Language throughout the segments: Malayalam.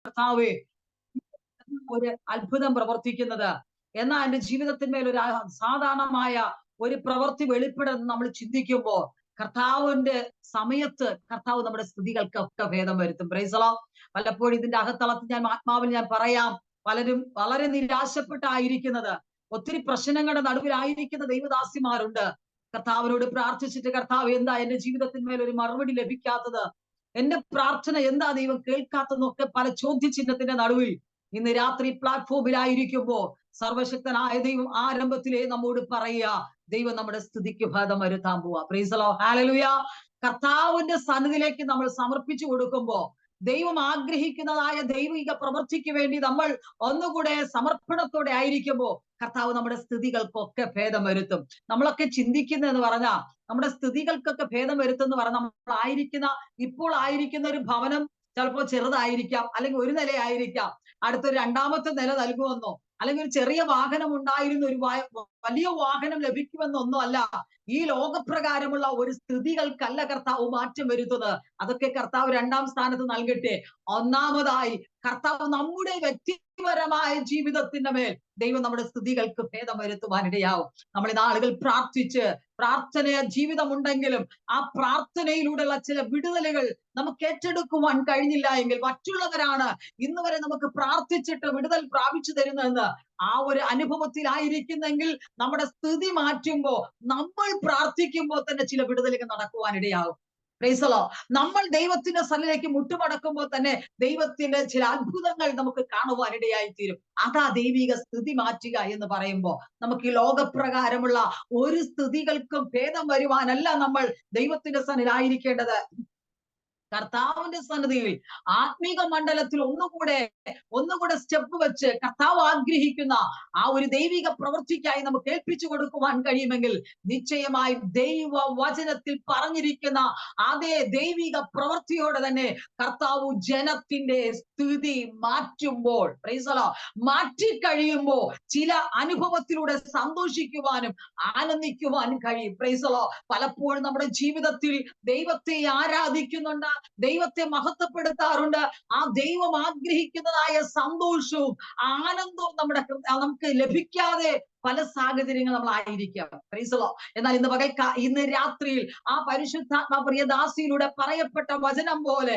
കർത്താവേ ഒരു അത്ഭുതം പ്രവർത്തിക്കുന്നത്, എന്നാൽ എന്റെ ജീവിതത്തിന്മേൽ ഒരു സാധാരണമായ ഒരു പ്രവൃത്തി വെളിപ്പെടുന്ന നമ്മൾ ചിന്തിക്കുമ്പോ കർത്താവിന്റെ സമയത്ത് കർത്താവ് നമ്മുടെ സ്ഥിതികൾക്കൊക്കെ ഭേദം വരുത്തും. Price the Lord. പലപ്പോഴും ഇതിന്റെ അകത്തളത്തിൽ ആത്മാവിൽ ഞാൻ പറയാം, പലരും വളരെ നിരാശപ്പെട്ടായിരിക്കുന്നത്, ഒത്തിരി പ്രശ്നങ്ങളുടെ നടുവിലായിരിക്കുന്ന ദൈവദാസിമാരുണ്ട്. കർത്താവിനോട് പ്രാർത്ഥിച്ചിട്ട് കർത്താവ് എന്താ എന്റെ ജീവിതത്തിന്മേൽ ഒരു മറുപടി ലഭിക്കാത്തത്, എന്റെ പ്രാർത്ഥന എന്താ ദൈവം കേൾക്കാത്തതെന്നൊക്കെ പല ചോദ്യചിഹ്നത്തിന്റെ നടുവിൽ ഇന്ന് രാത്രി പ്ലാറ്റ്ഫോമിലായിരിക്കുമ്പോ സർവശക്തനായ ദൈവം ആരംഭത്തിലേ നമ്മോട് പറയുക, ദൈവം നമ്മുടെ സ്ഥിതിക്ക് ഭേദം വരുത്താൻ പോവാ. Price the Lord. ഹല്ലേലൂയ. കർത്താവിന്റെ സന്നിധിയിലേക്ക് നമ്മൾ സമർപ്പിച്ചു കൊടുക്കുമ്പോ ദൈവം ആഗ്രഹിക്കുന്നതായ ദൈവിക പ്രവൃത്തിക്ക് വേണ്ടി നമ്മൾ ഒന്നുകൂടെ സമർപ്പണത്തോടെ ആയിരിക്കുമ്പോ കർത്താവ് നമ്മുടെ സ്ഥിതികൾക്കൊക്കെ ഭേദം വരുത്തും. നമ്മളൊക്കെ ചിന്തിക്കുന്നതെന്ന് പറഞ്ഞാൽ നമ്മുടെ സ്ഥിതികൾക്കൊക്കെ ഭേദം വരുത്തുമെന്ന് പറഞ്ഞാൽ നമ്മൾ ഇപ്പോൾ ആയിരിക്കുന്ന ഒരു ഭവനം ചിലപ്പോൾ ചെറുതായിരിക്കാം, അല്ലെങ്കിൽ ഒരു നിലയായിരിക്കാം, അടുത്തൊരു രണ്ടാമത്തെ നില നൽകുമെന്നോ, അല്ലെങ്കിൽ ഒരു ചെറിയ വാഹനം ഉണ്ടായിരുന്ന ഒരു വലിയ വാഹനം ലഭിക്കുമെന്നൊന്നും അല്ല. ഈ ലോകപ്രകാരമുള്ള ഒരു സ്ഥിതികൾക്കല്ല കർത്താവ് മാറ്റം വരുത്തുന്നത്. അതൊക്കെ കർത്താവ് രണ്ടാം സ്ഥാനത്ത് നൽകട്ടെ. ഒന്നാമതായി കർത്താവ് നമ്മുടെ വ്യക്തിപരമായ ജീവിതത്തിന്റെ മേൽ ദൈവം നമ്മുടെ സ്ഥിതികൾക്ക് ഭേദം വരുത്തുവാനിടയാവും. നമ്മൾ ഇന്ന് ആളുകൾ പ്രാർത്ഥിച്ച് പ്രാർത്ഥന ജീവിതമുണ്ടെങ്കിലും ആ പ്രാർത്ഥനയിലൂടെയുള്ള ചില വിടുതലുകൾ നമുക്ക് ഏറ്റെടുക്കുവാൻ കഴിഞ്ഞില്ല എങ്കിൽ മറ്റുള്ളവരാണ് ഇന്ന് വരെ നമുക്ക് പ്രാർത്ഥിച്ചിട്ട് വിടുതൽ പ്രാപിച്ചു തരുന്നതെന്ന് ആ ഒരു അനുഭവത്തിലായിരിക്കുന്നെങ്കിൽ നമ്മുടെ സ്ഥിതി മാറ്റുമ്പോ നമ്മൾ പ്രാർത്ഥിക്കുമ്പോൾ തന്നെ ചില വിടുതലുകൾ നടക്കുവാനിടയാകും. Praise the Lord. നമ്മൾ ദൈവത്തിന്റെ സന്നിധിയിലേക്ക് മുട്ടുമടക്കുമ്പോൾ തന്നെ ദൈവത്തിന്റെ ചില അത്ഭുതങ്ങൾ നമുക്ക് കാണുവാനിടയായി തീരും. അതാ ദൈവിക സ്ഥിതി മാറ്റുക എന്ന് പറയുമ്പോ നമുക്ക് ഈ ലോകപ്രകാരമുള്ള ഒരു സ്ഥിതികൾക്കും ഭേദം വരുവാനല്ല നമ്മൾ ദൈവത്തിന്റെ സന്നിധിയിലായിരിക്കേണ്ടത്. കർത്താവിന്റെ സന്നിധിയിൽ ആത്മീക മണ്ഡലത്തിൽ ഒന്നുകൂടെ സ്റ്റെപ്പ് വെച്ച് കർത്താവ് ആഗ്രഹിക്കുന്ന ആ ഒരു ദൈവിക പ്രവൃത്തിക്കായി നമുക്ക് ഏൽപ്പിച്ചു കൊടുക്കുവാൻ കഴിയുമെങ്കിൽ നിശ്ചയമായി ദൈവ വചനത്തിൽ പറഞ്ഞിരിക്കുന്ന അതേ ദൈവിക പ്രവൃത്തിയോടെ തന്നെ കർത്താവ് ജനത്തിന്റെ സ്ഥിതി മാറ്റുമ്പോൾ, പ്രൈസ് ദി ലോർഡ്, മാറ്റിക്കഴിയുമ്പോ ചില അനുഭവത്തിലൂടെ സന്തോഷിക്കുവാനും ആനന്ദിക്കുവാനും കഴിയും. Price the Lord. പലപ്പോഴും നമ്മുടെ ജീവിതത്തിൽ ദൈവത്തെ ആരാധിക്കുന്നുണ്ട്, ദൈവത്തെ മഹത്വപ്പെടുത്താറുണ്ട്. ആ ദൈവം ആഗ്രഹിക്കുന്നതായ സന്തോഷവും ആനന്ദവും നമുക്ക് ലഭിക്കാതെ പല സാഹചര്യങ്ങൾ നമ്മളായിരിക്കാം. Price the Lord. എന്നാൽ ഇന്ന് രാത്രിയിൽ ആ പരിശുദ്ധാത്മ പ്രിയദാസിയിലൂടെ പറയപ്പെട്ട വചനം പോലെ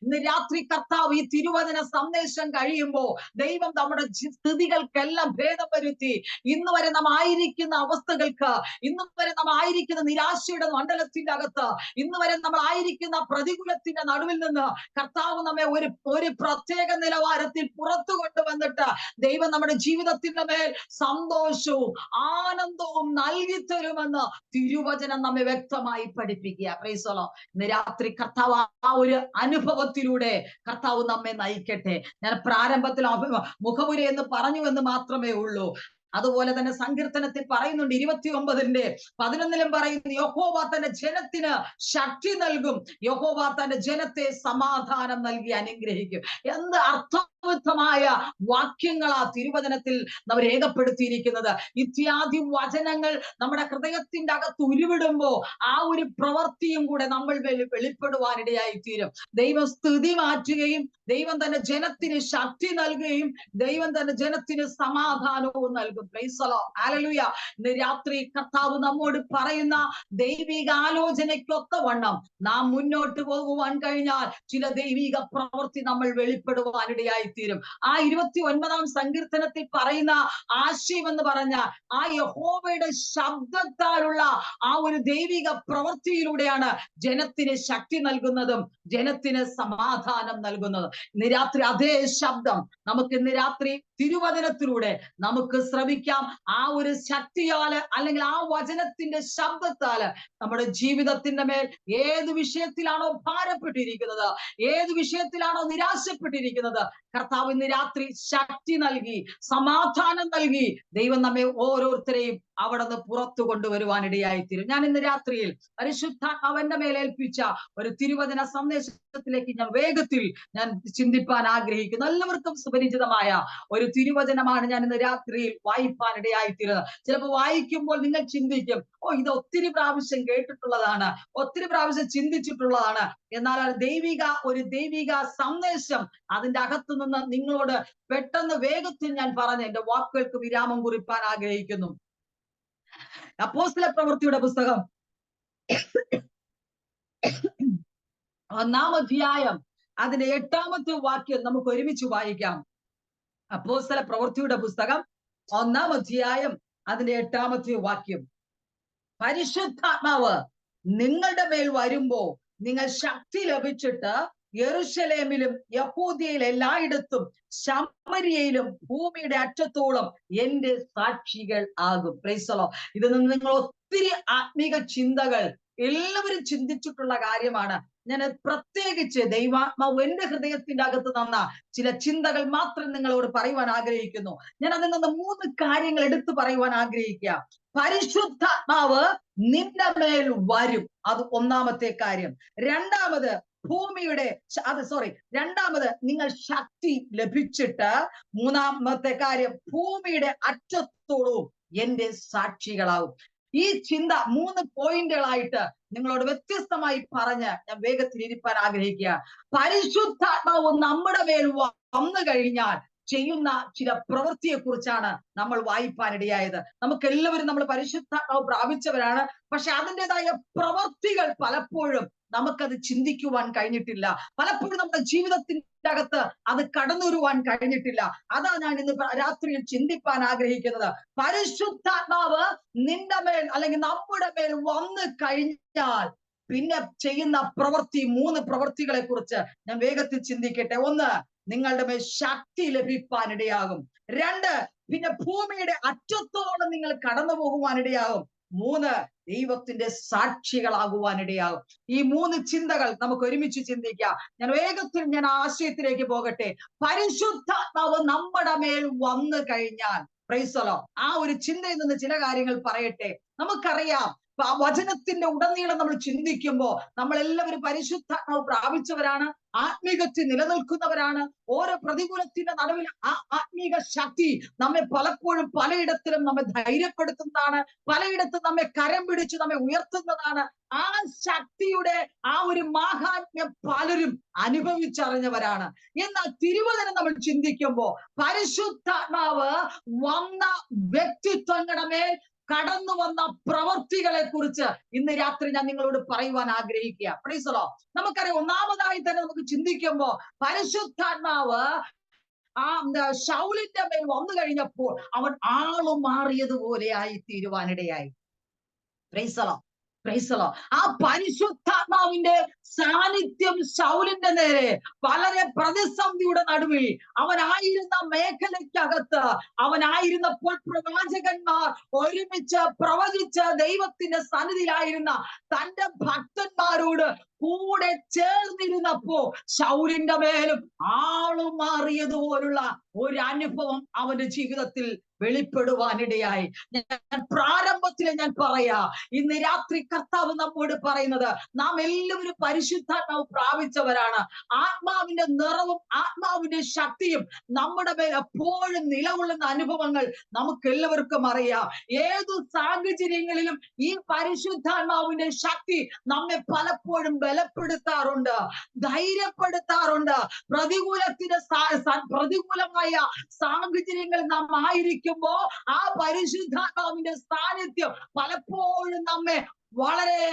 ഇന്ന് രാത്രി കർത്താവ് ഈ തിരുവചന സന്ദേശം കഴിയുമ്പോ ദൈവം നമ്മുടെ സ്ഥിതികൾക്കെല്ലാം ഭേദം വരുത്തി ഇന്ന് വരെ നാം ആയിരിക്കുന്ന അവസ്ഥകൾക്ക്, ഇന്ന് വരെ നാം ആയിരിക്കുന്ന നിരാശയുടെ മണ്ഡലത്തിന്റെ അകത്ത്, ഇന്ന് വരെ നമ്മൾ ആയിരിക്കുന്ന പ്രതികൂലത്തിന്റെ നടുവിൽ നിന്ന് കർത്താവ് നമ്മെ ഒരു പ്രത്യേക നിലവാരത്തിൽ പുറത്തു കൊണ്ടുവന്നിട്ട് ദൈവം നമ്മുടെ ജീവിതത്തിന്റെ മേൽ സന്തോഷവും ആനന്ദവും നൽകി തരുമെന്ന് തിരുവചനം നമ്മെ വ്യക്തമായി പഠിപ്പിക്കുക. Price the Lord. ഇന്ന് രാത്രി കർത്താവ് ആ ഒരു അനുഭവത്തിലൂടെ കർത്താവ് നമ്മെ നയിക്കട്ടെ. ഞാൻ പ്രാരംഭത്തിൽ മുഖമുര എന്ന് പറഞ്ഞു എന്ന് മാത്രമേ ഉള്ളൂ. അതുപോലെ തന്നെ സങ്കീർത്തനത്തിൽ പറയുന്നുണ്ട് 29:11 പറയുന്നു, യഹോവ തന്റെ ജനത്തിന് ശക്തി നൽകും, യഹോവ തന്റെ ജനത്തെ സമാധാനം നൽകി അനുഗ്രഹിക്കും. എന്ത് അർത്ഥവത്തമായ വാക്യങ്ങളാ തിരുവചനത്തിൽ നാം രേഖപ്പെടുത്തിയിരിക്കുന്നത്. ഇത്യാദി വചനങ്ങൾ നമ്മുടെ ഹൃദയത്തിന്റെ അകത്ത് ഉരുവിടുമ്പോ ആ ഒരു പ്രവൃത്തിയും കൂടെ നമ്മൾ വെളിപ്പെടുവാനിടയായി തീരും. ദൈവം സ്ഥിതി മാറ്റുകയും ദൈവം തന്റെ ജനത്തിന് ശക്തി നൽകുകയും ദൈവം തന്റെ ജനത്തിന് സമാധാനവും നൽകും. Price the Lord. ഹല്ലേലൂയ. ഇന്ന് രാത്രി കർത്താവ് നമ്മോട് പറയുന്ന ദൈവിക ആലോചനയ്ക്കൊക്കെ വണ്ണം നാം മുന്നോട്ട് പോകുവാൻ കഴിഞ്ഞാൽ ചില ദൈവിക പ്രവൃത്തി നമ്മൾ വെളിപ്പെടുവാനിടയായി തീരും. ആ 29-ാം സങ്കീർത്തനത്തിൽ പറയുന്ന ആശയം എന്ന് പറഞ്ഞാൽ ആ യഹോവയുടെ ശബ്ദത്താലുള്ള ആ ഒരു ദൈവിക പ്രവൃത്തിയിലൂടെയാണ് ജനത്തിന് ശക്തി നൽകുന്നതും ജനത്തിന് സമാധാനം നൽകുന്നതും. ഇന്ന് രാത്രി അതേ ശബ്ദം നമുക്ക് ഇന്ന് രാത്രി തിരുവചനത്തിലൂടെ നമുക്ക് ശ്രമിക്കാം. ആ ഒരു ശക്തിയാല് അല്ലെങ്കിൽ ആ വചനത്തിന്റെ ശബ്ദത്താല് നമ്മുടെ ജീവിതത്തിന്റെ മേൽ ഏത് വിഷയത്തിലാണോ ഭാരപ്പെട്ടിരിക്കുന്നത്, ഏത് വിഷയത്തിലാണോ നിരാശപ്പെട്ടിരിക്കുന്നത്, കർത്താവ് കർത്താവ് ഇന്ന് രാത്രി ശക്തി നൽകി, സമാധാനം നൽകി ദൈവം നമ്മെ ഓരോരുത്തരെയും അവിടെ നിന്ന് പുറത്തു കൊണ്ടുവരുവാനിടയായിത്തീരും. ഞാൻ ഇന്ന് രാത്രിയിൽ പരിശുദ്ധാത്മാവിന്റെ മേലേൽപ്പിച്ച ഒരു തിരുവചന സന്ദേശത്തിലേക്ക് ഞാൻ വേഗത്തിൽ ഞാൻ ചിന്തിപ്പാൻ ആഗ്രഹിക്കുന്നു. എല്ലാവർക്കും സുപരിചിതമായ ഒരു തിരുവചനമാണ് ഞാൻ ഇന്ന് രാത്രിയിൽ വായിപ്പാൻ ഇടയായിത്തീരുന്നത്. ചിലപ്പോൾ വായിക്കുമ്പോൾ നിങ്ങൾ ചിന്തിക്കും, ഓ, ഇത് ഒത്തിരി പ്രാവശ്യം കേട്ടിട്ടുള്ളതാണ്, ഒത്തിരി പ്രാവശ്യം ചിന്തിച്ചിട്ടുള്ളതാണ്. എന്നാൽ ഒരു ദൈവിക സന്ദേശം അതിന്റെ അകത്തു നിന്ന് നിങ്ങളോട് പെട്ടെന്ന് വേഗത്തിൽ ഞാൻ പറഞ്ഞ് എന്റെ വാക്കുകൾക്ക് വിരാമം കുറിപ്പാൻ ആഗ്രഹിക്കുന്നു. അപ്പോസ്തല പ്രവൃത്തിയുടെ പുസ്തകം 1-ാം അധ്യായം അതിന്റെ 8-ാമത്തെ വാക്യം നമുക്ക് ഒരുമിച്ച് വായിക്കാം. അപ്പോസ്തല പ്രവൃത്തിയുടെ പുസ്തകം 1-ാം അധ്യായം അതിന്റെ 8-ാമത്തെ വാക്യം. പരിശുദ്ധാത്മാവ് നിങ്ങളുടെ മേൽ വരുമ്പോ നിങ്ങൾ ശക്തി ലഭിച്ചിട്ട് യെരൂശലേമിലും യഹൂദ്യയിൽ എല്ലായിടത്തും ശമര്യയിലും ഭൂമിയുടെ അറ്റത്തോളം എന്റെ സാക്ഷികൾ ആകും. Price the Lord. ഇത് നിങ്ങൾ ഒത്തിരി ആത്മീക ചിന്തകൾ എല്ലാവരും ചിന്തിച്ചിട്ടുള്ള കാര്യമാണ്. ഞാൻ പ്രത്യേകിച്ച് ദൈവാത്മാവ് എന്റെ ഹൃദയത്തിന്റെ അകത്ത് തന്ന ചില ചിന്തകൾ മാത്രം നിങ്ങളോട് പറയുവാൻ ആഗ്രഹിക്കുന്നു. ഞാൻ അതിൽ നിന്ന് 3 കാര്യങ്ങൾ എടുത്തു പറയുവാൻ ആഗ്രഹിക്കുക. പരിശുദ്ധാത്മാവ് നിന്റെ മേൽ വരും, അത് 1-ാമത്തെ കാര്യം. രണ്ടാമത് നിങ്ങൾ ശക്തി ലഭിച്ചിട്ട്, 3-ാമത്തെ കാര്യം ഭൂമിയുടെ അറ്റത്തോളവും എന്റെ സാക്ഷികളാവും. ഈ ചിന്ത 3 പോയിന്റുകളായിട്ട് നിങ്ങളോട് വ്യത്യസ്തമായി പറഞ്ഞ് ഞാൻ വേഗത്തിൽ ഇരിപ്പാൻ ആഗ്രഹിക്കുക. പരിശുദ്ധാത്മാവ് നമ്മുടെ മേൽ വന്നു കഴിഞ്ഞാൽ ചെയ്യുന്ന ചില പ്രവൃത്തിയെ കുറിച്ചാണ് നമ്മൾ വായിപ്പാനിടയായത്. നമുക്ക് എല്ലാവരും നമ്മൾ പരിശുദ്ധാത്മാവ് പ്രാപിച്ചവരാണ്. പക്ഷെ അതിൻ്റെതായ പ്രവൃത്തികൾ പലപ്പോഴും നമുക്കത് ചിന്തിക്കുവാൻ കഴിഞ്ഞിട്ടില്ല. പലപ്പോഴും നമ്മുടെ ജീവിതത്തിന്റെ അകത്ത് അത് കടന്നു വരുവാൻ കഴിഞ്ഞിട്ടില്ല. അതാ ഞാൻ ഇന്ന് രാത്രിയിൽ ചിന്തിപ്പാൻ ആഗ്രഹിക്കുന്നത്. പരിശുദ്ധാത്മാവ് നിന്റെ മേൽ അല്ലെങ്കിൽ നമ്മുടെ മേൽ വന്നു കഴിഞ്ഞാൽ പിന്നെ ചെയ്യുന്ന പ്രവൃത്തി, 3 പ്രവൃത്തികളെ കുറിച്ച് ഞാൻ വേഗത്തിൽ ചിന്തിക്കട്ടെ. 1, നിങ്ങളുടെ മേൽ ശക്തി ലഭിപ്പാനിടയാകും. 2, പിന്നെ ഭൂമിയുടെ അറ്റത്തോളം നിങ്ങൾ കടന്നു പോകുവാനിടയാകും. 3, ദൈവത്തിന്റെ സാക്ഷികളാകുവാനിടയാകും. ഈ 3 ചിന്തകൾ നമുക്ക് ഒരുമിച്ച് ചിന്തിക്കാം. ഞാൻ വേഗത്തിൽ ആശയത്തിലേക്ക് പോകട്ടെ. പരിശുദ്ധാത്മാവ് നമ്മുടെ മേൽ വന്നു കഴിഞ്ഞാൽ, പ്രൈസ് ദി ലോർഡ്, ആ ഒരു ചിന്തയിൽ നിന്ന് ചില കാര്യങ്ങൾ പറയട്ടെ. നമുക്കറിയാം, വചനത്തിന്റെ ഉടനീളം നമ്മൾ ചിന്തിക്കുമ്പോ നമ്മൾ എല്ലാവരും പരിശുദ്ധാത്മാവ് പ്രാപിച്ചവരാണ്, ആത്മീകത്തിൽ നിലനിൽക്കുന്നവരാണ്. ഓരോ പ്രതികൂലത്തിന്റെ നടുവിൽ ആ ആത്മീക ശക്തി നമ്മെ പലപ്പോഴും പലയിടത്തിലും നമ്മെ ധൈര്യപ്പെടുത്തുന്നതാണ്, പലയിടത്തും നമ്മെ കരം പിടിച്ച് നമ്മെ ഉയർത്തുന്നതാണ്. ആ ശക്തിയുടെ ആ ഒരു മാഹാത്മ്യം പലരും അനുഭവിച്ചറിഞ്ഞവരാണ്. എന്നാൽ തിരുവചനം നമ്മൾ ചിന്തിക്കുമ്പോ പരിശുദ്ധാത്മാവ് വന്ന വ്യക്തിത്വങ്ങളുടെ മേൽ കടന്നു വന്ന പ്രവൃത്തികളെ കുറിച്ച് ഇന്ന് രാത്രി ഞാൻ നിങ്ങളോട് പറയുവാൻ ആഗ്രഹിക്കുക. Price the Lord. നമുക്കറിയാം, 1-ാമതായി തന്നെ നമുക്ക് ചിന്തിക്കുമ്പോ പരിശുദ്ധാത്മാവ് ശൗലിന്റെ മേൽ വന്നു കഴിഞ്ഞപ്പോൾ അവൻ ആളു മാറിയതുപോലെ ആയി തീരുവാനിടയായി. Praise the Lord. Praise the Lord. ആ പരിശുദ്ധാത്മാവിന്റെ സാന്നിധ്യം ശൗലിന്റെ നേരെ വളരെ പ്രതിസന്ധിയുടെ നടുവിൽ അവനായിരുന്ന മേഖലയ്ക്കകത്ത് അവനായിരുന്നപ്പോൾ പ്രവാചകന്മാർ ഒരുമിച്ച് പ്രവചിച്ച് ദൈവത്തിന്റെ സന്നിധിയിലായിരുന്ന തന്റെ ഭക്തന്മാരോട് കൂടെ ചേർന്നിരുന്നപ്പോ ശൗലിന്റെ മേലും ആളു മാറിയതുപോലുള്ള ഒരു അനുഭവം അവന്റെ ജീവിതത്തിൽ വെളിപ്പെടുവാനിടയായി. ഞാൻ പ്രാരംഭത്തിൽ ഞാൻ പറയാ, ഇന്ന് രാത്രി കർത്താവ് നമ്മോട് പറയുന്നത്, നാം എല്ലാവരും പരിശുദ്ധാത്മാവ് പ്രാപിച്ചവരാണ്. ആത്മാവിന്റെ നിറവും ആത്മാവിന്റെ ശക്തിയും നമ്മുടെ മേൽ എപ്പോഴും നിലകൊള്ളുന്ന അനുഭവങ്ങൾ നമുക്ക് എല്ലാവർക്കും അറിയാം. ഏതു സാഹചര്യങ്ങളിലും ഈ പരിശുദ്ധാത്മാവിന്റെ ശക്തി നമ്മെ പലപ്പോഴും ബലപ്പെടുത്താറുണ്ട്, ധൈര്യപ്പെടുത്താറുണ്ട്. പ്രതികൂലമായ സാഹചര്യങ്ങൾ നാം ആയിരിക്കുമ്പോ ആ പരിശുദ്ധാത്മാവിന്റെ സാന്നിധ്യം പലപ്പോഴും നമ്മെ വളരെ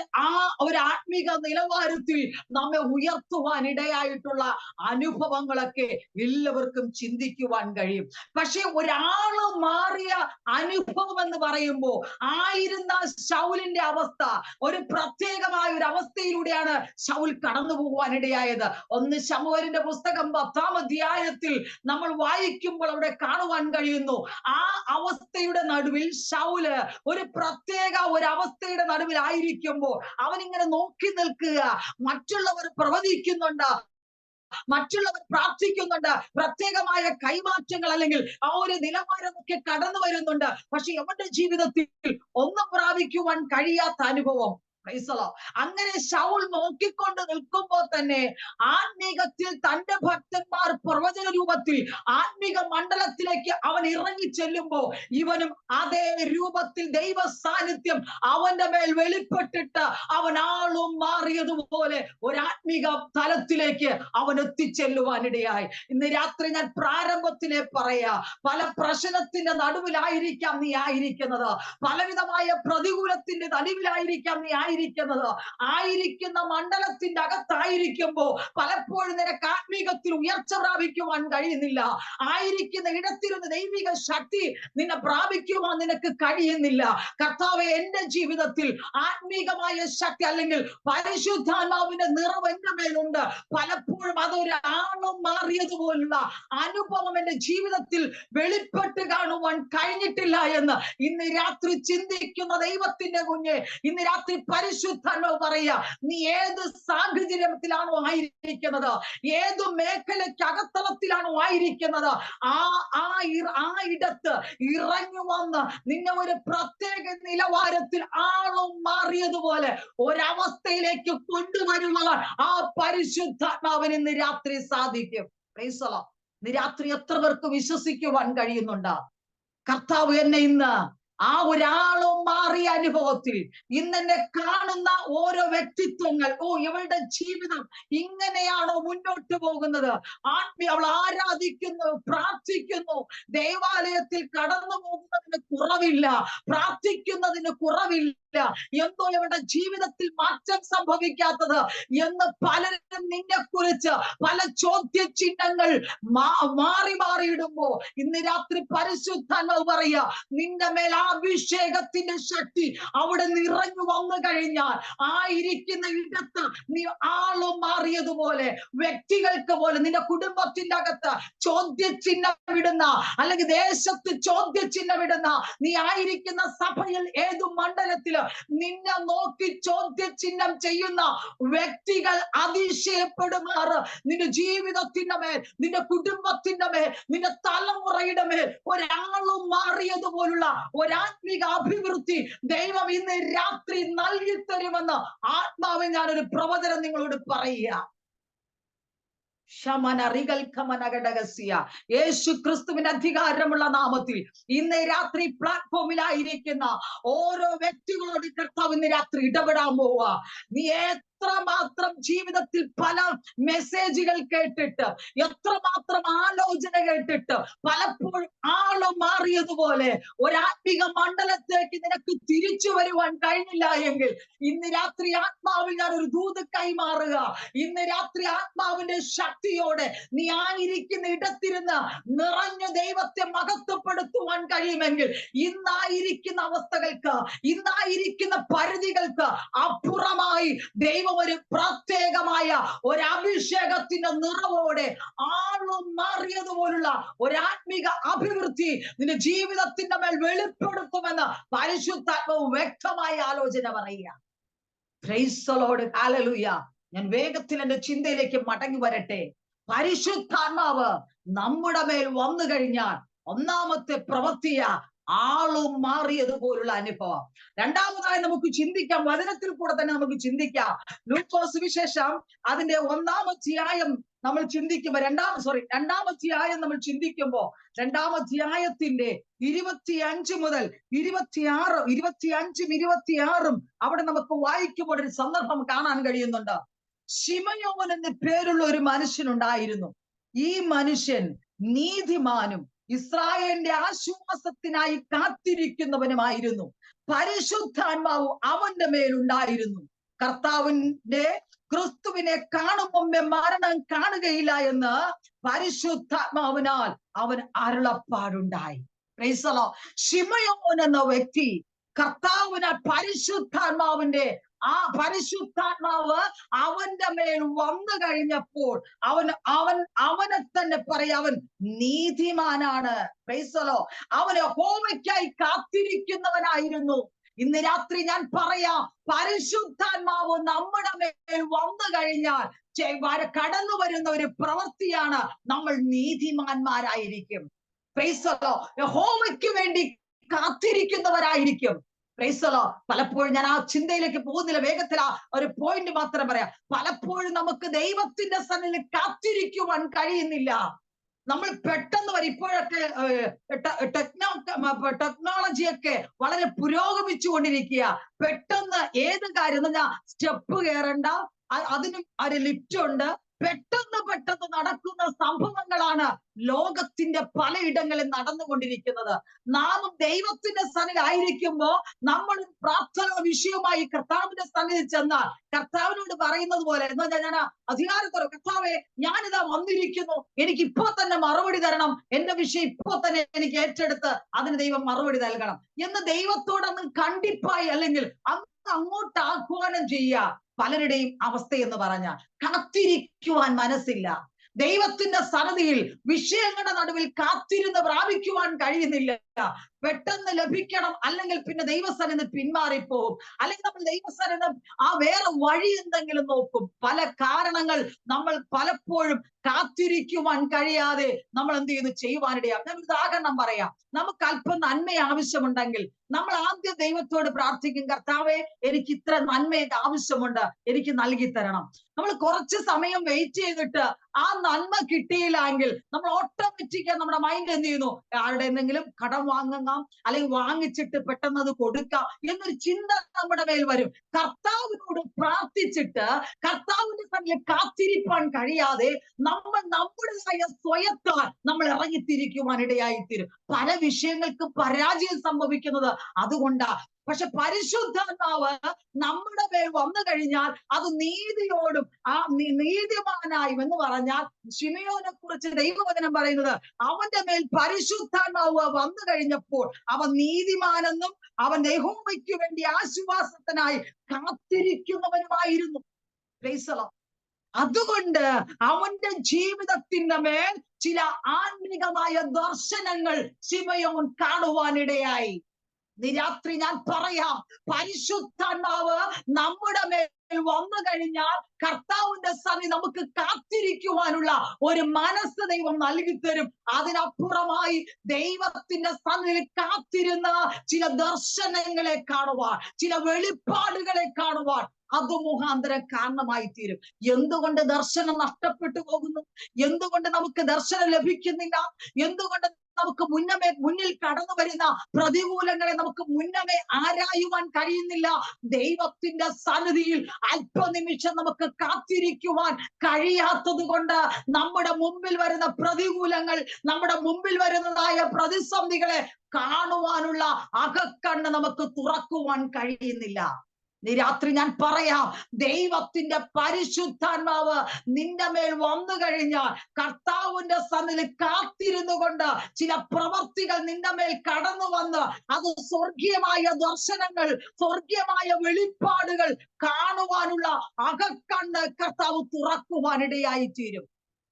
ഒരു ആത്മീക നിലവാരത്തിൽ നമ്മെ ഉയർത്തുവാൻ ഇടയായിട്ടുള്ള അനുഭവങ്ങളൊക്കെ എല്ലാവർക്കും ചിന്തിക്കുവാൻ കഴിയും. പക്ഷെ ഒരാള് മാറിയ അനുഭവം എന്ന് പറയുമ്പോൾ ആയിരുന്ന ശൗലിന്റെ അവസ്ഥ ഒരു പ്രത്യേകമായ ഒരു അവസ്ഥയിലൂടെയാണ് ശൗൽ കടന്നു പോകുവാൻ ഇടയായത്. 1 ശമൂവേലിന്റെ പുസ്തകം 10-ാം അധ്യായത്തിൽ നമ്മൾ വായിക്കുമ്പോൾ അവിടെ കാണുവാൻ കഴിയുന്നു, ആ അവസ്ഥയുടെ നടുവിൽ ശൗല് ഒരു പ്രത്യേക ഒരു അവസ്ഥയുടെ നടുവിൽ ആയിരിക്കുമ്പോൾ അവൻ ഇങ്ങനെ നോക്കി നിൽക്കുക. മറ്റുള്ളവർ പ്രവചിക്കുന്നുണ്ട്, മറ്റുള്ളവർ പ്രാർത്ഥിക്കുന്നുണ്ട്, പ്രത്യേകമായ കൈമാറ്റങ്ങൾ അല്ലെങ്കിൽ ആ ഒരു നിലവാരമൊക്കെ കടന്നു വരുന്നുണ്ട്. പക്ഷെ അവന്റെ ജീവിതത്തിൽ ഒന്നും പ്രാപിക്കുവാൻ കഴിയാത്ത അനുഭവം. അങ്ങനെ ശൗൽ നോക്കിക്കൊണ്ട് നിൽക്കുമ്പോൾ തന്നെ ആത്മീകത്തിൽ തന്റെ ഭക്തന്മാർ പ്രവചന രൂപത്തിൽ ആത്മീക മണ്ഡലത്തിലേക്ക് അവൻ ഇറങ്ങി ചെല്ലുമ്പോ ഇവനും അതേ രൂപത്തിൽ ദൈവ സാന്നിധ്യം അവന്റെ മേൽ വെളിപ്പെട്ടിട്ട് അവൻ ആളും മാറിയതുപോലെ ഒരാത്മീക തലത്തിലേക്ക് അവൻ എത്തിച്ചെല്ലുവാനിടയായി. ഇന്ന് രാത്രി ഞാൻ പ്രാരംഭത്തിലെ പറയാ, പല പ്രശ്നത്തിന്റെ നടുവിലായിരിക്കാം നീ ആയിരിക്കുന്നത്, പലവിധമായ പ്രതികൂലത്തിന്റെ നടുവിലായിരിക്കാം നീ ആയിരിക്കുന്ന മണ്ഡലത്തിന്റെ അകത്തായിരിക്കുമ്പോ പലപ്പോഴും നിനക്ക് ആത്മീകത്തിൽ ഉയർച്ച പ്രാപിക്കുവാൻ കഴിയുന്നില്ല. ആയിരിക്കുന്ന ഇടത്തിരുന്ന് ദൈവിക ശക്തി നിന്നെ പ്രാപിക്കുവാൻ നിനക്ക് കഴിയുന്നില്ല. കർത്താവേ, എന്റെ ജീവിതത്തിൽ ആത്മീകമായ ശക്തി അല്ലെങ്കിൽ പരിശുദ്ധാത്മാവിന്റെ നിറവ് എന്റെ മേലുണ്ട്. പലപ്പോഴും അതൊരു ആളും മാറിയതുപോലുള്ള അനുഭവം എന്റെ ജീവിതത്തിൽ വെളിപ്പെട്ട് കാണുവാൻ കഴിഞ്ഞിട്ടില്ല എന്ന് ഇന്ന് രാത്രി ചിന്തിക്കുന്ന ദൈവത്തിന്റെ കുഞ്ഞെ, ഇന്ന് രാത്രി പരിശുദ്ധാത്മാവ് പറയാ, നീ ഏത് സാഹചര്യത്തിലാണോ ആയിരിക്കുന്നത്, ഏത് മേഖലയ്ക്ക് അകത്തളത്തിലാണോ ആയിരിക്കുന്നത്, ആ ഇടത്ത് ഇറങ്ങി വന്ന് നിന്നെ ഒരു പ്രത്യേക നിലവാരത്തിൽ ആളും മാറിയതുപോലെ ഒരവസ്ഥയിലേക്ക് കൊണ്ടുവരുവാൻ ആ പരിശുദ്ധാത്മാവിന് ഇന്ന് രാത്രി സാധിക്കും. ഇന്ന് രാത്രി എത്ര പേർക്ക് വിശ്വസിക്കുവാൻ കഴിയുന്നുണ്ട്? കർത്താവ് എന്നെ ഇന്ന് ആ ഒരാളും മാറിയ അനുഭവത്തിൽ ഇന്നെന്നെ കാണുന്ന ഓരോ വ്യക്തിത്വങ്ങൾ, ഇവളുടെ ജീവിതം ഇങ്ങനെയാണോ മുന്നോട്ട് പോകുന്നത്, അവൾ ആരാധിക്കുന്നു, പ്രാർത്ഥിക്കുന്നു, ദേവാലയത്തിൽ കടന്നു പോകുന്നതിന് കുറവില്ല, പ്രാർത്ഥിക്കുന്നതിന് കുറവില്ല, എന്തോ ഇവരുടെ ജീവിതത്തിൽ മാറ്റം സംഭവിക്കാത്തത് എന്ന് പലരും നിന്നെ കുറിച്ച് പല ചോദ്യ ചിഹ്നങ്ങൾ മാറി മാറിയിടുമ്പോ ഇന്ന് രാത്രി പരിശുദ്ധാത്മാവ് പറയാ, നിന്റെ മേൽ അഭിഷേകത്തിന്റെ ശക്തി അവിടെ നിറഞ്ഞു വന്നു കഴിഞ്ഞാൽ ആയിരിക്കുന്ന ഇടത്ത് നീ ആളും മാറിയതുപോലെ, വ്യക്തികൾക്ക് പോലെ, നിന്റെ കുടുംബത്തിന്റെ അകത്ത് ചോദ്യചിഹ്നം ഇടുന്ന അല്ലെങ്കിൽ ദേശത്ത് ചോദ്യചിഹ്നം ഇടുന്ന, നീ ആയിരിക്കുന്ന സഭയിൽ ഏതു മണ്ഡലത്തില് നിന്നെ നോക്കി ചോദ്യചിഹ്നം ചെയ്യുന്ന വ്യക്തികൾ അതിശയപ്പെടുമാറ് നിന്റെ ജീവിതത്തിന്റെ മേൽ, നിന്റെ കുടുംബത്തിന്റെ മേൽ, നിന്റെ തലമുറയുടെ മേൽ ഒരാളും മാറിയതുപോലുള്ള ഒരാത്മിക അഭിവൃദ്ധി ദൈവം ഇന്ന് രാത്രി നൽകി തരുമെന്ന് ആത്മാവിൽ ഞാനൊരു പ്രവചനം നിങ്ങളോട് പറയുക. യേശു ക്രിസ്തുവിന്റെ അധികാരമുള്ള നാമത്തിൽ ഇന്ന് രാത്രി പ്ലാറ്റ്ഫോമിലായിരിക്കുന്ന ഓരോ വ്യക്തികളോട് കർത്താവ് ഇന്ന് രാത്രി ഇടപെടാൻ പോവുക. നീ എത്രമാത്രം ജീവിതത്തിൽ പല മെസ്സേജുകൾ കേട്ടിട്ട്, എത്രമാത്രം ആലോചന കേട്ടിട്ട് പലപ്പോഴും ആള് മാറിയതുപോലെ ഒരാത്മിക മണ്ഡലത്തേക്ക് നിനക്ക് തിരിച്ചു വരുവാൻ കഴിഞ്ഞില്ല എങ്കിൽ ഇന്ന് രാത്രി ആത്മാവിൽ ഞാൻ ഒരു ദൂത് കൈമാറുക. ഇന്ന് രാത്രി ആത്മാവിന്റെ ശക്തിയോടെ നീ ആയിരിക്കുന്ന ഇടത്തിരുന്ന് നിറഞ്ഞ ദൈവത്തെ മഹത്വപ്പെടുത്തുവാൻ കഴിയുമെങ്കിൽ ഇന്നായിരിക്കുന്ന അവസ്ഥകൾക്ക്, ഇന്നായിരിക്കുന്ന പരിധികൾക്ക് അപ്പുറമായി ദൈവം ഒരു പ്രത്യേകമായ ഒരു അഭിഷേകത്തിന്റെ നിറവോടെ ആളും മാറിയതുപോലുള്ള ഒരാത്മിക അഭിവൃദ്ധി നിന്റെ ജീവിതത്തിന്റെ മേൽ വെളിപ്പെടുത്തുമെന്ന് പരിശുദ്ധാത്മാവ് വ്യക്തമായ ആലോചന പറയുക. Price the Lord, hallelujah. ഞാൻ വേഗത്തിൽ എന്റെ ചിന്തയിലേക്ക് മടങ്ങി വരട്ടെ. പരിശുദ്ധാത്മാവ് നമ്മുടെ മേൽ വന്നു കഴിഞ്ഞാൽ ഒന്നാമത്തെ പ്രവൃത്തിയ ആളും മാറിയതുപോലുള്ള അനുഭവം. രണ്ടാമതായി നമുക്ക് ചിന്തിക്കാം, വചനത്തിൽ കൂടെ തന്നെ നമുക്ക് ചിന്തിക്കാം. ലൂക്കോസ് സുവിശേഷം അതിന്റെ 1-ാം അധ്യായം നമ്മൾ ചിന്തിക്കുമ്പോ രണ്ടാം അധ്യായം നമ്മൾ ചിന്തിക്കുമ്പോ 2-ാം അധ്യായത്തിന്റെ 25 മുതൽ 25-ഉം 26-ഉം അവിടെ നമുക്ക് വായിക്കുമ്പോൾ ഒരു സന്ദർഭം കാണാൻ കഴിയുന്നുണ്ട്. ശിമയോൻ എന്ന പേരുള്ള ഒരു മനുഷ്യനുണ്ടായിരുന്നു. ഈ മനുഷ്യൻ നീതിമാനും ഇസ്രായേലിന്റെ ആശ്വാസത്തിനായി കാത്തിരിക്കുന്നവനുമായിരുന്നു. പരിശുദ്ധാത്മാവ് അവന്റെ മേലുണ്ടായിരുന്നു. കർത്താവിന്റെ ക്രിസ്തുവിനെ കാണും മുമ്പേ മരണം കാണുകയില്ല എന്ന് പരിശുദ്ധാത്മാവിനാൽ അവൻ അരുളപ്പാടുണ്ടായി. Praise the Lord. ശിമയോൻ എന്ന വ്യക്തി കർത്താവിനാൽ പരിശുദ്ധാത്മാവ് അവന്റെ മേൽ വന്നു കഴിഞ്ഞപ്പോൾ അവനെ തന്നെ പറയാം, അവൻ നീതിമാനാണ്. Price the Lord. അവൻ യഹോവയ്ക്കായി കാത്തിരിക്കുന്നവനായിരുന്നു. ഇന്ന് രാത്രി ഞാൻ പറയാം, പരിശുദ്ധാത്മാവ് നമ്മുടെ മേൽ വന്നു കഴിഞ്ഞാൽ കടന്നു വരുന്ന ഒരു പ്രവൃത്തിയാണ് നമ്മൾ നീതിമാന്മാരായിരിക്കും. Price the Lord. യഹോവയ്ക്ക് വേണ്ടി കാത്തിരിക്കുന്നവരായിരിക്കും. Price the Lord. പലപ്പോഴും ഞാൻ ആ ചിന്തയിലേക്ക് പോകുന്നില്ല, വേഗത്തിൽ ആ ഒരു പോയിന്റ് മാത്രം പറയാം. പലപ്പോഴും നമുക്ക് ദൈവത്തിന്റെ സന്നിധിയിൽ കാത്തിരിക്കുവാൻ കഴിയുന്നില്ല. നമ്മൾ പെട്ടെന്ന് വരും. ഇപ്പോഴൊക്കെ ടെക്നോളജിയൊക്കെ വളരെ പുരോഗമിച്ചുകൊണ്ടിരിക്കുക. പെട്ടെന്ന് ഏത് കാര്യം സ്റ്റെപ്പ് കയറണ്ട, അതിനും ഒരു ലിഫ്റ്റ് ഉണ്ട്. പെട്ടെന്ന് നടക്കുന്ന സംഭവങ്ങളാണ് ലോകത്തിന്റെ പലയിടങ്ങളിൽ നടന്നുകൊണ്ടിരിക്കുന്നത്. നാമും ദൈവത്തിന്റെ സന്നിധിയിലായിരിക്കുമ്പോ നമ്മൾ പ്രാർത്ഥന വിഷയമായി കർത്താവിന്റെ സന്നിധി ചെന്നാൽ കർത്താവിനോട് പറയുന്നത് പോലെ ഞാൻ അധികാരത്തോടെ, കർത്താവേ ഞാനിതാ വന്നിരിക്കുന്നു, എനിക്ക് ഇപ്പോ തന്നെ മറുപടി തരണം, എന്റെ വിഷയം ഇപ്പോ തന്നെ എനിക്ക് ഏറ്റെടുത്ത് അതിന് ദൈവം മറുപടി നൽകണം എന്ന് ദൈവത്തോടൊന്നും കണ്ടിപ്പായി അല്ലെങ്കിൽ അങ്ങോട്ട് ആഹ്വാനം ചെയ്യുക. പലരുടെയും അവസ്ഥ എന്ന് പറഞ്ഞാൽ കാത്തിരിക്കുവാൻ മനസ്സില്ല. ദൈവത്തിന്റെ സന്നിധിയിൽ വിഷയങ്ങളുടെ നടുവിൽ കാത്തിരുന്ന് പ്രാപിക്കുവാൻ കഴിയുന്നില്ല. പെട്ടെന്ന് ലഭിക്കണം, അല്ലെങ്കിൽ പിന്നെ ദൈവസന്നിധി പിന്മാറിപ്പോവും, അല്ലെങ്കിൽ നമ്മൾ ദൈവസന്നിധി വേറെ വഴി എന്തെങ്കിലും നോക്കും. പല കാരണങ്ങൾ നമ്മൾ പലപ്പോഴും കാത്തിരിക്കുവാൻ കഴിയാതെ നമ്മൾ എന്ത് ചെയ്യുന്നു ചെയ്യുവാനിടയാം. ഞാൻ ഉദാഹരണം പറയാം. നമുക്ക് അല്പം നന്മ ആവശ്യമുണ്ടെങ്കിൽ നമ്മൾ ആദ്യം ദൈവത്തോട് പ്രാർത്ഥിക്കും, കർത്താവേ എനിക്ക് ഇത്ര നന്മയുടെ ആവശ്യമുണ്ട്, എനിക്ക് നൽകി തരണം. നമ്മൾ കുറച്ച് സമയം വെയിറ്റ് ചെയ്തിട്ട് ആ നന്മ കിട്ടിയില്ലെങ്കിൽ നമ്മൾ ഓട്ടോമാറ്റിക്കാ നമ്മുടെ മൈൻഡ് എന്ത് ചെയ്യുന്നു, ആരുടെ എന്തെങ്കിലും കടം വാങ്ങാം, അല്ലെങ്കിൽ വാങ്ങിച്ചിട്ട് പെട്ടെന്ന് അത് കൊടുക്കാം എന്നൊരു ചിന്ത നമ്മുടെ മേൽ വരും. കർത്താവിനോട് പ്രാർത്ഥിച്ചിട്ട് കർത്താവിന്റെ സന്നിധിയിൽ കാത്തിരിപ്പാൻ കഴിയാതെ നമ്മൾ നമ്മുടേതായ സ്വയത്താൽ നമ്മൾ ഇറങ്ങിത്തിരിക്കുവാൻ ഇടയായിത്തീരും. പല വിഷയങ്ങൾക്ക് പരാജയം സംഭവിക്കുന്നത് അതുകൊണ്ടാ. പക്ഷെ പരിശുദ്ധാത്മാവ് നമ്മുടെ മേൽ വന്നു കഴിഞ്ഞാൽ അത് നീതിയോടും നീതിമാനായും എന്ന് പറഞ്ഞാൽ ശിമയോനെ കുറിച്ച് ദൈവവചനം പറയുന്നത്, അവന്റെ മേൽ പരിശുദ്ധാത്മാവ് വന്നു കഴിഞ്ഞപ്പോൾ അവൻ നീതിമാനെന്നും അവൻ യഹോവയ്ക്ക് വേണ്ടി ആശ്വാസത്തിനായി കാത്തിരിക്കുന്നവനുമായിരുന്നു. Praise the Lord. അതുകൊണ്ട് അവന്റെ ജീവിതത്തിന്റെ മേൽ ചില ആത്മീകമായ ദർശനങ്ങൾ ശിമയോൻ കാണുവാനിടയായി. രാത്രി ഞാൻ പറയാം, പരിശുദ്ധാത്മാവ് നമ്മുടെ മേൽ വന്നു കഴിഞ്ഞാൽ കർത്താവിന്റെ സന്നിധി നമുക്ക് കാത്തിരിക്കുവാനുള്ള ഒരു മനസ്സ് ദൈവം നൽകി തരും. അതിനപ്പുറമായി ദൈവത്തിന്റെ സന്നിധിയിൽ കാത്തിരുന്ന ചില ദർശനങ്ങളെ കാണുവാൻ, ചില വെളിപ്പാടുകളെ കാണുവാൻ അത് മുഖാന്തരം കാരണമായി തീരും. എന്തുകൊണ്ട് ദർശനം നഷ്ടപ്പെട്ടു പോകുന്നു? എന്തുകൊണ്ട് നമുക്ക് ദർശനം ലഭിക്കുന്നില്ല? എന്തുകൊണ്ട് നമുക്ക് മുന്നിൽ കടന്നു വരുന്ന പ്രതികൂലങ്ങളെ നമുക്ക് മുന്നമേ ആരായുവാൻ കഴിയുന്നില്ല? ദൈവത്തിന്റെ സന്നിധിയിൽ അല്പനിമിഷം നമുക്ക് കാത്തിരിക്കുവാൻ കഴിയാത്തത് കൊണ്ട് നമ്മുടെ മുമ്പിൽ വരുന്ന പ്രതികൂലങ്ങൾ, നമ്മുടെ മുമ്പിൽ വരുന്നതായ പ്രതിസന്ധികളെ കാണുവാനുള്ള അകക്കണ്ണ് നമുക്ക് തുറക്കുവാൻ കഴിയുന്നില്ല. രാത്രി ഞാൻ പറയാം, ദൈവത്തിന്റെ പരിശുദ്ധാത്മാവ് നിന്റെ മേൽ വന്നു കഴിഞ്ഞാൽ കർത്താവിന്റെ സന്നിധിയിൽ കാത്തിരുന്നു കൊണ്ട് ചില പ്രവർത്തികൾ നിന്റെ മേൽ കടന്നു വന്ന് അത് സ്വർഗീയമായ ദർശനങ്ങൾ, സ്വർഗീയമായ വെളിപ്പാടുകൾ കാണുവാനുള്ള അകക്കണ്ണ് കർത്താവ് തുറക്കുവാനിടയായി തീരും.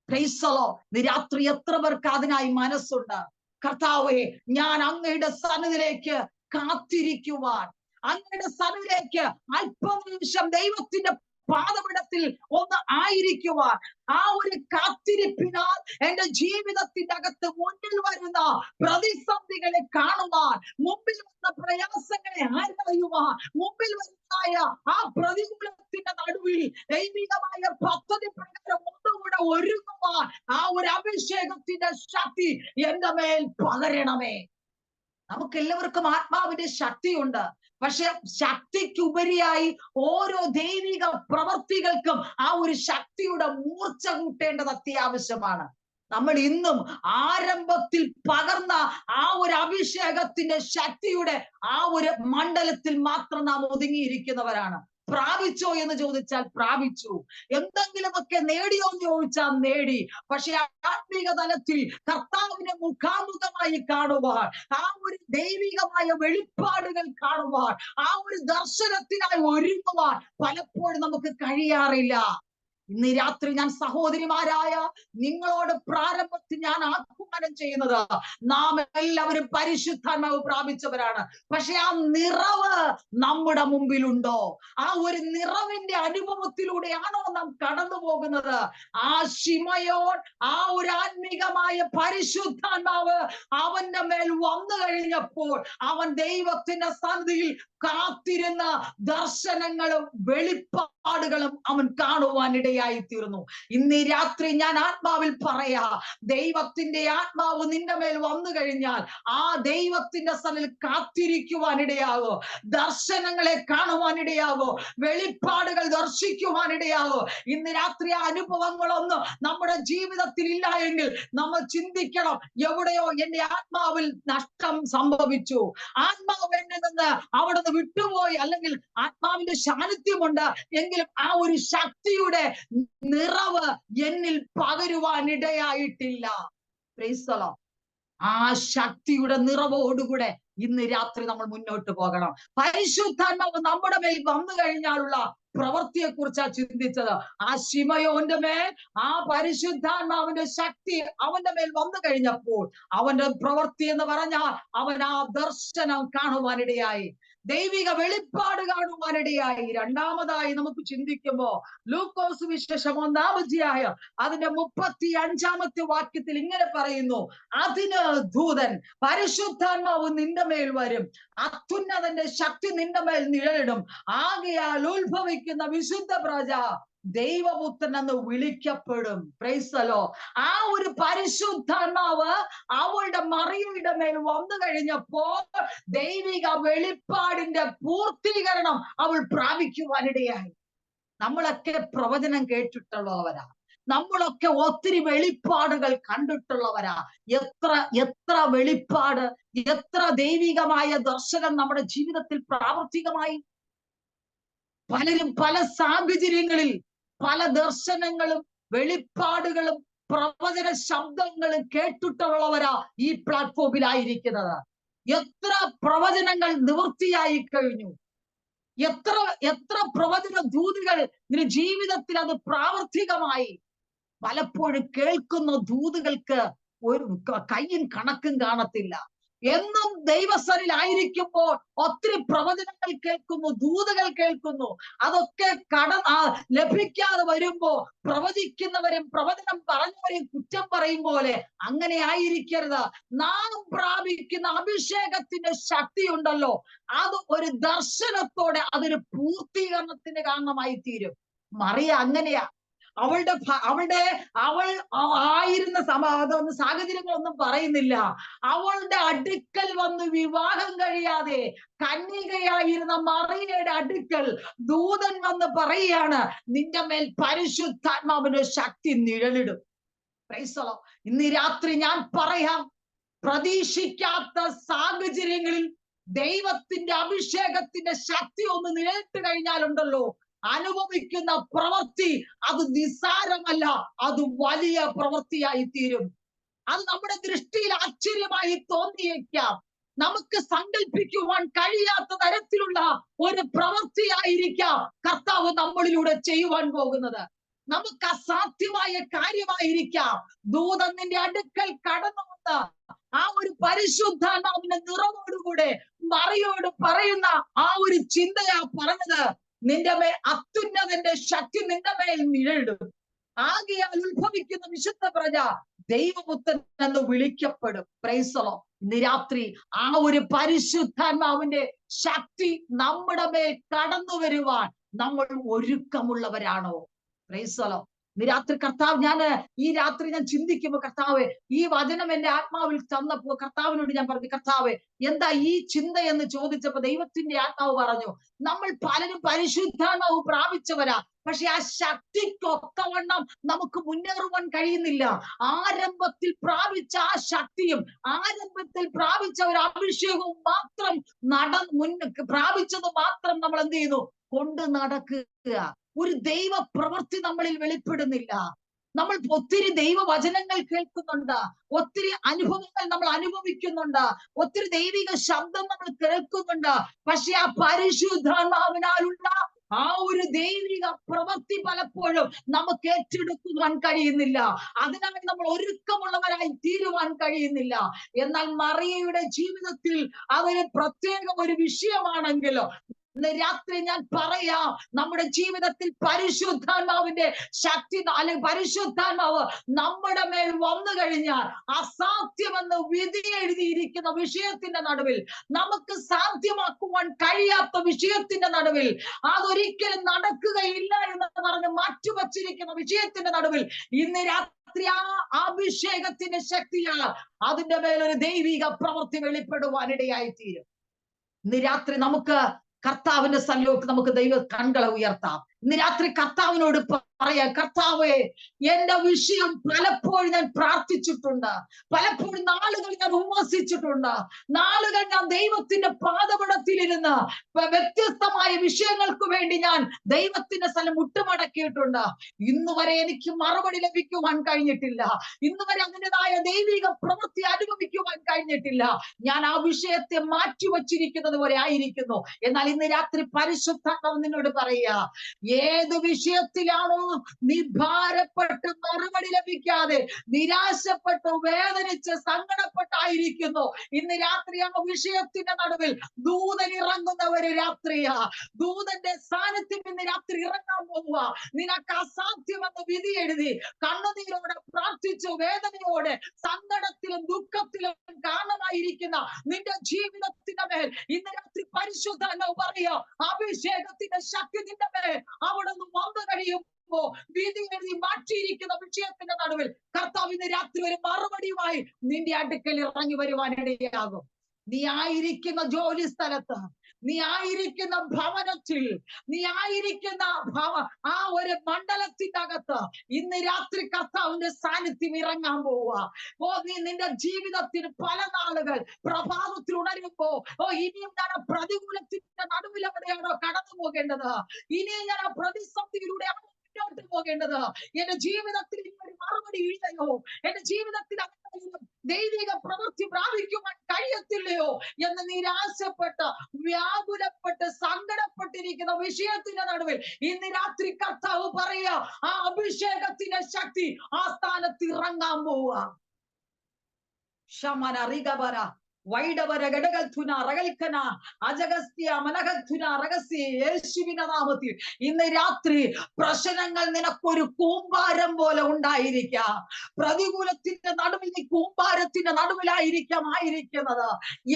Praise the Lord. രാത്രി എത്ര പേർക്ക് അതിനായി മനസ്സുണ്ട്? കർത്താവേ, ഞാൻ അങ്ങയുടെ സന്നിധിയിലേക്ക് കാത്തിരിക്കുവാൻ, അങ്ങയുടെ സന്നിധിയിലേക്ക് അല്പനിമിഷം ദൈവത്തിന്റെ പാദപീഠത്തിൽ ഒന്ന് ആയിരിക്കുവാൻ, ആ ഒരു കാത്തിരിപ്പിനാൽ എന്റെ ജീവിതത്തിന്റെ അകത്ത് മുന്നിൽ വരുന്ന പ്രതിസന്ധികളെ കാണുവാൻ, മുമ്പിൽ വന്ന പ്രയാസങ്ങളെ ആരായുവാൻ, മുമ്പിൽ വരുന്നതായ ആ പ്രതികൂലത്തിന്റെ നടുവിൽ ദൈവികമായ പദ്ധതി പ്രകാരം ഒന്നുകൂടെ ഒരുങ്ങുവാൻ ആ ഒരു അഭിഷേകത്തിന്റെ ശക്തി എന്റെ മേൽ പകരണമേ. നമുക്ക് എല്ലാവർക്കും ആത്മാവിന്റെ ശക്തിയുണ്ട്. പക്ഷെ ശക്തിക്കുപരിയായി ഓരോ ദൈവിക പ്രവർത്തികൾക്കും ആ ഒരു ശക്തിയുടെ മൂർച്ച കൂട്ടേണ്ടത് അത്യാവശ്യമാണ്. നമ്മൾ ഇന്നും ആരംഭത്തിൽ പകർന്ന ആ ഒരു അഭിഷേകത്തിന്റെ ശക്തിയുടെ ആ ഒരു മണ്ഡലത്തിൽ മാത്രം നാം ഒതുങ്ങിയിരിക്കുന്നവരാണ്. പ്രാപിച്ചോ എന്ന് ചോദിച്ചാൽ പ്രാപിച്ചു, എന്തെങ്കിലുമൊക്കെ നേടിയോ എന്ന് ചോദിച്ചാൽ നേടി. പക്ഷെ ആത്മീക തലത്തിൽ കർത്താവിനെ മുഖാമുഖമായി കാണുവാൻ, ആ ഒരു ദൈവികമായ വെളിപ്പാടുകൾ കാണുവാൻ, ആ ഒരു ദർശനത്തിനായി ഒരുങ്ങുവാൻ പലപ്പോഴും നമുക്ക് കഴിയാറില്ല. ഇന്ന് രാത്രി ഞാൻ സഹോദരിമാരായ നിങ്ങളോട് പ്രാരംഭത്തിൽ ഞാൻ ആഹ്വാനം ചെയ്യുന്നത്. നാം എല്ലാവരും പരിശുദ്ധാത്മാവ് പ്രാപിച്ചവരാണ്. പക്ഷെ ആ നിറവ് നമ്മുടെ മുമ്പിലുണ്ടോ? ആ ഒരു നിറവിന്റെ അനുഭവത്തിലൂടെയാണോ നാം കടന്നു പോകുന്നത്? ആ ശിമയോൻ, ആ ഒരു ആത്മീകമായ പരിശുദ്ധാത്മാവ് അവന്റെ മേൽ വന്നു കഴിഞ്ഞപ്പോൾ അവൻ ദൈവത്തിന്റെ സന്നിധിയിൽ കാത്തിരുന്ന ദർശനങ്ങളും വെളിപ്പാടുകളും അവൻ കാണുവാനിടയായി തീർന്നു. ഇന്ന് രാത്രി ഞാൻ ആത്മാവിൽ പറയാ, ദൈവത്തിന്റെ ആത്മാവ് നിന്റെ മേൽ വന്നു കഴിഞ്ഞാൽ ആ ദൈവത്തിന്റെ സന്നിധിയിൽ കാത്തിരിക്കുവാനിടയാകോ, ദർശനങ്ങളെ കാണുവാനിടയാകോ, വെളിപ്പാടുകൾ ദർശിക്കുവാനിടയാകോ. ഇന്ന് രാത്രി ആ അനുഭവങ്ങളൊന്നും നമ്മുടെ ജീവിതത്തിൽ ഇല്ല എങ്കിൽ നമ്മൾ ചിന്തിക്കണം, എവിടെയോ എന്റെ ആത്മാവിൽ നഷ്ടം സംഭവിച്ചു, ആത്മാവ് എന്നിൽ നിന്ന് അവിടെ നിന്ന് വിട്ടുപോയി, അല്ലെങ്കിൽ ആത്മാവിന്റെ സാന്നിധ്യമുണ്ട് എങ്കിലും ആ ഒരു ശക്തിയുടെ നിറവ് എന്നിൽ പകരുവാനിടയായിട്ടില്ല. Price the Lord. ആ ശക്തിയുടെ നിറവോടുകൂടെ ഇന്ന് രാത്രി നമ്മൾ മുന്നോട്ട് പോകണം. പരിശുദ്ധാത്മാവ് നമ്മുടെ മേൽ വന്നു കഴിഞ്ഞാലുള്ള പ്രവൃത്തിയെ കുറിച്ചാണ് ചിന്തിച്ചത്. ആ ശിമയോന്റെ മേൽ ആ പരിശുദ്ധാത്മാവിന്റെ ശക്തി അവന്റെ മേൽ വന്നു കഴിഞ്ഞപ്പോൾ അവന്റെ പ്രവൃത്തി എന്ന് പറഞ്ഞാൽ അവൻ ആ ദർശനം കാണുവാനിടയായി, ദൈവിക വെളിപ്പാട് കാണുവാനിടയായി. രണ്ടാമതായി നമുക്ക് ചിന്തിക്കുമ്പോ ലൂക്കോസ് വിശേഷം 1-ാം അധ്യായം അതിന്റെ 35-ാമത്തെ വാക്യത്തിൽ ഇങ്ങനെ പറയുന്നു, അതിന് ദൂതൻ, പരിശുദ്ധാത്മാവ് നിന്റെ മേൽ വരും, അത്യുന്നതന്റെ ശക്തി നിന്റെ മേൽ നിഴലിടും, ആകയാൽ ഉത്ഭവിക്കുന്ന വിശുദ്ധ പ്രജ ദൈവപുത്രൻ എന്ന് വിളിക്കപ്പെടും. Price the Lord. ആ ഒരു പരിശുദ്ധാത്മാവ് അവളുടെ മറിയയുടെ മേൽ വന്നു കഴിഞ്ഞപ്പോൾ ദൈവിക വെളിപ്പാടിന്റെ പൂർത്തീകരണം അവൾ പ്രാപിക്കുവാനിടയായി. നമ്മളൊക്കെ പ്രവചനം കേട്ടിട്ടുള്ളവരാ, നമ്മളൊക്കെ ഒത്തിരി വെളിപ്പാടുകൾ കണ്ടിട്ടുള്ളവരാ. എത്ര എത്ര വെളിപ്പാട്, എത്ര ദൈവികമായ ദർശനം നമ്മുടെ ജീവിതത്തിൽ പ്രാവർത്തികമായി. പലരും പല സാഹചര്യങ്ങളിൽ പല ദർശനങ്ങളും വെളിപ്പാടുകളും പ്രവചന ശബ്ദങ്ങളും കേട്ടിട്ടുള്ളവരാ ഈ പ്ലാറ്റ്ഫോമിലായിരിക്കുന്നത്. എത്ര പ്രവചനങ്ങൾ നിവൃത്തിയായി കഴിഞ്ഞു, എത്ര എത്ര പ്രവചന ദൂതുകൾ നിന്റെ ജീവിതത്തിൽ അത് പ്രാവർത്തികമായി. പലപ്പോഴും കേൾക്കുന്ന ദൂതുകൾക്ക് ഒരു കയ്യും കണക്കും കാണത്തില്ല. എന്നും ദൈവസനിലായിരിക്കുമ്പോൾ ഒത്തിരി പ്രവചനങ്ങൾ കേൾക്കുന്നു, ദൂതുകൾ കേൾക്കുന്നു. അതൊക്കെ ലഭിക്കാതെ വരുമ്പോ പ്രവചിക്കുന്നവരും പ്രവചനം പറഞ്ഞവരെയും കുറ്റം പറയും പോലെ അങ്ങനെ ആയിരിക്കരുത്. നാം പ്രാപിക്കുന്ന അഭിഷേകത്തിന്റെ ശക്തി ഉണ്ടല്ലോ, അത് ഒരു ദർശനത്തോടെ അതൊരു പൂർത്തീകരണത്തിന് കാരണമായി തീരും. മറിയ അങ്ങനെയാ. അവൾ ആയിരുന്ന അതൊന്നും സാഹചര്യങ്ങളൊന്നും പറയുന്നില്ല. അവളുടെ അടുക്കൽ വന്ന് വിവാഹം കഴിയാതെ കന്യകയായിരുന്ന മറിയയുടെ അടുക്കൽ ദൂതൻ വന്ന് പറയുകയാണ്, നിന്റെ മേൽ പരിശുദ്ധാത്മാവിന്റെ ശക്തി നിഴലിടും. Praise the Lord. ഇന്ന് രാത്രി ഞാൻ പറയാം, പ്രതീക്ഷിക്കാത്ത സാഹചര്യങ്ങളിൽ ദൈവത്തിന്റെ അഭിഷേകത്തിന്റെ ശക്തി ഒന്ന് നിഴലിട്ട് കഴിഞ്ഞാലുണ്ടല്ലോ, അനുഭവിക്കുന്ന പ്രവൃത്തി അത് നിസ്സാരമല്ല, അത് വലിയ പ്രവൃത്തിയായി തീരും. അത് നമ്മുടെ ദൃഷ്ടിയിൽ ആശ്ചര്യമായി തോന്നിയേക്കാം. നമുക്ക് സങ്കല്പിക്കുവാൻ കഴിയാത്ത തരത്തിലുള്ള ഒരു പ്രവൃത്തിയായിരിക്കാം കർത്താവ് നമ്മളിലൂടെ ചെയ്യുവാൻ പോകുന്നത്. നമുക്ക് അസാധ്യമായ കാര്യമായിരിക്കാം. ദൂതൻ നിന്റെ അടുക്കൽ കടന്നു വന്ന് ആ ഒരു പരിശുദ്ധാത്മാവിന്റെ നിറവോടുകൂടെ മറിയോട് പറയുന്ന ആ ഒരു ചിന്തയാ പറഞ്ഞത്, നിന്റെ മേൽ അത്യുന്നതന്റെ ശക്തി നിന്റെ മേൽ നിഴലിടും, ആകയാൽ ഉത്ഭവിക്കുന്ന വിശുദ്ധ പ്രജ ദൈവപുത്രൻ എന്ന് വിളിക്കപ്പെടും. Price the Lord. ഇന്ന് രാത്രി ആ ഒരു പരിശുദ്ധാത്മാവിന്റെ ശക്തി നമ്മുടെ മേൽ കടന്നു വരുവാൻ നമ്മൾ ഒരുക്കമുള്ളവരാണോ? Price the Lord. ഇന്ന് രാത്രി ഈ രാത്രി ഞാൻ ചിന്തിക്കുമ്പോ, കർത്താവെ, ഈ വചനം എന്റെ ആത്മാവിൽ തന്നപ്പോ കർത്താവിനോട് ഞാൻ പറഞ്ഞു, കർത്താവെ, എന്താ ഈ ചിന്ത എന്ന് ചോദിച്ചപ്പോ ദൈവത്തിന്റെ ആത്മാവ് പറഞ്ഞു, നമ്മൾ പലരും പരിശുദ്ധാത്മാവ് പ്രാപിച്ചവരാ, പക്ഷെ ആ ശക്തിക്കൊത്തവണ്ണം നമുക്ക് മുന്നേറുവാൻ കഴിയുന്നില്ല. ആരംഭത്തിൽ പ്രാപിച്ച ആ ശക്തിയും ആരംഭത്തിൽ പ്രാപിച്ച ഒരു അഭിഷേകവും മാത്രം പ്രാപിച്ചത് മാത്രം നമ്മൾ എന്ത് ചെയ്യുന്നു? കൊണ്ട് നടക്കുക. ഒരു ദൈവ പ്രവൃത്തി നമ്മളിൽ വെളിപ്പെടുന്നില്ല. നമ്മൾ ഒത്തിരി ദൈവവചനങ്ങൾ കേൾക്കുന്നുണ്ട്, ഒത്തിരി അനുഭവങ്ങൾ നമ്മൾ അനുഭവിക്കുന്നുണ്ട്, ഒത്തിരി ദൈവിക ശബ്ദം നമ്മൾ കേൾക്കുന്നുണ്ട്. പക്ഷെ ആ പരിശുദ്ധാത്മാവിനാലുള്ള ആ ഒരു ദൈവിക പ്രവൃത്തി പലപ്പോഴും നമുക്ക് ഏറ്റെടുക്കുവാൻ കഴിയുന്നില്ല. അതിനായി നമ്മൾ ഒരുക്കമുള്ളവരായി തീരുവാൻ കഴിയുന്നില്ല. എന്നാൽ മറിയയുടെ ജീവിതത്തിൽ അതൊരു പ്രത്യേക ഒരു വിഷയമാണെങ്കിലോ ഇന്ന് രാത്രി ഞാൻ പറയാം, നമ്മുടെ ജീവിതത്തിൽ പരിശുദ്ധാത്മാവിന്റെ ശക്തി അല്ലെങ്കിൽ പരിശുദ്ധാത്മാവ് നമ്മുടെ മേൽ വന്നു കഴിഞ്ഞാൽ അസാധ്യമെന്ന് വിധി എഴുതിയിരിക്കുന്ന വിഷയത്തിന്റെ നടുവിൽ, നമുക്ക് സാധ്യമാക്കുവാൻ കഴിയാത്ത വിഷയത്തിന്റെ നടുവിൽ, അതൊരിക്കലും നടക്കുകയില്ല എന്ന് പറഞ്ഞ് മാറ്റിവച്ചിരിക്കുന്ന വിഷയത്തിന്റെ നടുവിൽ ഇന്ന് രാത്രി ആ അഭിഷേകത്തിന്റെ ശക്തിയാൽ അതിന്റെ മേലൊരു ദൈവിക പ്രവൃത്തി വെളിപ്പെടുവാനിടയായി തീരും. ഇന്ന് രാത്രി നമുക്ക് കർത്താവിന്റെ സന്നിധിയിലേക്ക് നമുക്ക് ദൈവ കണ്ണുകളെ ഉയർത്താം. ഇന്ന് രാത്രി കർത്താവിനോട് പറയാം, കർത്താവേ, എന്റെ വിഷയം പലപ്പോഴും ഞാൻ പ്രാർത്ഥിച്ചിട്ടുണ്ട്, പലപ്പോഴും നാളുകൾ ഞാൻ ഉപവസിച്ചിട്ടുണ്ട്, നാളുകൾ ഞാൻ ദൈവത്തിന്റെ പാദപീഠത്തിലിരുന്ന് വ്യത്യസ്തമായ വിഷയങ്ങൾക്ക് വേണ്ടി ഞാൻ ദൈവത്തിന്റെ സ്ഥലം മുട്ടുമടക്കിയിട്ടുണ്ട്. ഇന്ന് വരെ എനിക്ക് മറുപടി ലഭിക്കുവാൻ കഴിഞ്ഞിട്ടില്ല, ഇന്ന് വരെ അതിൻ്റെതായ ദൈവിക പ്രവൃത്തി അനുഭവിക്കുവാൻ കഴിഞ്ഞിട്ടില്ല. ഞാൻ ആ വിഷയത്തെ മാറ്റിവച്ചിരിക്കുന്നത് പോലെ ആയിരിക്കുന്നു. എന്നാൽ ഇന്ന് രാത്രി പരിശുദ്ധാത്മാവ് നിന്നോട് പറയുക, ഏത് വിഷയത്തിലാണോ നീ ഭാരപ്പെട്ട് മറുപടി ലഭിക്കാതെ നിരാശപ്പെട്ട് വേദനിച്ച് സങ്കടപ്പെട്ടായിരിക്കുന്നു, ഇന്ന് രാത്രി ആ വിഷയത്തിന്റെ നടുവിൽ ദൂതൻ ഇറങ്ങുന്ന ഒരു രാത്രിയാ. ദൂതന്റെ സാന്നിധ്യം ഇന്ന് രാത്രി ഇറങ്ങാൻ പോവുക. നിനക്ക് അസാധ്യമെന്ന് വിധി എഴുതി കണ്ണുനീരോടെ പ്രാർത്ഥിച്ചു വേദനയോടെ സങ്കടത്തിലും ദുഃഖത്തിലും കാരണമായിരിക്കുന്ന നിന്റെ ജീവിതത്തിന്റെ മേൽ ഇന്ന് രാത്രി പരിശുദ്ധാത്മാവ് പറയുക, അഭിഷേകത്തിന്റെ ശക്തി നിന്റെ മേൽ അവിടെ നിന്ന് വന്നു കഴിയുമ്പോ വിധി എഴുതി മാറ്റിയിരിക്കുന്ന വിഷയത്തിന്റെ നടുവിൽ കർത്താവ് ഇന്ന് രാത്രി ഒരു മറുപടിയുമായി നിന്റെ അടുക്കൽ ഇറങ്ങി വരുവാനിടയാകും. നീ ആയിരിക്കുന്ന ജോലി സ്ഥലത്ത്, നീ ആയിരിക്കുന്ന ഭവനത്തിൽ, നീ ആയിരിക്കുന്ന ആ ഒരു മണ്ഡലത്തിന്റെ അകത്ത് ഇന്ന് രാത്രി കർത്താവിന്റെ സാന്നിധ്യം ഇറങ്ങാൻ പോവുക. നീ നിന്റെ ജീവിതത്തിന് പല നാളുകൾ പ്രഭാതത്തിൽ ഉണരുമ്പോ ഇനിയും ഞാൻ ആ പ്രതികൂലത്തിന്റെ നടുവിൽ എവിടെയാണോ കടന്നു പോകേണ്ടത്, ഇനിയും ഞാൻ ആ പ്രതിസന്ധിയിലൂടെയാണ് മുന്നോട്ട് പോകേണ്ടത്, എന്റെ ജീവിതത്തിൽ ഇനി ഒരു മറുപടി ഇല്ലയോ, എന്റെ ജീവിതത്തിൽ ദൈവിക പ്രവൃത്തി പ്രാപിക്കുവാൻ കഴിയത്തില്ലയോ എന്ന് നിരാശപ്പെട്ട് വ്യാകുലപ്പെട്ട് സങ്കടപ്പെട്ടിരിക്കുന്ന വിഷയത്തിന്റെ നടുവിൽ ഇന്ന് രാത്രി കർത്താവ് പറയുക, ആ അഭിഷേകത്തിന്റെ ശക്തി ആ സ്ഥാനത്ത് ഇറങ്ങാൻ പോവുക. ശമന റിഗബര വൈഡവര ഘടകൽധുന റകൽക്കന അജഗസ്ത്യ മനകൽധുന റഹസ്യ യേശുവിന്റെ നാമത്തിൽ ഇന്ന് രാത്രി പ്രശ്നങ്ങൾ നിനക്കൊരു കൂമ്പാരം പോലെ ഉണ്ടായിരിക്കാം. പ്രതികൂലത്തിന്റെ നടുവിൽ നീ കൂമ്പാരത്തിന്റെ നടുവിലായിരിക്കാം ആയിരിക്കുന്നത്.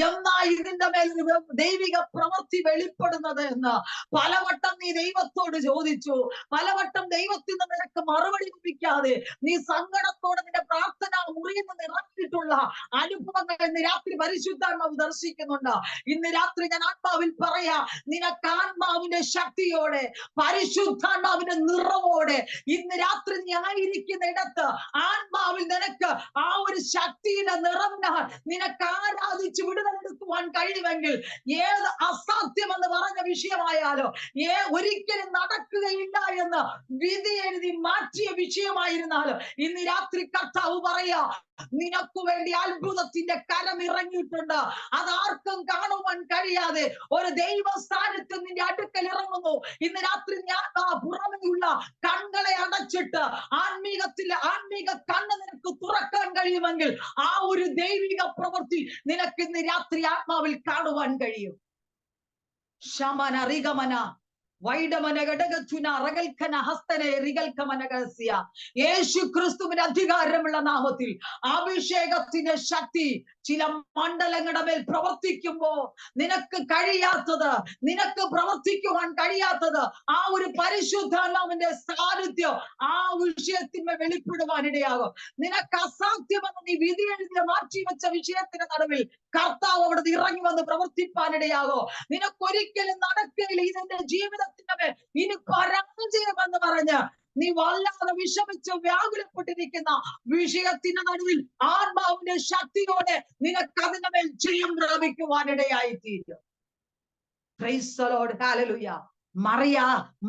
എന്നാ ഇതിന്റെ മേൽ ദൈവിക പ്രവൃത്തി വെളിപ്പെടുന്നത് എന്ന് പലവട്ടം നീ ദൈവത്തോട് ചോദിച്ചു, പലവട്ടം ദൈവത്തിൽ നിന്ന് നിനക്ക് മറുപടി ലഭിക്കാതെ നീ സങ്കടത്തോടെ നിന്റെ പ്രാർത്ഥന മുറിയിൽ നിന്ന് ഇറങ്ങിയിട്ടുള്ള അനുഭവങ്ങൾ ഇന്ന് രാത്രി പരിശുദ്ധാത്മാവ് ദർശിക്കുന്നുണ്ട്. ഇന്ന് രാത്രി ഞാൻ ആത്മാവിൽ പറയാ, നിനക്ക് ആത്മാവിന്റെ ശക്തിയോടെ പരിശുദ്ധാത്മാവിന്റെ നിറവോടെ ഇന്ന് രാത്രി നീ ആയിരിക്കുന്ന ഇടത്ത് ആത്മാവിൽ നിനക്ക് ആ ഒരു ശക്തിയുടെ നിറവിനാൽ നിനക്ക് ആരാധിച്ച് വിടുതലെടുക്കുവാൻ കഴിയുമെങ്കിൽ ഏത് അസാധ്യമെന്ന് പറഞ്ഞ വിഷയമായാലോ, ഒരിക്കലും നടക്കുകയില്ല എന്ന് വിധി എഴുതി മാറ്റിയ വിഷയമായിരുന്നാലും ഇന്ന് രാത്രി കർത്താവ് പറയാ, നിനക്ക് വേണ്ടി അത്ഭുതത്തിന്റെ കരം ഇറങ്ങിയിട്ടുണ്ട്. അതാർക്കും കാണുവാൻ കഴിയാതെ ഒരു ദൈവ സ്ഥാനത്ത് നിന്റെ അടുക്കൽ ഇറങ്ങുന്നു. ഇന്ന് രാത്രി ഞാൻ പുറമെയുള്ള കണ്ണുകളെ അടച്ചിട്ട് ആത്മീക കണ്ണ് നിനക്ക് തുറക്കാൻ കഴിയുമെങ്കിൽ ആ ഒരു ദൈവിക പ്രവൃത്തി നിനക്ക് ഇന്ന് രാത്രി ആത്മാവിൽ കാണുവാൻ കഴിയും. ശമന റിഗമന യേശു ക്രിസ്തുവിന്റെ അധികാരമുള്ള നാമത്തിൽ അഭിഷേകത്തിന്റെ ശക്തി ചില മണ്ഡലങ്ങളുടെ മേൽ പ്രവർത്തിക്കുമ്പോ നിനക്ക് കഴിയാത്തത്, നിനക്ക് പ്രവർത്തിക്കുവാൻ കഴിയാത്തത് ആ ഒരു പരിശുദ്ധാത്മാവിന്റെ സാന്നിധ്യം ആ വിഷയത്തിന്മേൽ വെളിപ്പെടുവാനിടയാകും. നിനക്ക് അസാധ്യമെന്ന് നീ വിധി എഴുതി മാറ്റിവെച്ച വിഷയത്തിന്റെ നടുവിൽ കർത്താവ് അവിടെ ഇറങ്ങി വന്ന് പ്രവർത്തിപ്പാനിടയാകോ. നിനക്കൊരിക്കലും നടക്കുകയില്ല, ഇതിന്റെ ജീവിതത്തിന്റെ മേൽ ഇനി പരാജയമെന്ന് പറഞ്ഞ് നീ വല്ലാതെ വിഷമിച്ച് വ്യാകുലപ്പെട്ടിരിക്കുന്ന വിഷയത്തിന്റെ നടുവിൽ ആത്മാവിന്റെ ശക്തിയോടെ നിനക്ക് അതിന്റെ മേൽ ജയം പ്രാപിക്കുവാനിടയായി തീരും. Praise the Lord, hallelujah.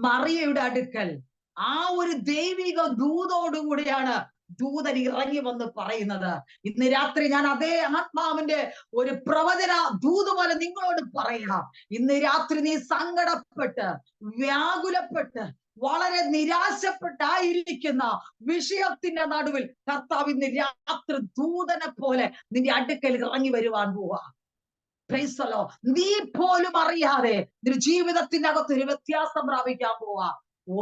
മറിയയുടെ അടുക്കൽ ആ ഒരു ദൈവിക ദൂതോടുകൂടിയാണ് ദൂതൻ ഇറങ്ങി വന്ന് പറയുന്നത്. ഇന്ന് രാത്രി ഞാൻ അതേ ആത്മാവിന്റെ ഒരു പ്രവചന ദൂത് പോലെ നിങ്ങളോട് പറയാം. ഇന്ന് രാത്രി നീ സങ്കടപ്പെട്ട് വ്യാകുലപ്പെട്ട് വളരെ നിരാശപ്പെട്ടായിരിക്കുന്ന വിഷയത്തിന്റെ നടുവിൽ കർത്താവ് ഇന്ന് രാത്രി ദൂതനെ പോലെ നിന്റെ അടുക്കൽ ഇറങ്ങി വരുവാൻ പോവാ. ക്രൈസ്തലോ, നീ പോലും അറിയാതെ നിന്റെ ജീവിതത്തിന്റെ അകത്ത് ഒരു വ്യത്യാസം പ്രാപിക്കാൻ പോവാ.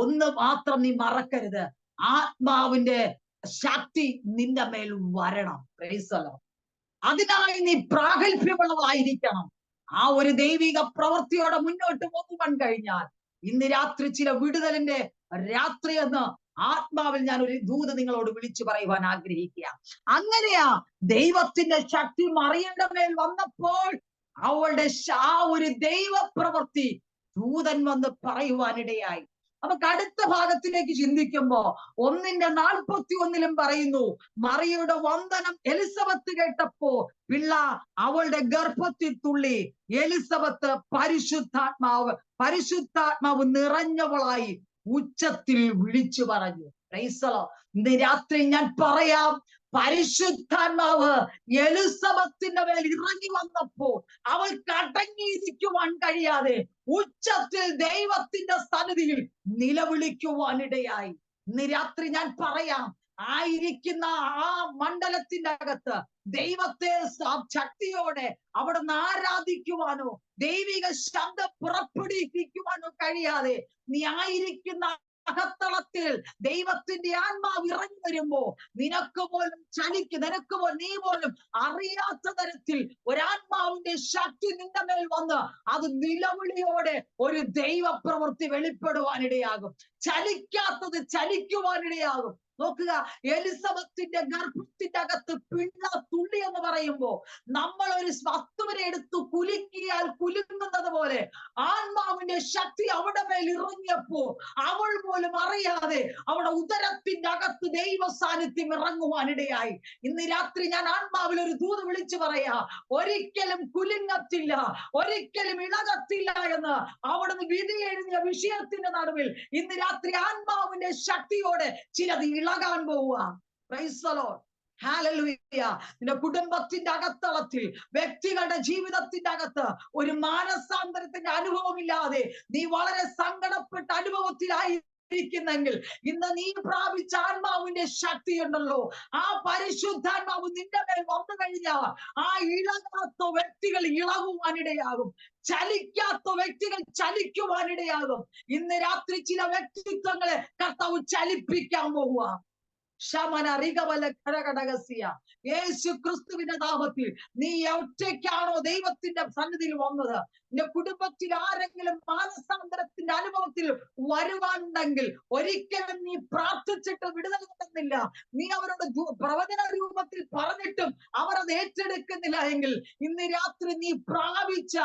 ഒന്ന് മാത്രം നീ മറക്കരുത്, ആത്മാവിന്റെ ശക്തി നിന്റെ മേൽ വരണം. ക്രൈസ്തലോ, അതിനായി നീ പ്രാഗൽഭ്യമുള്ളതായിരിക്കണം. ആ ഒരു ദൈവിക പ്രവൃത്തിയോടെ മുന്നോട്ട് പോകുവാൻ കഴിഞ്ഞാൽ ഇന്ന് രാത്രി ചില വിടുതലിന്റെ രാത്രി എന്ന് ആത്മാവിൽ ഞാൻ ഒരു ദൂത് നിങ്ങളോട് വിളിച്ചു പറയുവാൻ ആഗ്രഹിക്കുക. അങ്ങനെയാ ദൈവത്തിന്റെ ശക്തി മറിയയുടെ മേൽ വന്നപ്പോൾ അവളുടെ ആ ഒരു ദൈവ പ്രവൃത്തി ദൂതൻ വന്ന് പറയുവാനിടയായി. നമുക്ക് അടുത്ത ഭാഗത്തിലേക്ക് ചിന്തിക്കുമ്പോ 1:41 പറയുന്നു, മറിയയുടെ വന്ദനം എലിസബത്ത് കേട്ടപ്പോ പിള്ള അവളുടെ ഗർഭത്തിൽ തുള്ളി. എലിസബത്ത് പരിശുദ്ധാത്മാവ് നിറഞ്ഞവളായി ഉച്ചത്തിൽ വിളിച്ചു പറഞ്ഞു. ക്രൈസ്തവ, ഇന്ന് രാത്രി ഞാൻ പറയാം, പരിശുദ്ധാത്മാവ് എലിസബത്തിന്റെ മേൽ ഇറങ്ങി വന്നപ്പോ അവൾക്ക് അടങ്ങിയിരിക്കുവാൻ കഴിയാതെ ഉച്ചത്തിൽ ദൈവത്തിന്റെ സന്നിധിയിൽ നിലവിളിക്കുവാനിടയായി. ഇന്ന് രാത്രി ഞാൻ പറയാം, ആയിരിക്കുന്ന ആ മണ്ഡലത്തിന്റെ അകത്ത് ദൈവത്തെ ശക്തിയോടെ അവിടുന്ന് ആരാധിക്കുവാനോ ദൈവിക ശബ്ദം പുറപ്പെടുവിപ്പിക്കുവാനോ കഴിയാതെ നീ ആയിരിക്കുന്ന അകത്തളത്തിൽ ദൈവത്തിന്റെ ആത്മാവ് ഇറങ്ങി വരുമ്പോ നിനക്ക് പോലും നീ പോലും അറിയാത്ത തരത്തിൽ ഒരാത്മാവിന്റെ ശക്തി നിന്റെ മേൽ വന്ന് അത് നിലവിളിയോടെ ഒരു ദൈവ പ്രവൃത്തി വെളിപ്പെടുവാനിടയാകും. ചലിക്കാത്തത് ചലിക്കുവാനിടയാകും. നോക്കുക, എലിസബത്തിന്റെ ഗർഭത്തിന്റെ അകത്ത് പിള്ള തുള്ളി എന്ന് പറയുമ്പോ നമ്മൾ ഒരു വസ്തുവിനെ എടുത്തു കുലുക്കിയാൽ കുലുങ്ങുന്നത് പോലെ ആത്മാവിന്റെ ശക്തി അവിടെ മേൽ ഇറങ്ങിയപ്പോ അവൾ പോലും അറിയാതെ അവിടെ ഉദരത്തിന്റെ അകത്ത് ദൈവ സാന്നിധ്യം ഇറങ്ങുവാനിടയായി. ഇന്ന് രാത്രി ഞാൻ ആത്മാവിൽ ഒരു ദൂത് വിളിച്ചു പറയാ, ഒരിക്കലും കുലുങ്ങത്തില്ല, ഒരിക്കലും ഇളകത്തില്ല എന്ന് അവിടുന്ന് വിധി എഴുതിയ വിഷയത്തിന്റെ നടുവിൽ ഇന്ന് രാത്രി ആത്മാവിന്റെ ശക്തിയോടെ ചിലത് ഇളകാൻ പോവുക. Price the Lord, hallelujah. നിന്റെ കുടുംബത്തിന്റെ അകത്തളത്തിൽ വ്യക്തികളുടെ ജീവിതത്തിന്റെ അകത്ത് ഒരു മാനസാന്തരത്തിന്റെ അനുഭവമില്ലാതെ നീ വളരെ സങ്കടപ്പെട്ട അനുഭവത്തിലായിരിക്കുന്നെങ്കിൽ ഇന്ന് നീ പ്രാപിച്ച ആത്മാവിന്റെ ശക്തി ഉണ്ടല്ലോ, ആ പരിശുദ്ധാത്മാവ് നിന്റെ മേൽ വന്നു കഴിഞ്ഞാൽ ആ ഇളകാത്ത വ്യക്തികൾ ഇളകുവാനിടയാകും, ചലിക്കാത്ത വ്യക്തികൾ ചലിക്കുവാനിടയാകും. ഇന്ന് രാത്രി ചില വ്യക്തിത്വങ്ങളെ കർത്താവ് ചലിപ്പിക്കാൻ പോവുക. യേശു ക്രിസ്തുവിന്റെ നാമത്തിൽ നീ ഒറ്റയ്ക്കാണോ ദൈവത്തിന്റെ സന്നിധിയിൽ വന്നത്? നിന്റെ കുടുംബത്തിൽ ആരെങ്കിലും മാനസാന്തരത്തിന്റെ അനുഭവത്തിൽ വരുവാനുണ്ടെങ്കിൽ ഒരിക്കലും നീ പ്രാർത്ഥിച്ചിട്ട് വിടുതൽ കിട്ടുന്നില്ല, നീ അവരോട് പ്രവചന രൂപത്തിൽ പറഞ്ഞിട്ടും അവർ അത് ഏറ്റെടുക്കുന്നില്ല എങ്കിൽ ഇന്ന് രാത്രി നീ പ്രാപിച്ച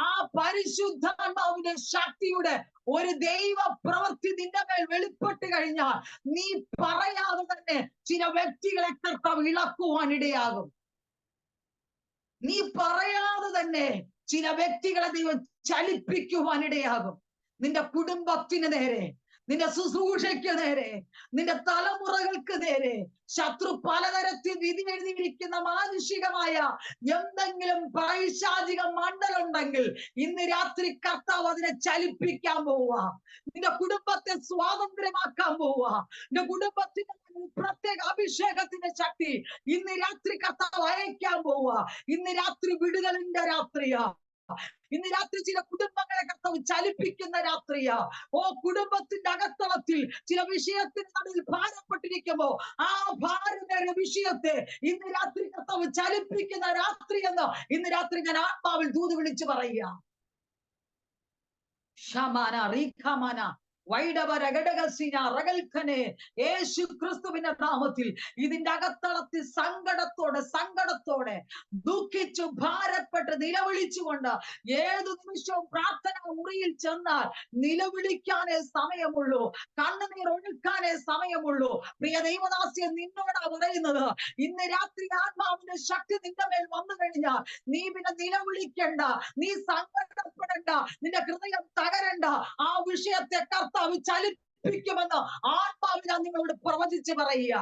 ആ പരിശുദ്ധാത്മാവിന്റെ ശക്തിയുടെ ഒരു ദൈവ പ്രവൃത്തി നിന്റെ മേൽ വെളിപ്പെട്ട് കഴിഞ്ഞാൽ നീ പറയാതെ തന്നെ ചില വ്യക്തികളെ കർത്താവ് ഇളക്കുവാനിടയാകും. നീ പറയാതെ തന്നെ ചില വ്യക്തികളെ ദൈവം ചലിപ്പിക്കുവാനിടയാകും. നിന്റെ കുടുംബത്തിന് നേരെ, നിന്റെ ശുശ്രൂഷയ്ക്ക് നേരെ, നിന്റെ തലമുറകൾക്ക് നേരെ ശത്രു പലതരത്തിൽ വിധി എഴുതിയിരിക്കുന്ന മാനുഷികമായ എന്തെങ്കിലും പൈശാചിക മണ്ഡലുണ്ടെങ്കിൽ ഇന്ന് രാത്രി കർത്താവ് അതിനെ ചലിപ്പിക്കാൻ പോവുക. നിന്റെ കുടുംബത്തെ സ്വാതന്ത്ര്യമാക്കാൻ പോവുക. നിന്റെ കുടുംബത്തിന്റെ പ്രത്യേക അഭിഷേകത്തിന്റെ ശക്തി ഇന്ന് രാത്രി കർത്താവ് അയക്കാൻ പോവുക. ഇന്ന് രാത്രി വിടുതലിന്റെ രാത്രിയാ. ഇന്ന് രാത്രി ചില കുടുംബങ്ങളെ കർത്താവ് ചലിപ്പിക്കുന്ന രാത്രിയാ. ഓ, കുടുംബത്തിന്റെ അകത്തളത്തിൽ ചില വിഷയത്തിന് നടുവിൽ ഭാരപ്പെട്ടിരിക്കുമ്പോ ആ ഭാരമേറിയ വിഷയത്തെ ഇന്ന് രാത്രി കർത്താവ് ചലിപ്പിക്കുന്ന രാത്രി എന്ന് ഇന്ന് രാത്രി ഞാൻ ആത്മാവിൽ ദൂത് വിളിച്ചു പറയുക. ഷമാന റീഖാമാന യേശു ക്രിസ്തുവിന്റെ നാമത്തിൽ ഇതിന്റെ അകത്തളത്തിൽ സങ്കടത്തോടെ ദുഃഖിച്ചു ഭാരപ്പെട്ട് നിലവിളിച്ചുകൊണ്ട് ഏതു നിമിഷവും പ്രാർത്ഥന മുറിയിൽ ചെന്നാൽ നിലവിളിക്കാനേ സമയമുള്ളൂ, കണ്ണുനീർ ഒഴുക്കാനേ സമയമുള്ളൂ. പ്രിയ ദൈവദാസ്യ, നിന്നോടാ പറയുന്നത്, ഇന്ന് രാത്രി ആത്മാവിന്റെ ശക്തി നിന്റെ മേൽ വന്നു കഴിഞ്ഞാൽ നീ പിന്നെ നിലവിളിക്കണ്ട, നീ സങ്കടപ്പെടണ്ട, നിന്റെ ഹൃദയം തകരണ്ട. ആ വിഷയത്തെ കർത്താവ് ചലിപ്പിക്കുമെന്ന് ആത്മാവിൽ ഞാൻ നിങ്ങളോട് പ്രവചിച്ച് പറയുക.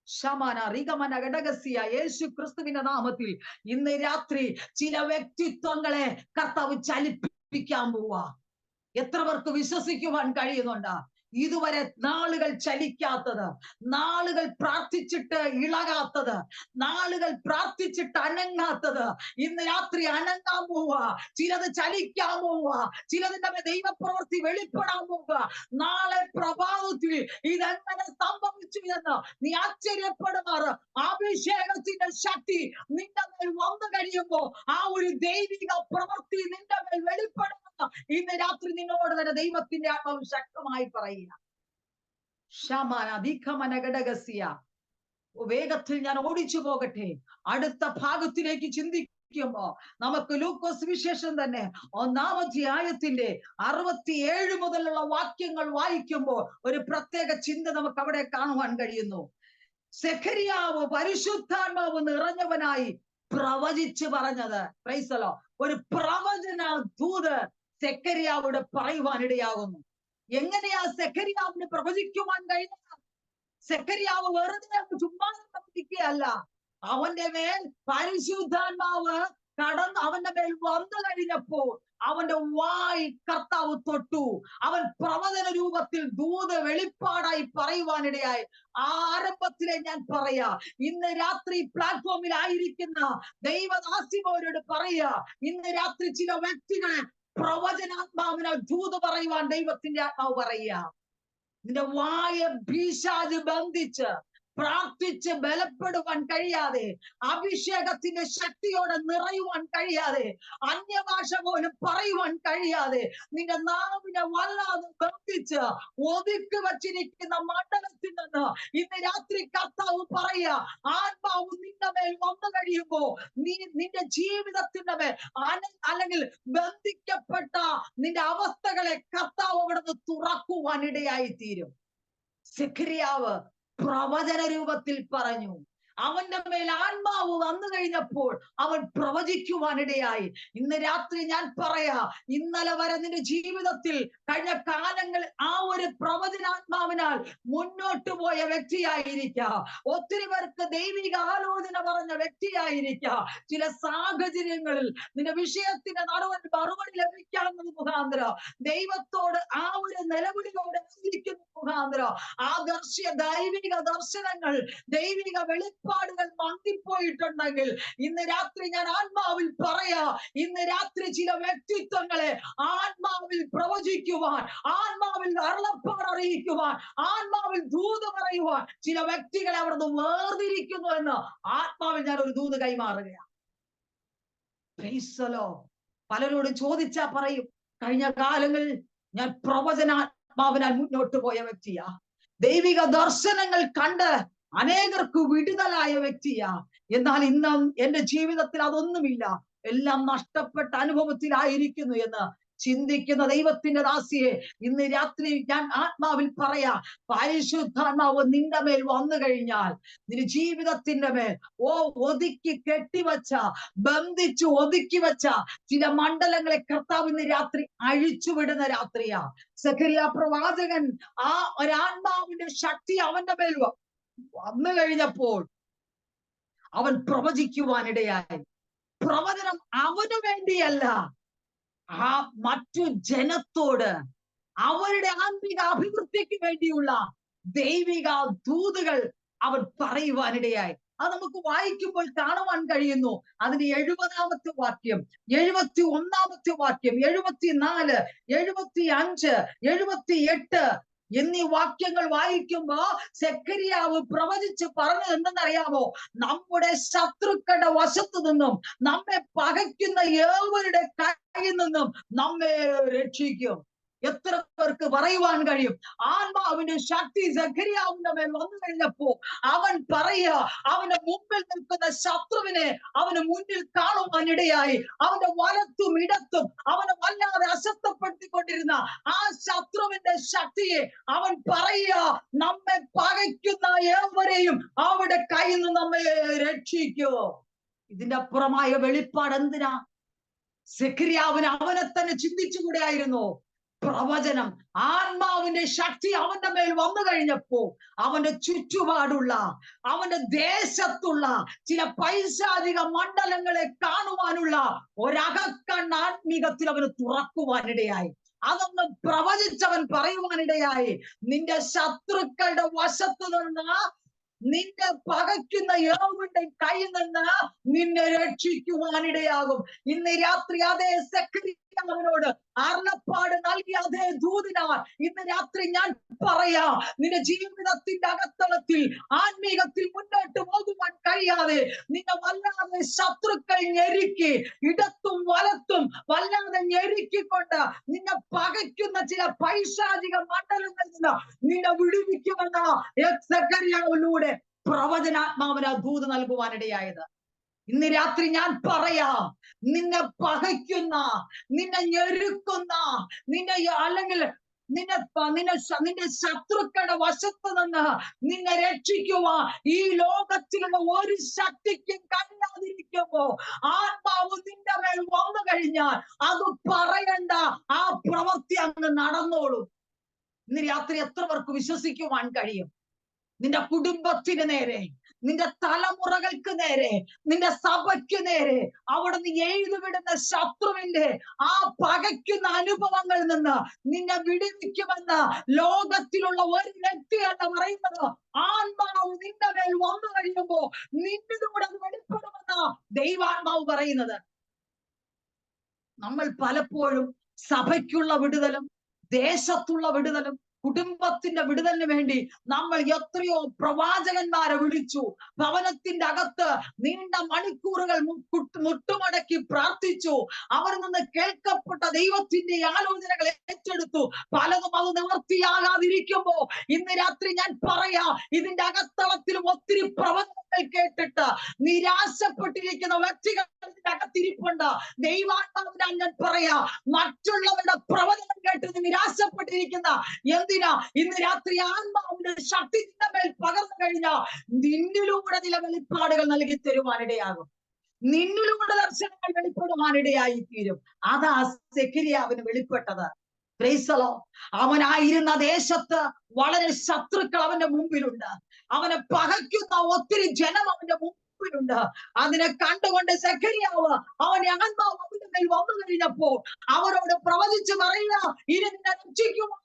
ശമന റിഗമന ഘടകസ്യ യേശു ക്രിസ്തുവിന്റെ നാമത്തിൽ ഇന്ന് രാത്രി ചില വ്യക്തിത്വങ്ങളെ കർത്താവ് ചലിപ്പിക്കാൻ പോവാ. എത്ര പേർക്ക് വിശ്വസിക്കുവാൻ കഴിയുന്നുണ്ട്? ഇതുവരെ നാളുകൾ ചലിക്കാത്തത്, നാളുകൾ പ്രാർത്ഥിച്ചിട്ട് ഇളകാത്തത്, നാളുകൾ പ്രാർത്ഥിച്ചിട്ട് അനങ്ങാത്തത് ഇന്ന് രാത്രി അനങ്ങാൻ പോവുക. ചിലത് ചലിക്കാൻ പോവുക, ചിലതിന്റെ ദൈവപ്രവൃത്തി വെളിപ്പെടാൻ പോവുക. നാളെ പ്രഭാതത്തിൽ ഇതെങ്ങനെ സംഭവിച്ചു എന്ന് നീ ആശ്ചര്യപ്പെടുമാറ്. അഭിഷേകത്തിന്റെ ശക്തി നിന്റെ മേൽ വന്നു കഴിയുമ്പോ ആ ഒരു ദൈവിക പ്രവൃത്തി നിന്റെ മേൽ വെളിപ്പെടും. ഇന്ന് രാത്രി നിന്നോട് തന്നെ ദൈവത്തിന്റെ ആത്മാവ് ശക്തമായി പറയുക. വേഗത്തിൽ ഞാൻ ഓടിച്ചു പോകട്ടെ. അടുത്ത ഭാഗത്തിലേക്ക് ചിന്തിക്കുമ്പോ നമുക്ക് ലൂക്കോസ് വിശേഷം തന്നെ 1-ാം അധ്യായത്തിന്റെ 67 മുതലുള്ള വാക്യങ്ങൾ വായിക്കുമ്പോൾ ഒരു പ്രത്യേക ചിന്ത നമുക്ക് അവിടെ കാണുവാൻ കഴിയുന്നു. സെഖരിയാവ് പരിശുദ്ധാത്മാവ് നിറഞ്ഞവനായി പ്രവചിച്ചു പറഞ്ഞത്, പ്രൈസലോ, ഒരു പ്രവചന ദൂത് സെഖരിയാവിടെ പറയുവാനിടയാകുന്നു. എങ്ങനെയാ സെഖരിയാവിന് പ്രവചിക്കുവാൻ കഴിയുന്നത്? സെഖരിയാവ് വെറുതെ ചുമ്മാ പ്രവചിക്കുകയല്ല. അവന്റെ മേൽ പരിശുദ്ധാത്മാവ് അവന്റെ മേൽ വന്നു കഴിഞ്ഞപ്പോൾ അവന്റെ വായി കർത്താവ് തൊട്ടു. അവൻ പ്രവചന രൂപത്തിൽ ദൂത് വെളിപ്പാടായി പറയുവാനിടയായി. ആരംഭത്തിലെ ഞാൻ പറയാ, ഇന്ന് രാത്രി പ്ലാറ്റ്ഫോമിൽ ആയിരിക്കുന്ന ദൈവദാസിമാരോട് പറയാ, ഇന്ന് രാത്രി ചില വ്യക്തികളെ പ്രവചനാത്മാവിനാൽ ദൂത് പറയുവാൻ ദൈവത്തിന്റെ ആത്മാവ് പറയുക. നിന്റെ വായ പിശാച് ബന്ധിച്ച് പ്രാർത്ഥിച്ച് ബലപ്പെടുവാൻ കഴിയാതെ, അഭിഷേകത്തിന്റെ ശക്തിയോടെ നിറയുവാൻ കഴിയാതെ, അന്യഭാഷ പോലും പറയുവാൻ കഴിയാതെ, നിന്റെ നാവിനെ വല്ലാതെ ബന്ധിച്ച് ഒതുക്കി വച്ചിരിക്കുന്ന മണ്ഡലത്തിൽ നിന്ന് ഇന്ന് രാത്രി കർത്താവ് പറയുക, ആത്മാവ് നിന്റെ മേൽ വന്നു കഴിയുമ്പോ നിന്റെ ജീവിതത്തിന്റെ മേൽ അല്ലെങ്കിൽ ബന്ധിക്കപ്പെട്ട നിന്റെ അവസ്ഥകളെ കർത്താവ് അവിടുന്ന് തുറക്കുവാൻ ഇടയായി തീരും. സെഖരിയാവ് പ്രവചന രൂപത്തിൽ പറഞ്ഞു. അവന്റെ മേൽ ആത്മാവ് വന്നു കഴിഞ്ഞപ്പോൾ അവൻ പ്രവചിക്കുവാനിടയായി. ഇന്ന് രാത്രി ഞാൻ പറയാ, ഇന്നലെ വരെ നിന്റെ ജീവിതത്തിൽ കഴിഞ്ഞ കാലങ്ങൾ ആ ഒരു പ്രവചനാത്മാവിനാൽ മുന്നോട്ട് പോയ വ്യക്തിയായിരിക്കാം. ഒത്തിരി പേർക്ക് ദൈവിക ആലോചന പറഞ്ഞ വ്യക്തിയായിരിക്കാം. ചില സാഹചര്യങ്ങളിൽ നിന്റെ വിഷയത്തിന്റെ നടുവൻ മറുപടി ലഭിക്കാവുന്നത് മുഖാന്തരം, ദൈവത്തോട് ആ ഒരു നിലവിളിയോടെ ഇരിക്കുന്ന മുഖാന്തരം ആ ദൈവിക ദർശനങ്ങൾ, ദൈവിക വെളിപ്പാടുകൾ മങ്ങിപ്പോയിട്ടുണ്ടെങ്കിൽ ഇന്ന് രാത്രി ഞാൻ ആത്മാവിൽ പറയാ, ഇന്ന് രാത്രി ചില വ്യക്തിത്വങ്ങളെ ആത്മാവിൽ പ്രവചിക്കുവാൻ, ആത്മാവിൽ അരുളപ്പാട് അറിയിക്കുവാൻ, ആത്മാവിൽ ദൂത് പറയുവാൻ ചില വ്യക്തികളെ അവിടുന്ന് വേർതിരിക്കുന്നു എന്ന് ആത്മാവിൽ ഞാൻ ഒരു ദൂത് കൈമാറുകയാണ്. പലരോടും ചോദിച്ചാ പറയും, കഴിഞ്ഞ കാലങ്ങളിൽ ഞാൻ പ്രവചനാത്മാവിനാൽ മുന്നോട്ട് പോയ വ്യക്തിയാ, ദൈവിക ദർശനങ്ങൾ കണ്ട് അനേകർക്ക് വിടുതലായ വ്യക്തിയാ. എന്നാൽ ഇന്ന് എന്റെ ജീവിതത്തിൽ അതൊന്നുമില്ല, എല്ലാം നഷ്ടപ്പെട്ട അനുഭവത്തിലായിരിക്കുന്നു എന്ന് ചിന്തിക്കുന്ന ദൈവത്തിന്റെ ദാസിയെ ഇന്ന് രാത്രി ഞാൻ ആത്മാവിൽ പറയാ, പരിശുദ്ധാത്മാവ് നിന്റെ മേൽ വന്നു കഴിഞ്ഞാൽ നിന്റെ ജീവിതത്തിന്റെ മേൽ ഒതുക്കി കെട്ടിവച്ച, ബന്ധിച്ചു ഒതുക്കി വച്ച ചില മണ്ഡലങ്ങളെ കർത്താവ് ഇന്ന് രാത്രി അഴിച്ചുവിടുന്ന രാത്രിയാ. സെഖരിയ പ്രവാചകൻ ആ ഒരാത്മാവിന്റെ ശക്തി അവന്റെ മേൽ വന്നു കഴിഞ്ഞപ്പോൾ അവൻ പ്രവചിക്കുവാനിടയായി. പ്രവചനം അവനു വേണ്ടിയല്ല, ആ മറ്റു ജനത്തോട് അവരുടെ ആത്മീക അഭിവൃദ്ധിക്ക് വേണ്ടിയുള്ള ദൈവിക ദൂതുകൾ അവൻ പറയുവാനിടയായി. അത് നമുക്ക് വായിക്കുമ്പോൾ കാണുവാൻ കഴിയുന്നു. അതിന്റെ 70-ാമത്തെ വാക്യം, 71-ാമത്തെ വാക്യം, 74, 75, 78 എന്നീ വാക്യങ്ങൾ വായിക്കുമ്പോ സെഖരിയാവ് പ്രവചിച്ച് പറഞ്ഞത് എന്തെന്നറിയാമോ? നമ്മുടെ ശത്രുക്കളുടെ വശത്തു നിന്നും, നമ്മെ പകയ്ക്കുന്ന ഏവരുടെ കയ്യിൽ നിന്നും നമ്മെ രക്ഷിക്കും. എത്ര പേർക്ക് പറയുവാൻ കഴിയും? ആത്മാവിന്റെ ശക്തി സെഖരിയാവിന്റെ മേൽ വന്നു കഴിഞ്ഞപ്പോ അവൻ പറയുക, അവന്റെ മുമ്പിൽ നിൽക്കുന്ന ശത്രുവിനെ അവന് മുന്നിൽ കാണുവാനിടയായി. അവന്റെ വലത്തും ഇടത്തും അവനെ വല്ലാതെ അസ്വസ്ഥപ്പെടുത്തിക്കൊണ്ടിരുന്ന ആ ശത്രുവിന്റെ ശക്തിയെ അവൻ പറയുക, നമ്മെ പകയ്ക്കുന്ന ഏവരെയും അവിടെ കയ്യിൽ നിന്ന് നമ്മെ രക്ഷിക്കൂ. ഇതിന്റെ അപ്പുറമായ വെളിപ്പാട് എന്തിനാ? സെഖരിയാവിന് അവനെ തന്നെ ചിന്തിച്ചുകൂടെയായിരുന്നു. പ്രവചനം, ആത്മാവിന്റെ ശക്തി അവന്റെ മേൽ വന്നു കഴിഞ്ഞപ്പോ അവന്റെ ചുറ്റുപാടുള്ള, അവന്റെ ദേശത്തുള്ള ചില പൈശാചിക മണ്ഡലങ്ങളെ കാണുവാനുള്ള ഒരകക്കണ്ണ് ആത്മീകത്തിൽ അവന് തുറക്കുവാനിടയായി. അതൊന്ന് പ്രവചിച്ചവൻ പറയുവാനിടയായി, നിന്റെ ശത്രുക്കളുടെ വശത്തു നിന്ന്, നിന്നെ പകയ്ക്കുന്ന യഹോവയുടെ കയ്യിൽ നിന്ന് നിന്നെ രക്ഷിക്കുവാനിടയാകും. ഇന്ന് രാത്രി അതേ സെക്രട്ടറിയോട് അരുളപ്പാട് നൽകിയ അതേ ദൂതനാൽ ഇന്ന് രാത്രി ഞാൻ പറയാം, നിന്റെ ജീവിതത്തിന്റെ അകത്തളത്തിൽ ആത്മീകത്തിൽ മുന്നോട്ട് പോകുവാൻ കഴിയാതെ നിന്നെ വല്ലാതെ ശത്രുക്കൾ ഞെരുക്കി, ഇടത്തും വലത്തും വല്ലാതെ ഞെരുക്കിക്കൊണ്ട് നിന്നെ പകയ്ക്കുന്ന ചില പൈശാചിക മണ്ഡലങ്ങളിൽ നിന്ന് നിന്നെ വിടുവിക്കുമെന്ന സെക്രട്ടറിയോട് പ്രവചനാത്മാവിന് ദൂത് നൽകുവാനിടയായത്. ഇന്ന് രാത്രി ഞാൻ പറയാം, നിന്നെ പകയ്ക്കുന്ന, നിന്നെ ഞെരുക്കുന്ന, നിന്നെ അല്ലെങ്കിൽ നിന്റെ ശത്രുക്കളുടെ വശത്ത് നിന്ന് നിന്നെ രക്ഷിക്കുവാൻ ഈ ലോകത്തിലുള്ള ഒരു ശക്തിക്കും കഴിയാതിരിക്കുമ്പോ ആത്മാവ് നിന്റെ മേൽ വന്നു കഴിഞ്ഞാൽ അത് പറയണ്ട, ആ പ്രവൃത്തി അങ്ങ് നടന്നോളൂ. ഇന്ന് രാത്രി എത്ര പേർക്ക് വിശ്വസിക്കുവാൻ കഴിയും? നിന്റെ കുടുംബത്തിന് നേരെ, നിന്റെ തലമുറകൾക്ക് നേരെ, നിന്റെ സഭയ്ക്ക് നേരെ അവിടുന്ന് എഴുതുവിടുന്ന ശത്രുവിന്റെ ആ പകയ്ക്കുന്ന അനുഭവങ്ങളിൽ നിന്ന് നിന്നെ വിടുവിക്കുമെന്ന് ലോകത്തിലുള്ള ഒരു വ്യക്തി എന്ന് പറയുന്നത് ആത്മാവ് നിന്റെ മേൽ വന്നു കഴിയുമ്പോ നിന്നിലൂടെ അത് വെളിപ്പെടുമെന്ന ദൈവാത്മാവ് പറയുന്നത്. നമ്മൾ പലപ്പോഴും സഭയ്ക്കുള്ള വിടുതലും ദേശത്തുള്ള വിടുതലും കുടുംബത്തിന്റെ വിടുതലിന് വേണ്ടി നമ്മൾ എത്രയോ പ്രവാചകന്മാരെ വിളിച്ചു, ഭവനത്തിന്റെ അകത്ത് നീണ്ട മണിക്കൂറുകൾ മുട്ടുമടക്കി പ്രാർത്ഥിച്ചു, അവർ നിന്ന് കേൾക്കപ്പെട്ട ദൈവത്തിന്റെ ആലോചനകൾ ഏറ്റെടുത്തു. പലതും അത് നിവർത്തിയാകാതിരിക്കുമ്പോ ഇന്ന് രാത്രി ഞാൻ പറയാ, ഇതിന്റെ അകത്തളത്തിലും ഒത്തിരി പ്രവചനങ്ങൾ കേട്ടിട്ട് നിരാശപ്പെട്ടിരിക്കുന്ന വ്യക്തികൾ ഇതിന്റെ അകത്തിരിപ്പുണ്ട്. ദൈവാത്മാവിനാൽ ഞാൻ പറയാ, മറ്റുള്ളവരുടെ പ്രവചനം കേട്ട് നിരാശപ്പെട്ടിരിക്കുന്ന എന്തിനാ ഇന്ന് രാത്രി ആത്മാവിന്റെ ശക്തി നിന്റെ മേൽ പകർന്നു കഴിഞ്ഞാൽ നിന്നിലൂടെ ചില വെളിപ്പാടുകൾ നൽകി തരുവാനിടയാകും, നിന്നിലൂടെ ദർശനങ്ങൾ വെളിപ്പെടുവാനിടയായി തീരും. അതാ സെഖര്യാവിന് വെളിപ്പെട്ടത്. അവനായിരുന്ന ദേശത്ത് വളരെ ശത്രുക്കൾ അവന്റെ മുമ്പിലുണ്ട്, അവനെ പകയ്ക്കുന്ന ഒത്തിരി ജനം അവന്റെ മുമ്പിലുണ്ട്. അതിനെ കണ്ടുകൊണ്ട് സെഖര്യാവ് അവന്റെ ആത്മാവ് അവന്റെ മേൽ വന്നു കഴിഞ്ഞപ്പോ അവരോട് പ്രവചിച്ച് പറയുക, ഇനി നിന്നെ രക്ഷിക്കുവാൻ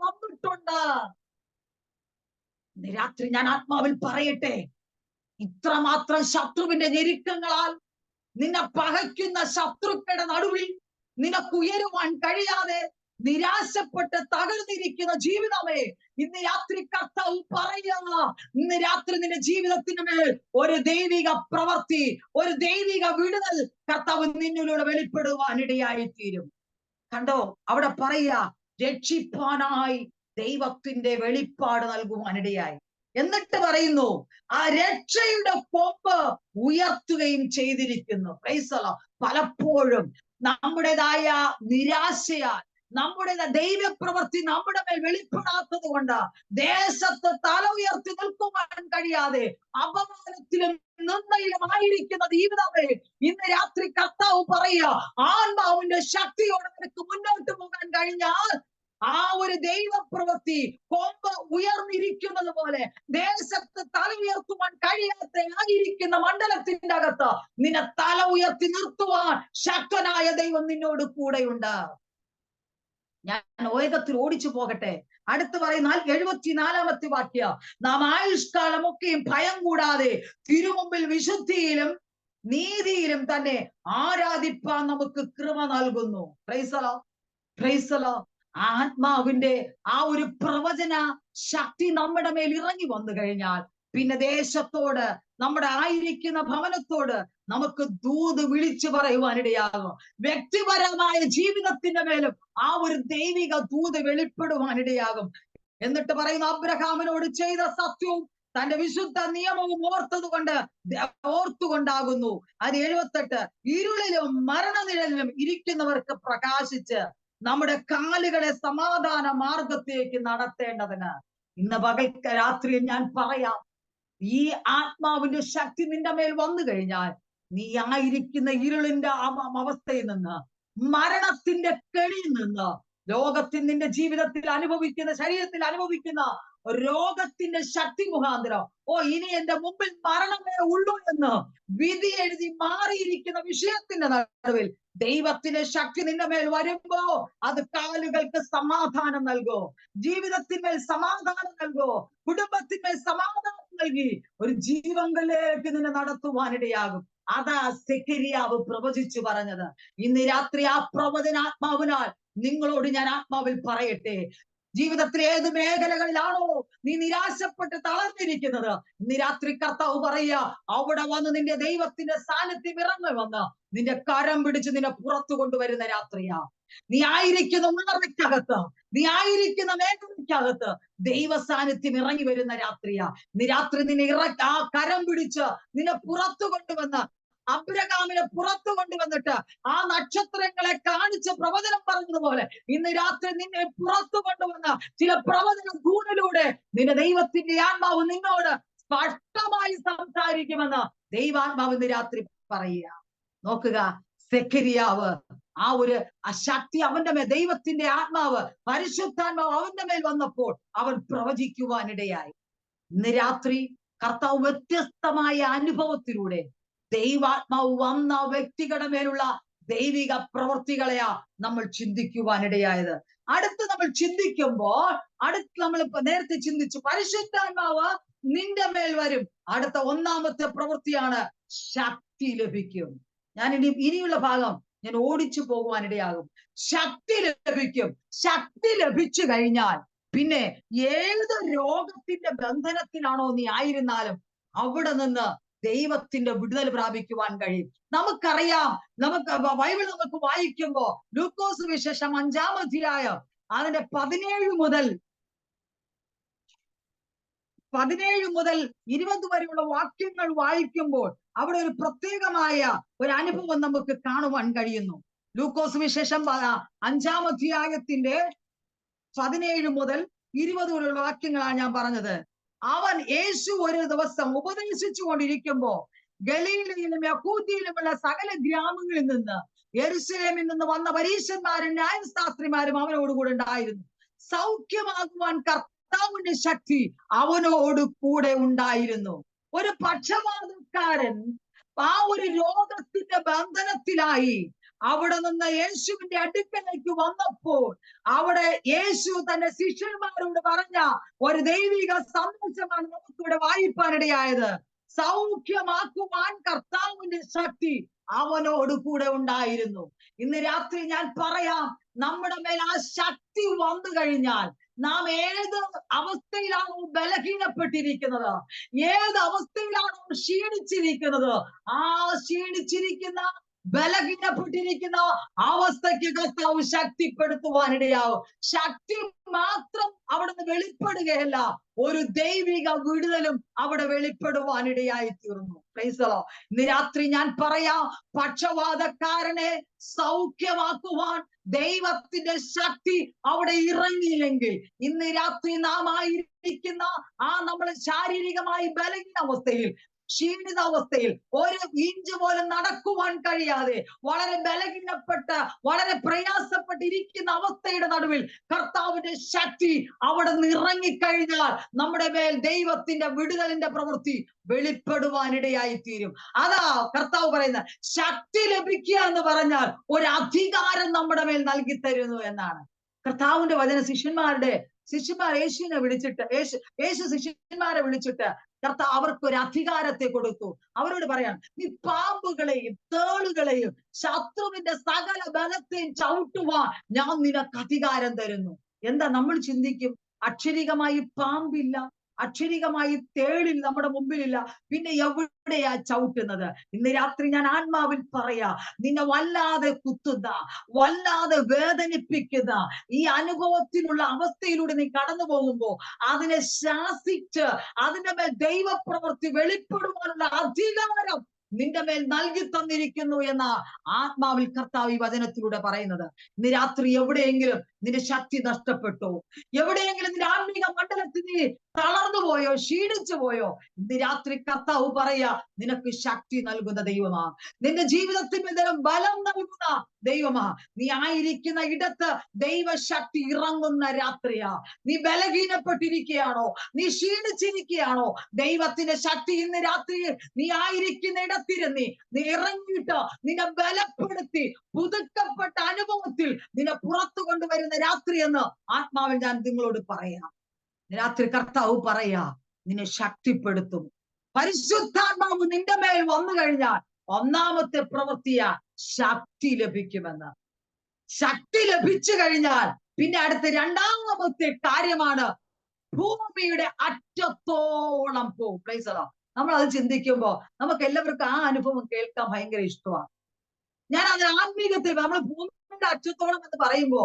വന്നിട്ടുണ്ട്. രാത്രി ഞാൻ ആത്മാവിൽ പറയട്ടെ, ഇത്രമാത്രം ശത്രുവിന്റെ ഞെരുക്കങ്ങളാൽ നിന്നെ പകയ്ക്കുന്ന ശത്രുക്കളുടെ നടുവിൽ നിനക്ക് ഉയരുവാൻ കഴിയാതെ നിരാശപ്പെട്ട് തകർന്നിരിക്കുന്ന ജീവിതമേ, ഇന്ന് രാത്രി കർത്താവ് പറയുക, ഇന്ന് രാത്രി നിന്റെ ജീവിതത്തിന് മേൽ ഒരു ദൈവിക പ്രവൃത്തി, ഒരു ദൈവിക വിടുതൽ കർത്താവ് നിന്നിലൂടെ വെളിപ്പെടുവാനിടയായി തീരും. കണ്ടോ, അവിടെ പറയുക, രക്ഷിപ്പാനായി ദൈവത്തിന്റെ വെളിപ്പാട് നൽകുവാനിടയായി. എന്നിട്ട് പറയുന്നു, ആ രക്ഷയുടെ കൊമ്പ് ഉയർത്തുകയും ചെയ്തിരിക്കുന്നു. Price the Lord. പലപ്പോഴും നമ്മുടേതായ നിരാശയാൽ, നമ്മുടെ ദൈവപ്രവൃത്തി നമ്മുടെ മേൽ വെളിപ്പെടാത്തത് കൊണ്ട് ദേശത്ത് തല ഉയർത്തി നിൽക്കുവാൻ കഴിയാതെ അപമാനത്തിലും നിന്നയിലും ആയിരിക്കുന്ന ജീവിതമേ, ഇന്ന് രാത്രി കർത്താവ് പറയുക, ആത്മാവിന്റെ ശക്തിയോടെ നിനക്ക് മുന്നോട്ട് പോകാൻ കഴിഞ്ഞാൽ ആ ഒരു ദൈവപ്രവൃത്തി കൊമ്പ് ഉയർന്നിരിക്കുന്നത് പോലെ ദേശത്ത് തല ഉയർത്തുവാൻ കഴിയാത്ത ആയിരിക്കുന്ന മണ്ഡലത്തിന്റെ അകത്ത് നിന്നെ തല ഉയർത്തി നിർത്തുവാൻ ശക്തനായ ദൈവം നിന്നോട് കൂടെയുണ്ട്. ഞാൻ വേഗത്തിൽ ഓടിച്ചു പോകട്ടെ. അടുത്ത് പറയുന്ന 74-ാമത്തെ വാക്യം, നാം ആയുഷ്കാലമൊക്കെയും ഭയം കൂടാതെ തിരുമുമ്പിൽ വിശുദ്ധിയിലും നീതിയിലും തന്നെ ആരാധിപ്പാൻ നമുക്ക് കൃപ നൽകുന്നു. Price the Lord, praise the Lord. ആത്മാവിന്റെ ആ ഒരു പ്രവചന ശക്തി നമ്മുടെ മേൽ ഇറങ്ങി വന്നു കഴിഞ്ഞാൽ പിന്നെ ദേശത്തോട്, നമ്മുടെ ആയിരിക്കുന്ന ഭവനത്തോട് നമുക്ക് ദൂത് വിളിച്ചു പറയുവാനിടയാകും. വ്യക്തിപരമായ ജീവിതത്തിന്റെ മേലും ആ ഒരു ദൈവിക ദൂത് വെളിപ്പെടുവാനിടയാകും. എന്നിട്ട് പറയുന്ന, അബ്രഹാമിനോട് ചെയ്ത സത്യവും തന്റെ വിശുദ്ധ നിയമവും ഓർത്തുകൊണ്ടാകുന്നു. അത് 78. ഇരുളിലും മരണനിഴലിലും ഇരിക്കുന്നവർക്ക് പ്രകാശിച്ച് നമ്മുടെ കാലുകളെ സമാധാന മാർഗത്തേക്ക് നടത്തേണ്ടതിന്. ഇന്ന് രാത്രിയിൽ ഞാൻ പറയാം, ഈ ആത്മാവിന്റെ ശക്തി നിന്റെ മേൽ വന്നു കഴിഞ്ഞാൽ നീ ആയിരിക്കുന്ന ഇരുളിന്റെ അവസ്ഥയിൽ നിന്ന്, മരണത്തിന്റെ കെണിയിൽ നിന്ന് ലോകത്തിൽ നിന്റെ ജീവിതത്തിൽ അനുഭവിക്കുന്ന, ശരീരത്തിൽ അനുഭവിക്കുന്ന രോഗത്തിന്റെ ശക്തി മുഖാന്തരം, ഓ ഇനി എന്റെ മുമ്പിൽ മരണമേ ഉള്ളൂ എന്ന് വിധി എഴുതി മാറിയിരിക്കുന്ന വിഷയത്തിന്റെ നടുവിൽ ദൈവത്തിന്റെ ശക്തി നിന്റെ മേൽ വരുമ്പോ അത് കാലുകൾക്ക് സമാധാനം നൽകോ, ജീവിതത്തിന്മേൽ സമാധാനം നൽകോ, കുടുംബത്തിന്മേൽ സമാധാനം നൽകി ഒരു ജീവങ്ങളിലേക്ക് നിന്നെ നടത്തുവാനിടയാകും. അതാ സെഖര്യാവ് പ്രവചിച്ചു പറഞ്ഞത്. ഇന്ന് രാത്രി ആ പ്രവചനാത്മാവിനാൽ നിങ്ങളോട് ഞാൻ ആത്മാവിൽ പറയട്ടെ, ജീവിതത്തിലെ ഏത് മേഖലകളിലാണോ നീ നിരാശപ്പെട്ട് തളർന്നിരിക്കുന്നത്, ഇന്ന് രാത്രി കർത്താവ് പറയുക, അവിടെ വന്ന് നിന്റെ ദൈവത്തിന്റെ സാന്നിധ്യം ഇറങ്ങി വന്ന് നിന്റെ കരം പിടിച്ച് നിന്നെ പുറത്തു കൊണ്ടുവരുന്ന രാത്രിയാ. നീ ആയിരിക്കുന്ന ഉണർവയ്ക്കകത്ത്, നീ ആയിരിക്കുന്ന മേഖലയ്ക്കകത്ത് ദൈവ സാന്നിധ്യം ഇറങ്ങി വരുന്ന രാത്രിയാ. ഇന്ന് രാത്രി നിന്നെ ആ കരം പിടിച്ച് നിന്നെ പുറത്തു കൊണ്ടുവന്ന്, അബ്രഹാമിനെ പുറത്തു കൊണ്ടുവന്നിട്ട് ആ നക്ഷത്രങ്ങളെ കാണിച്ച് പ്രവചനം പറഞ്ഞതുപോലെ ഇന്ന് രാത്രി നിന്നെ പുറത്തു കൊണ്ടുവന്ന ചില പ്രവചന ദൂതിലൂടെ നിന്റെ ദൈവത്തിന്റെ ആത്മാവ് നിന്നോട് സ്പഷ്ടമായി സംസാരിക്കുമെന്ന് ദൈവാത്മാവ് ഇന്ന് രാത്രി പറയുക. നോക്കുക, സെഖര്യാവ് ആ ഒരു ശക്തി അവന്റെ മേൽ, ദൈവത്തിന്റെ ആത്മാവ്, പരിശുദ്ധാത്മാവ് അവന്റെ മേൽ വന്നപ്പോൾ അവൻ പ്രവചിക്കുവാനിടയായി. ഇന്ന് രാത്രി കർത്താവ് വ്യത്യസ്തമായ അനുഭവത്തിലൂടെ ദൈവാത്മാവ് വന്ന വ്യക്തികളുടെ മേലുള്ള ദൈവിക പ്രവൃത്തികളെയാ നമ്മൾ ചിന്തിക്കുവാനിടയായത്. അടുത്ത് നമ്മൾ ചിന്തിക്കുമ്പോൾ, നമ്മൾ നേരത്തെ ചിന്തിച്ചു പരിശുദ്ധാത്മാവ് നിന്റെ മേൽ വരും. അടുത്ത ഒന്നാമത്തെ പ്രവൃത്തിയാണ് ശക്തി ലഭിക്കും. ഞാൻ ഇനിയുള്ള ഭാഗം ഞാൻ ഓടിച്ചു പോകുവാനിടയാകും. ശക്തി ലഭിക്കും. ശക്തി ലഭിച്ചു കഴിഞ്ഞാൽ പിന്നെ ഏത് രോഗത്തിന്റെ ബന്ധനത്തിലാണോ നീ ആയിരുന്നാലും അവിടെ നിന്ന് ദൈവത്തിന്റെ വിടുതൽ പ്രാപിക്കുവാൻ കഴിയും. നമുക്കറിയാം, ബൈബിൾ നമുക്ക് വായിക്കുമ്പോ ലൂക്കോസ് വിശേഷം 5-ാം അധ്യായം അതിന്റെ 17 മുതൽ 20 വരെയുള്ള വാക്യങ്ങൾ വായിക്കുമ്പോൾ അവിടെ ഒരു പ്രത്യേകമായ ഒരു അനുഭവം നമുക്ക് കാണുവാൻ കഴിയുന്നു. ലൂക്കോസ് വിശേഷം 5-ാം അധ്യായത്തിന്റെ 17 മുതൽ 20 വരെയുള്ള വാക്യങ്ങളാണ് ഞാൻ പറഞ്ഞത്. യേശു ഒരു ദിവസം ഉപദേശിച്ചു കൊണ്ടിരിക്കുമ്പോ ഗലീലയിലും യഹൂദിയിലുമുള്ള സകല ഗ്രാമങ്ങളിൽ നിന്ന്, യെരൂശലേമിൽ നിന്ന് വന്ന പരീശന്മാരും ന്യായശാസ്ത്രിമാരും അവനോടുകൂടെ ഉണ്ടായിരുന്നു. സൗഖ്യമാകുവാൻ കർത്താവിന്റെ ശക്തി അവനോട് കൂടെ ഉണ്ടായിരുന്നു. ഒരു പക്ഷപാതക്കാരൻ ആ ഒരു രോഗത്തിന്റെ ബന്ധനത്തിലായി അവിടെ നിന്ന് യേശുവിന്റെ അടുക്കലേക്ക് വന്നപ്പോൾ അവിടെ യേശു തന്റെ ശിഷ്യന്മാരോട് പറഞ്ഞ ഒരു ദൈവിക സന്ദേശമാണ് നമുക്കിവിടെ വായിപ്പാനിടയായത്. സൗഖ്യമാക്കുവാൻ കർത്താവിന്റെ ശക്തി അവനോട് കൂടെ ഉണ്ടായിരുന്നു. ഇന്ന് രാത്രി ഞാൻ പറയാം, നമ്മുടെ മേൽ ആ ശക്തി വന്നു കഴിഞ്ഞാൽ നാം ഏത് അവസ്ഥയിലാണോ ബലഹീനപ്പെട്ടിരിക്കുന്നത്, ഏത് അവസ്ഥയിലാണോ ക്ഷീണിച്ചിരിക്കുന്നത്, ആ ക്ഷീണിച്ചിരിക്കുന്ന ബലഹീനപ്പെട്ടിരിക്കുന്ന അവസ്ഥയ്ക്ക് കർത്താവ് ശക്തിപ്പെടുത്തുവാനിടയാവും. ശക്തി മാത്രം അവിടുന്ന് വെളിപ്പെടുകയല്ല, ഒരു ദൈവിക വിടുതലും അവിടെ വെളിപ്പെടുവാനിടയായി തീർന്നു. ഇന്ന് രാത്രി ഞാൻ പറയാം, പക്ഷവാതക്കാരനെ സൗഖ്യമാക്കുവാൻ ദൈവത്തിന്റെ ശക്തി അവിടെ ഇറങ്ങിയില്ലെങ്കിൽ ഇന്ന് രാത്രി നാം ആയിരിക്കുന്ന ആ നമ്മൾ ശാരീരികമായി ബലഹീന അവസ്ഥയിൽ, ക്ഷീണിതാവസ്ഥയിൽ, ഒരു ഇഞ്ച് പോലും നടക്കുവാൻ കഴിയാതെ വളരെ ബലഹീനപ്പെട്ട് വളരെ പ്രയാസപ്പെട്ടിരിക്കുന്ന അവസ്ഥയുടെ നടുവിൽ കർത്താവിന്റെ ശക്തി അവിടെ നിന്ന് ഇറങ്ങിക്കഴിഞ്ഞാൽ നമ്മുടെ മേൽ ദൈവത്തിന്റെ വിടുതലിന്റെ പ്രവൃത്തി വെളിപ്പെടുവാനിടയായി തീരും. അതാ കർത്താവ് പറയുന്നത്, ശക്തി ലഭിക്കുക എന്ന് പറഞ്ഞാൽ ഒരു അധികാരം നമ്മുടെ മേൽ നൽകി തരുന്നു എന്നാണ്. കർത്താവിന്റെ വചന ശിഷ്യന്മാർ യേശുവിനെ വിളിച്ചിട്ട്, യേശു ശിഷ്യന്മാരെ വിളിച്ചിട്ട് കർത്താവ് അവർക്ക് ഒരു അധികാരത്തെ കൊടുത്തു. അവരോട് പറയാം, നീ പാമ്പുകളെയും തേളുകളെയും ശത്രുവിന്റെ സകല ബലത്തെയും ചവിട്ടുവാൻ ഞാൻ നിനക്ക് അധികാരം തരുന്നു. എന്താ നമ്മൾ ചിന്തിക്കും, അക്ഷരികമായി പാമ്പില്ല, അക്ഷരികമായി തേളിൽ നമ്മുടെ മുമ്പിലില്ല, പിന്നെ എവിടെയാ ചവിട്ടുന്നത്? ഇന്ന് രാത്രി ഞാൻ ആത്മാവിൽ പറയാ, നിന്നെ വല്ലാതെ കുത്തുന്ന, വല്ലാതെ വേദനിപ്പിക്കുന്ന ഈ അനുഭവത്തിലുള്ള അവസ്ഥയിലൂടെ നീ കടന്നു പോകുമ്പോ അതിനെ ശാസിച്ച് അതിന്റെ മേൽ ദൈവപ്രവൃത്തി വെളിപ്പെടുവാനുള്ള അധികാരം നിന്റെ മേൽ നൽകി തന്നിരിക്കുന്നു എന്ന ആത്മാവിൽ കർത്താവ് ഈ വചനത്തിലൂടെ പറയുന്നത്. ഇന്ന് രാത്രി എവിടെയെങ്കിലും നിന്റെ ശക്തി നഷ്ടപ്പെട്ടോ, എവിടെയെങ്കിലും നിന്റെ ആത്മീക മണ്ഡലത്തിൽ നീ തളർന്നു പോയോ, ക്ഷീണിച്ചു പോയോ, ഇന്ന് രാത്രി കർത്താവ് പറയാ, നിനക്ക് ശക്തി നൽകുന്ന ദൈവമാണ്, നിന്റെ ജീവിതത്തിൽ ബലം നൽകുന്ന ദൈവമാ. നീ ആയിരിക്കുന്ന ഇടത്ത് ദൈവശക്തി ഇറങ്ങുന്ന രാത്രിയാ. നീ ബലഹീനപ്പെട്ടിരിക്കുകയാണോ? നീ ക്ഷീണിച്ചിരിക്കുകയാണോ? ദൈവത്തിന്റെ ശക്തി ഇന്ന് രാത്രി നീ ആയിരിക്കുന്ന ഇടത്തിരുന്നി നീ ഇറങ്ങിയിട്ട് നിന്നെ ബലപ്പെടുത്തി പുതുക്കപ്പെട്ട അനുഭവത്തിൽ നിന്നെ പുറത്തു കൊണ്ടുവരുന്ന രാത്രി എന്ന് ആത്മാവിൽ ഞാൻ നിങ്ങളോട് പറയാം. രാത്രി കർത്താവ് പറയാ, നിന്നെ ശക്തിപ്പെടുത്തും. പരിശുദ്ധാത്മാവ് നിന്റെ മേൽ വന്നു കഴിഞ്ഞാൽ ഒന്നാമത്തെ പ്രവൃത്തിയ ശക്തി ലഭിക്കുമെന്ന്. ശക്തി ലഭിച്ചു കഴിഞ്ഞാൽ പിന്നെ അടുത്ത രണ്ടാമത്തെ കാര്യമാണ് ഭൂമിയുടെ അറ്റത്തോളം പോകും. Price the Lord. നമ്മൾ അത് ചിന്തിക്കുമ്പോ നമുക്ക് എല്ലാവർക്കും ആ അനുഭവം കേൾക്കാൻ ഭയങ്കര ഇഷ്ടമാണ്. ഞാൻ അത് ആത്മീകത്തിൽ നമ്മൾ ഭൂമിയുടെ അറ്റത്തോളം എന്ന് പറയുമ്പോ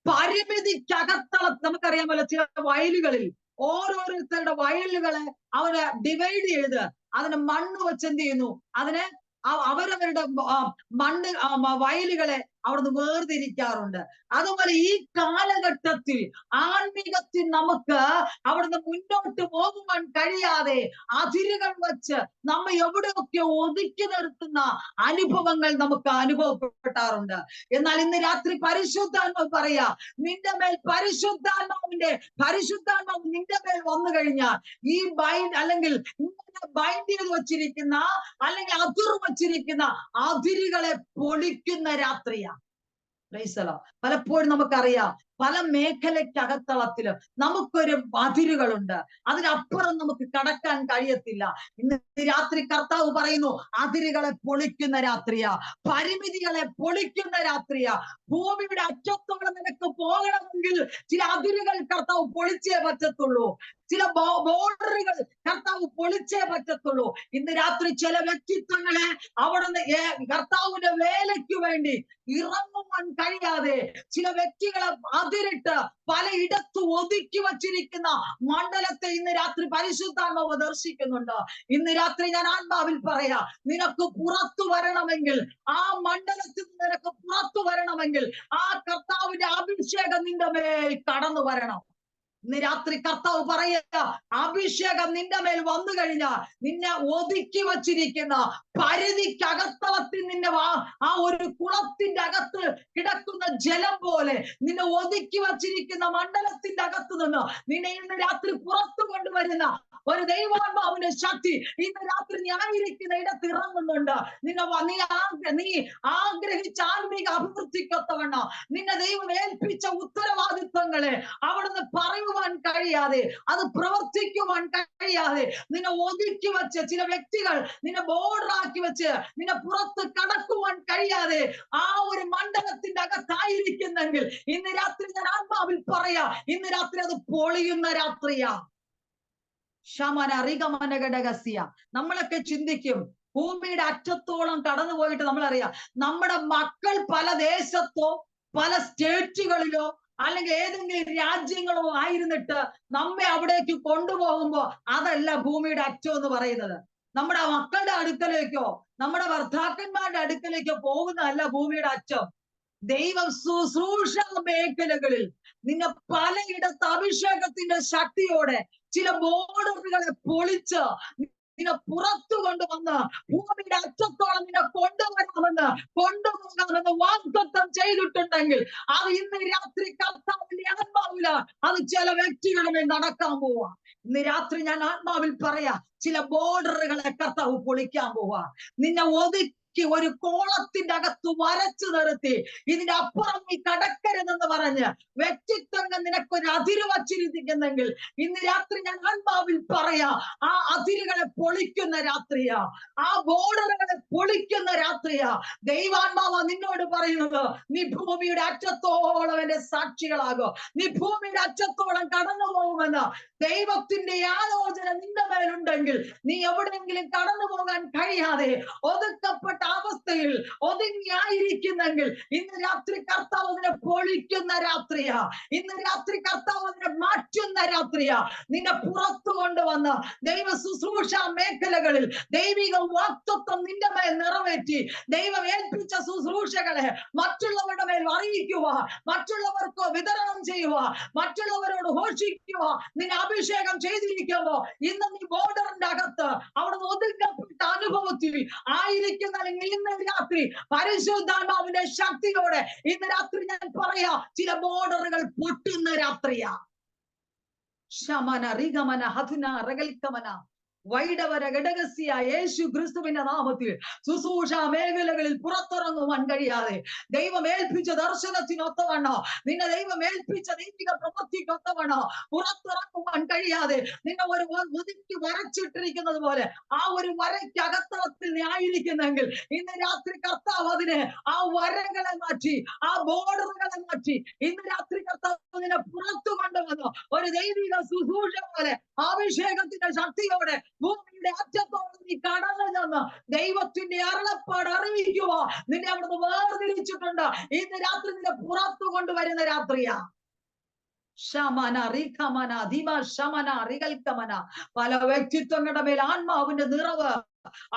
പരിമിതിക്കകത്തള നമുക്കറിയാമല്ലോ, ചില വയലുകളിൽ ഓരോരുത്തരുടെ വയലുകളെ അവര് ഡിവൈഡ് ചെയ്ത് അതിന് മണ്ണ് വെച്ച് എന്ത് ചെയ്യുന്നു, അതിനെ അവരവരുടെ മണ്ണ് വയലുകളെ അവിടുന്ന് വേർതിരിക്കാറുണ്ട്. അതുപോലെ ഈ കാലഘട്ടത്തിൽ ആത്മീകത്തിൽ നമുക്ക് അവിടുന്ന് മുന്നോട്ട് പോകുവാൻ കഴിയാതെ അതിരുകൾ വെച്ച് നമ്മെ എവിടെയൊക്കെ ഒതുക്കി നിർത്തുന്ന അനുഭവങ്ങൾ നമുക്ക് അനുഭവപ്പെട്ടാറുണ്ട്. എന്നാൽ ഇന്ന് രാത്രി പരിശുദ്ധാത്മാവ് പറയാ, നിന്റെ മേൽ പരിശുദ്ധാത്മാവ് നിന്റെ മേൽ വന്നു കഴിഞ്ഞാൽ ഈ അല്ലെങ്കിൽ ബൈൻഡ് ചെയ്ത് വച്ചിരിക്കുന്ന അല്ലെങ്കിൽ അതിർ വച്ചിരിക്കുന്ന അതിരുകളെ പൊളിക്കുന്ന രാത്രിയാ. പലപ്പോഴും നമുക്കറിയാം, പല മേഖലയ്ക്കകത്തളത്തിലും നമുക്കൊരു അതിരുകളുണ്ട്, അതിനപ്പുറം നമുക്ക് കടക്കാൻ കഴിയത്തില്ല. ഇന്ന് രാത്രി കർത്താവ് പറയുന്നു, അതിരുകളെ പൊളിക്കുന്ന രാത്രിയാ, പരിമിതികളെ പൊളിക്കുന്ന രാത്രിയാ. ഭൂമിയുടെ അറ്റത്തോളം നിനക്ക് പോകണമെങ്കിൽ ചില അതിരുകൾ കർത്താവ് പൊളിച്ചേ പറ്റത്തുള്ളൂ. ചില ബോർഡറുകൾ കർത്താവ് പൊളിച്ചേ പറ്റത്തുള്ളൂ. ഇന്ന് രാത്രി ചില വ്യക്തിത്വങ്ങളെ അവിടുന്ന് കർത്താവിന്റെ വേലയ്ക്ക് വേണ്ടി ഇറങ്ങുവാൻ കഴിയാതെ ചില വ്യക്തികളെ അതിരിട്ട് പലയിടത്ത് ഒതുക്കി വച്ചിരിക്കുന്ന മണ്ഡലത്തെ ഇന്ന് രാത്രി പരിശുദ്ധാത്മാവ് ദർശിക്കുന്നുണ്ട്. ഇന്ന് രാത്രി ഞാൻ ആത്മാവിൽ പറയാ, നിനക്ക് പുറത്തു വരണമെങ്കിൽ, ആ മണ്ഡലത്തിൽ നിനക്ക് പുറത്തു വരണമെങ്കിൽ ആ കർത്താവിന്റെ അഭിഷേകം നിന്റെ മേൽ കടന്നു വരണം. ഇന്ന് രാത്രി കർത്താവ് പറയുക, അഭിഷേകം നിന്റെ മേൽ വന്നു കഴിഞ്ഞാൽ നിന്നെ ഒതുക്കി വച്ചിരിക്കുന്ന പരിധിക്കകത്തളത്തിൽ നിന്നെ ആ ഒരു കുളത്തിന്റെ അകത്ത് കിടക്കുന്ന ജലം പോലെ നിന്നെ ഒതുക്കി വച്ചിരിക്കുന്ന മണ്ഡലത്തിന്റെ അകത്ത് നിന്ന് നിന്നെ ഇന്ന് രാത്രി പുറത്തു കൊണ്ടുവരുന്ന ഒരു ദൈവാത്മാവിന്റെ ശക്തി ഇന്ന് രാത്രി നീ ആയിരിക്കുന്ന ഇടത്ത് ഇറങ്ങുന്നുണ്ട്. നീ ആഗ്രഹിച്ച ആത്മീക അഭിവൃദ്ധിക്കൊത്തവണ്ണം നിന്നെ ദൈവം ഏൽപ്പിച്ച ഉത്തരവാദിത്വങ്ങളെ അവിടുന്ന് പറയുവാൻ കഴിയാതെ, അത് പ്രവർത്തിക്കുവാൻ കഴിയാതെ നിന്നെ ഒതുക്കി വെച്ച് ചില വ്യക്തികൾ നിന്നെ ബോർഡറാക്കി വെച്ച് നിന്നെ പുറത്ത് കടക്കുവാൻ കഴിയാതെ ആ ഒരു മണ്ഡലത്തിന്റെ അകത്തായിരിക്കുന്നെങ്കിൽ ഇന്ന് രാത്രി ഞാൻ ആത്മാവിൽ പറയാ, ഇന്ന് രാത്രി അത് പൊളിയുന്ന രാത്രിയാ. നമ്മളൊക്കെ ചിന്തിക്കും, ഭൂമിയുടെ അറ്റത്തോളം കടന്നു പോയിട്ട് നമ്മളറിയാം, നമ്മുടെ മക്കൾ പല ദേശത്തോ പല സ്റ്റേറ്റുകളിലോ അല്ലെങ്കിൽ ഏതെങ്കിലും രാജ്യങ്ങളോ ആയിരുന്നിട്ട് നമ്മെ അവിടേക്ക് കൊണ്ടുപോകുമ്പോ അതല്ല ഭൂമിയുടെ അറ്റം എന്ന് പറയുന്നത്. നമ്മുടെ മക്കളുടെ അടുക്കലേക്കോ നമ്മുടെ ഭർത്താക്കന്മാരുടെ അടുക്കലേക്കോ പോകുന്നതല്ല ഭൂമിയുടെ അറ്റം. ദൈവ ശുശ്രൂഷ മേഖലകളിൽ നിന്നെ പലയിടത്ത് അഭിഷേകത്തിന്റെ ശക്തിയോടെ ചില ബോർഡറുകളെ പൊളിച്ച് നിന്നെ പുറത്തു കൊണ്ടുവന്ന് ഭൂമിയുടെ അറ്റത്തോളം നിന്നെ കൊണ്ടുപോകാമെന്ന് വാഗ്ദത്തം ചെയ്തിട്ടുണ്ടെങ്കിൽ അത് ഇന്ന് രാത്രി കർത്താവിന്റെ ആത്മാവില് അത് ചില വ്യക്തികളുടെ നടക്കാൻ പോവാ. ഇന്ന് രാത്രി ഞാൻ ആത്മാവിൽ പറയാ, ചില ബോർഡറുകളെ കർത്താവ് പൊളിക്കാൻ പോവാ. നിന്നെ ഒതുക്കി ഒരു കോളത്തിന്റെ അകത്ത് വരച്ചു നിർത്തി ഇതിന്റെ അപ്പുറം നീ കടക്കരുതെന്ന് പറഞ്ഞ് വ്യക്തിത്വങ്ങൾ നിനക്കൊരു അതിര് വച്ചിരിക്കുന്നെങ്കിൽ ഇന്ന് രാത്രി ഞാൻ ആത്മാവിൽ പറയാ, ആ അതിരുകളെ പൊളിക്കുന്ന രാത്രിയാ, ആ ബോർഡറുകളെ പൊളിക്കുന്ന രാത്രിയാ. ദൈവാത്മാവ് നിന്നോട് പറയുന്നത്, നീ ഭൂമിയുടെ അറ്റത്തോളം എന്റെ സാക്ഷികളാകും, നീ ഭൂമിയുടെ അറ്റത്തോളം കടന്നു പോകുമെന്ന് ദൈവത്തിന്റെ ആലോചന നിന്റെ മേലുണ്ടെങ്കിൽ നീ എവിടെയെങ്കിലും കടന്നു പോകാൻ കഴിയാതെ ഒതുക്കപ്പെട്ട അവസ്ഥയിൽ ഒതുങ്ങിയായിരിക്കുന്നെങ്കിൽ ഇന്ന് രാത്രി കർത്താവ് അതിനെ പൊളിക്കുന്ന രാത്രിയാ. ഇന്ന് രാത്രി കർത്താവ് അതിനെ മാറ്റുന്ന രാത്രിയാ. നിന്നെ പുറത്തു കൊണ്ടുവന്ന് ദൈവ ശുശ്രൂഷ മേഖലകളിൽ ദൈവിക വാഗ്ദത്തം നിന്റെ മേൽ നിറവേറ്റി ദൈവം ഏൽപ്പിച്ച ശുശ്രൂഷകളെ മറ്റുള്ളവരുടെ മേൽ അറിയിക്കുക, മറ്റുള്ളവർക്ക് വിതരണം ചെയ്യുക, മറ്റുള്ളവരോട് ഘോഷിക്കുക. നിന്നെ അഭിഷേകം ചെയ്തിരിക്കുമ്പോ ഇന്ന് നീ ബോർഡറിന്റെ അകത്ത് അവിടെ ഒതുക്കപ്പെട്ട അനുഭവത്തിൽ ആയിരിക്കുന്ന ഇന്ന് ഇന്ന് രാത്രി പരിശുദ്ധാത്മാവിന്റെ ശക്തിയോടെ ഇന്ന് രാത്രി ഞാൻ പറയാ, ചില ബോർഡറുകൾ പൊട്ടുന്ന രാത്രിയാ. ശമന റിഗമന ഹതുന റകൽക്കമന വൈഡവര ഘടകസ്യ യേശു ക്രിസ്തുവിന്റെ നാമത്തിൽ ശുശ്രൂഷ മേഖലകളിൽ പുറത്തിറങ്ങുവാൻ കഴിയാതെ, ദൈവം ഏൽപ്പിച്ച ദർശനത്തിനൊത്തവണ്ണോ, നിന്നെ ദൈവം ഏൽപ്പിച്ച ദൈവിക പ്രവൃത്തിക്കൊത്തവണ്ണോ പുറത്തിറങ്ങുവാൻ കഴിയാതെ നിന്നെ ഒരു ഒതുക്കി വരച്ചിട്ടിരിക്കുന്നത് പോലെ ആ ഒരു വരയ്ക്കകത്തളത്തിൽ നീ ആയിരിക്കുന്നെങ്കിൽ ഇന്ന് രാത്രി കർത്താവ് അതിനെ, ആ വരകളെ മാറ്റി, ആ ബോർഡറുകളെ മാറ്റി ഇന്ന് രാത്രി കർത്താവ് നിന്നെ പുറത്തു കൊണ്ടുവന്നു ഒരു ദൈവിക ശുശ്രൂഷ പോലെ അഭിഷേകത്തിന്റെ ശക്തിയോടെ ഭൂമിയുടെ അറ്റത്തോട് നീ കടന്നു ചെന്ന് ദൈവത്തിന്റെ അരുളപ്പാട് അറിയിക്കുക. നിന്നെ അവിടുന്ന് വേർതിരിച്ചിട്ടുണ്ട്. ഇന്ന് രാത്രി നിന്നെ പുറത്തു കൊണ്ടുവരുന്ന രാത്രിയാ. ശമന റിഖമന ധിമ ശമന റികൽക്കമന. പല വ്യക്തിത്വങ്ങളുടെ മേൽ ആത്മാവിന്റെ നിറവ്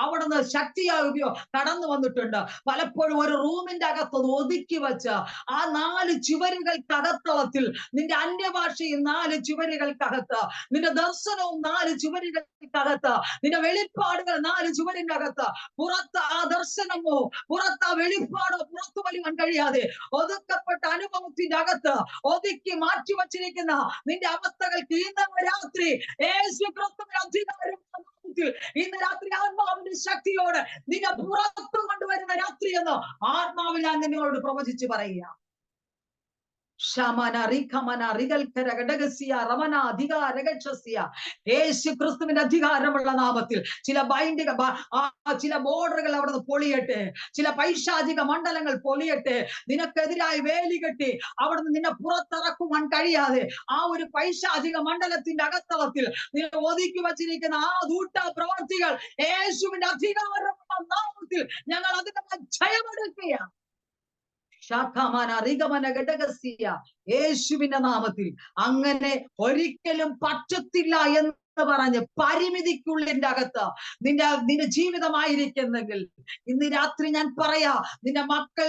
അവിടുന്ന് ശക്തിയാകുകയോ കടന്നു വന്നിട്ടുണ്ട്. പലപ്പോഴും ഒരു റൂമിന്റെ അകത്ത് ഒതുക്കി വെച്ച് ആ 4 ചുവരുകൾക്കകത്തളത്തിൽ നിന്റെ അന്യഭാഷയും 4 ചുവരുകൾക്കകത്ത്, നിന്റെ ദർശനവും 4 ചുവരുകൾക്കകത്ത്, നിന്റെ വെളിപ്പാടുകൾ 4 ചുവരിന്റെ അകത്ത്, പുറത്ത് ആ ദർശനമോ പുറത്ത് ആ വെളിപ്പാടോ പുറത്തു വരുവാൻ കഴിയാതെ ഒതുക്കപ്പെട്ട അനുഭവത്തിന്റെ അകത്ത് ഒതുക്കി മാറ്റി വച്ചിരിക്കുന്ന നിന്റെ അവസ്ഥകൾക്ക് ഇന്ന് രാത്രി യേശു ക്രിസ്തുവിന്റെ അധികാരം ഇന്ന് രാത്രി ആത്മാവിന്റെ ശക്തിയോടെ നിന്നെ പുറത്തു കൊണ്ടുവരുന്ന രാത്രി എന്ന് ആത്മാവിൽ ഞാൻ നിങ്ങളോട് പ്രവചിച്ച് പറയുക. ശമന റിഖമന റികൽക്കര ഘടകസ്യ റമന അധികാരകക്ഷസ്യ. യേശു ക്രിസ്തുവിന്റെ അധികാരമുള്ള നാമത്തിൽ ചില ചില ബോർഡറുകൾ അവിടുന്ന് പൊളിയട്ടെ, ചില പൈശാചിക മണ്ഡലങ്ങൾ പൊളിയട്ടെ. നിനക്കെതിരായി വേലി കെട്ടി അവിടുന്ന് നിന്നെ പുറത്തിറക്കുവാൻ കഴിയാതെ ആ ഒരു പൈശാചിക മണ്ഡലത്തിന്റെ അകത്തളത്തിൽ നിന്നെ ഒതുക്കി വച്ചിരിക്കുന്ന ആ ദൂട്ട പ്രവർത്തികൾ യേശുവിന്റെ അധികാരമുള്ള നാമത്തിൽ ഞങ്ങൾ അതിന്റെ ജയമെടുക്കുകയാണ്. ശാഖാമാന റിഗമന ഘടകസ്യ. യേശുവിന്റെ നാമത്തിൽ അങ്ങനെ ഒരിക്കലും പറ്റത്തില്ല എന്ന് പറഞ്ഞ് പരിമിതിക്കുള്ളിന്റെ അകത്ത് നിന്റെ ജീവിതമായിരിക്കുന്നെങ്കിൽ ഇന്ന് രാത്രി ഞാൻ പറയാ, നിന്റെ മക്കൾ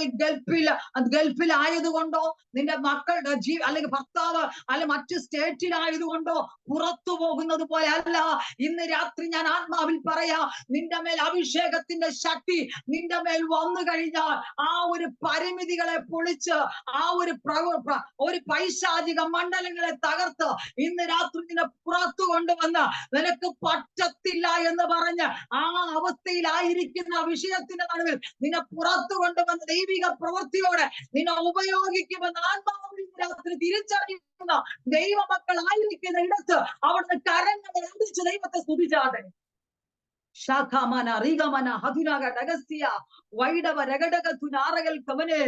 ഗൾഫിലായതുകൊണ്ടോ, നിന്റെ മക്കളുടെ അല്ലെങ്കിൽ ഭർത്താവ് അല്ലെ മറ്റു സ്റ്റേറ്റിലായതുകൊണ്ടോ പുറത്തു പോകുന്നത് പോലെ അല്ല. ഇന്ന് രാത്രി ഞാൻ ആത്മാവിൽ പറയാ, നിന്റെ മേൽ അഭിഷേകത്തിന്റെ ശക്തി നിന്റെ മേൽ വന്നു കഴിഞ്ഞാൽ ആ ഒരു പരിമിതികളെ പൊളിച്ച് ആ ഒരു പൈശാചിക മണ്ഡലങ്ങളെ തകർത്ത് ഇന്ന് രാത്രി നിന്നെ പുറത്തു കൊണ്ടുവന്ന് നിനക്ക് പറ്റത്തില്ല എന്ന് പറഞ്ഞ് ആ അവസ്ഥയിലായിരിക്കുന്ന വിഷയത്തിന്റെ നടുവിൽ നിന്നെ പുറത്തു കൊണ്ടുവന്ന ദൈവിക പ്രവൃത്തിയോടെ നിന്നെ ഉപയോഗിക്കുമെന്ന് ആത്മാവിൽ രാത്രി തിരിച്ചറിയുന്ന ദൈവമക്കളായിരിക്കുന്ന ഇടത്ത് അവിടുന്ന് കരങ്ങളെ അടിച്ച് ദൈവത്തെ സ്തുതിച്ചാട്ടെ. ശാഖാമന റിഗമന ഹതുനക ഡഗസ്യ വൈഡവ രഗടകതുനാറകൽ കമനെ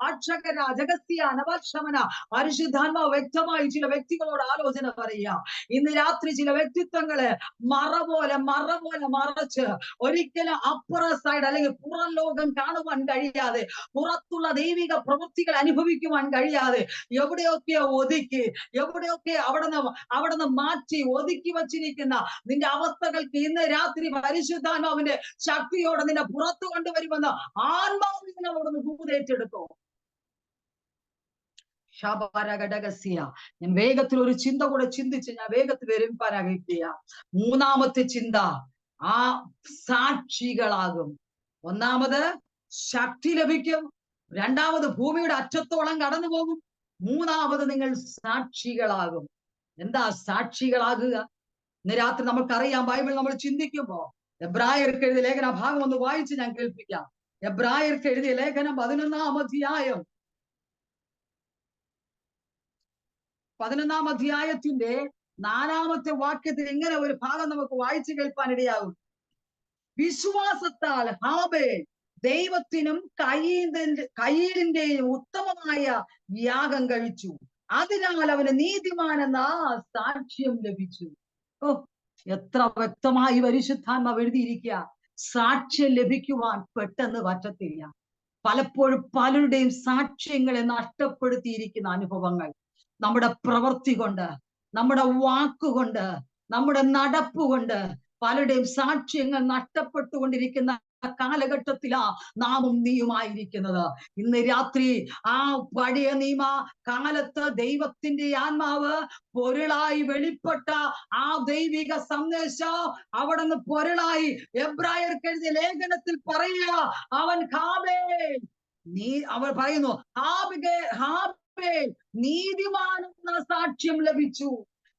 അക്ഷകര ജഗസ്യ നവക്ഷമന. പരിശുദ്ധാത്മാവ് വ്യക്തമായി ചില വ്യക്തികളോട് ആലോചന പറയുക. ഇന്ന് രാത്രി ചില വ്യക്തിത്വങ്ങളെ മറ പോലെ മറച്ച് ഒരിക്കലും അപ്പുറ സൈഡ് അല്ലെങ്കിൽ പുറം ലോകം കാണുവാൻ കഴിയാതെ, പുറത്തുള്ള ദൈവിക പ്രവൃത്തികൾ അനുഭവിക്കുവാൻ കഴിയാതെ എവിടെയൊക്കെ ഒതുക്കി, എവിടെയൊക്കെ അവിടുന്ന് മാറ്റി ഒതുക്കി വച്ചിരിക്കുന്ന നിന്റെ അവസ്ഥകൾക്ക് ഇന്ന് രാത്രി പരിശുദ്ധാത്മാവിന്റെ ശക്തിയോടെ നിന്നെ പുറത്തു കൊണ്ടുവരുമെന്ന് ആത്മാവിൽ നിങ്ങളോടൊന്ന് ദൂതേറ്റെടുത്തോ. ഞാൻ വേഗത്തിൽ ഒരു ചിന്ത കൂടെ ചിന്തിച്ച് ഞാൻ വേഗത്തിൽ വരുവാൻ ആഗ്രഹിക്കുക. മൂന്നാമത്തെ ചിന്ത, ആ സാക്ഷികളാകും. ഒന്നാമത് ശക്തി ലഭിക്കും, രണ്ടാമത് ഭൂമിയുടെ അറ്റത്തോളം കടന്നു പോകും, മൂന്നാമത് നിങ്ങൾ സാക്ഷികളാകും. എന്താ സാക്ഷികളാകുക? ഇന്ന് രാത്രി നമുക്കറിയാം, ബൈബിൾ നമ്മൾ ചിന്തിക്കുമ്പോ എബ്രായർക്ക് എഴുതിയ ലേഖന ഭാഗം ഒന്ന് വായിച്ച് ഞാൻ കേൾപ്പിക്കാം. എബ്രായർക്ക് എഴുതിയ ലേഖനം 11-ാം അധ്യായം 11-ാം അധ്യായത്തിന്റെ 4-ാമത്തെ വാക്യത്തിൽ ഇങ്ങനെ ഒരു ഭാഗം നമുക്ക് വായിച്ചു കേൾപ്പാൻ ഇടയാകും. വിശ്വാസത്താൽ ഹാബേൽ ദൈവത്തിനും കയീലിന്റെയും ഉത്തമമായ യാഗം കഴിച്ചു, അതിനാൽ അവന് നീതിമാനെന്ന സാക്ഷ്യം ലഭിച്ചു. ഓ, എത്ര വ്യക്തമായി പരിശുദ്ധാത്മാവ് എഴുതിയിരിക്കുക. സാക്ഷ്യം ലഭിക്കുവാൻ പെട്ടെന്ന് പറ്റത്തില്ല. പലപ്പോഴും പലരുടെയും സാക്ഷ്യങ്ങളെ നഷ്ടപ്പെടുത്തിയിരിക്കുന്ന അനുഭവങ്ങൾ നമ്മുടെ പ്രവൃത്തി കൊണ്ട്, നമ്മുടെ വാക്കുകൊണ്ട്, നമ്മുടെ നടപ്പുകൊണ്ട് പലരുടെയും സാക്ഷ്യങ്ങൾ നഷ്ടപ്പെട്ടുകൊണ്ടിരിക്കുന്ന കാലഘട്ടത്തിലാ നാമും നീയുമായിരിക്കുന്നത്. ഇന്ന് രാത്രി ആ പഴയ നിയമ കാലത്ത് ദൈവത്തിന്റെ ആത്മാവ് പൊരുളായി വെളിപ്പെട്ട ആ ദൈവിക സന്ദേശം അവിടുന്ന് പൊരുളായി എബ്രായർക്ക് എഴുതിയ ലേഖനത്തിൽ പറയുക, അവൻ അവൻ പറയുന്നു, ഹാബേൽ നീതിമാനെന്ന സാക്ഷ്യം ലഭിച്ചു.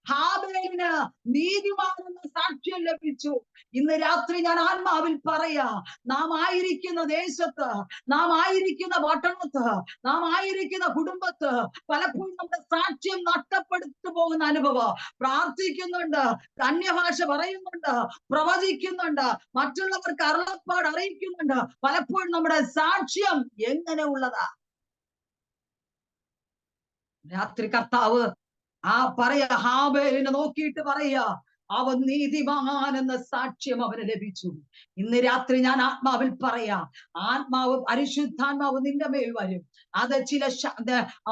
ഹാബേലിന് നീതിമാനെന്ന സാക്ഷ്യം ലഭിച്ചു. ഇന്ന് രാത്രി ഞാൻ ആത്മാവിൽ പറയാ, നാം ആയിരിക്കുന്ന ദേശത്ത്, നാം ആയിരിക്കുന്ന പട്ടണത്ത്, നാം ആയിരിക്കുന്ന കുടുംബത്ത് പലപ്പോഴും നമ്മുടെ സാക്ഷ്യം നഷ്ടപ്പെടുത്തു പോകുന്ന അനുഭവം. പ്രാർത്ഥിക്കുന്നുണ്ട്, അന്യഭാഷ പറയുന്നുണ്ട്, പ്രവചിക്കുന്നുണ്ട്, മറ്റുള്ളവർക്ക് അരുളപ്പാട് അറിയിക്കുന്നുണ്ട്. പലപ്പോഴും നമ്മുടെ സാക്ഷ്യം എങ്ങനെ ഉള്ളതാ? രാത്രി കർത്താവ് ഹാബേലിനെ നോക്കിയിട്ട് പറയാ, അവൻ നീതിമാൻ എന്ന സാക്ഷ്യം അവന് ലഭിച്ചു. ഇന്ന് രാത്രി ഞാൻ ആത്മാവിൽ പറയാ, പരിശുദ്ധാത്മാവ് നിന്റെ മേൽ വരും. അത്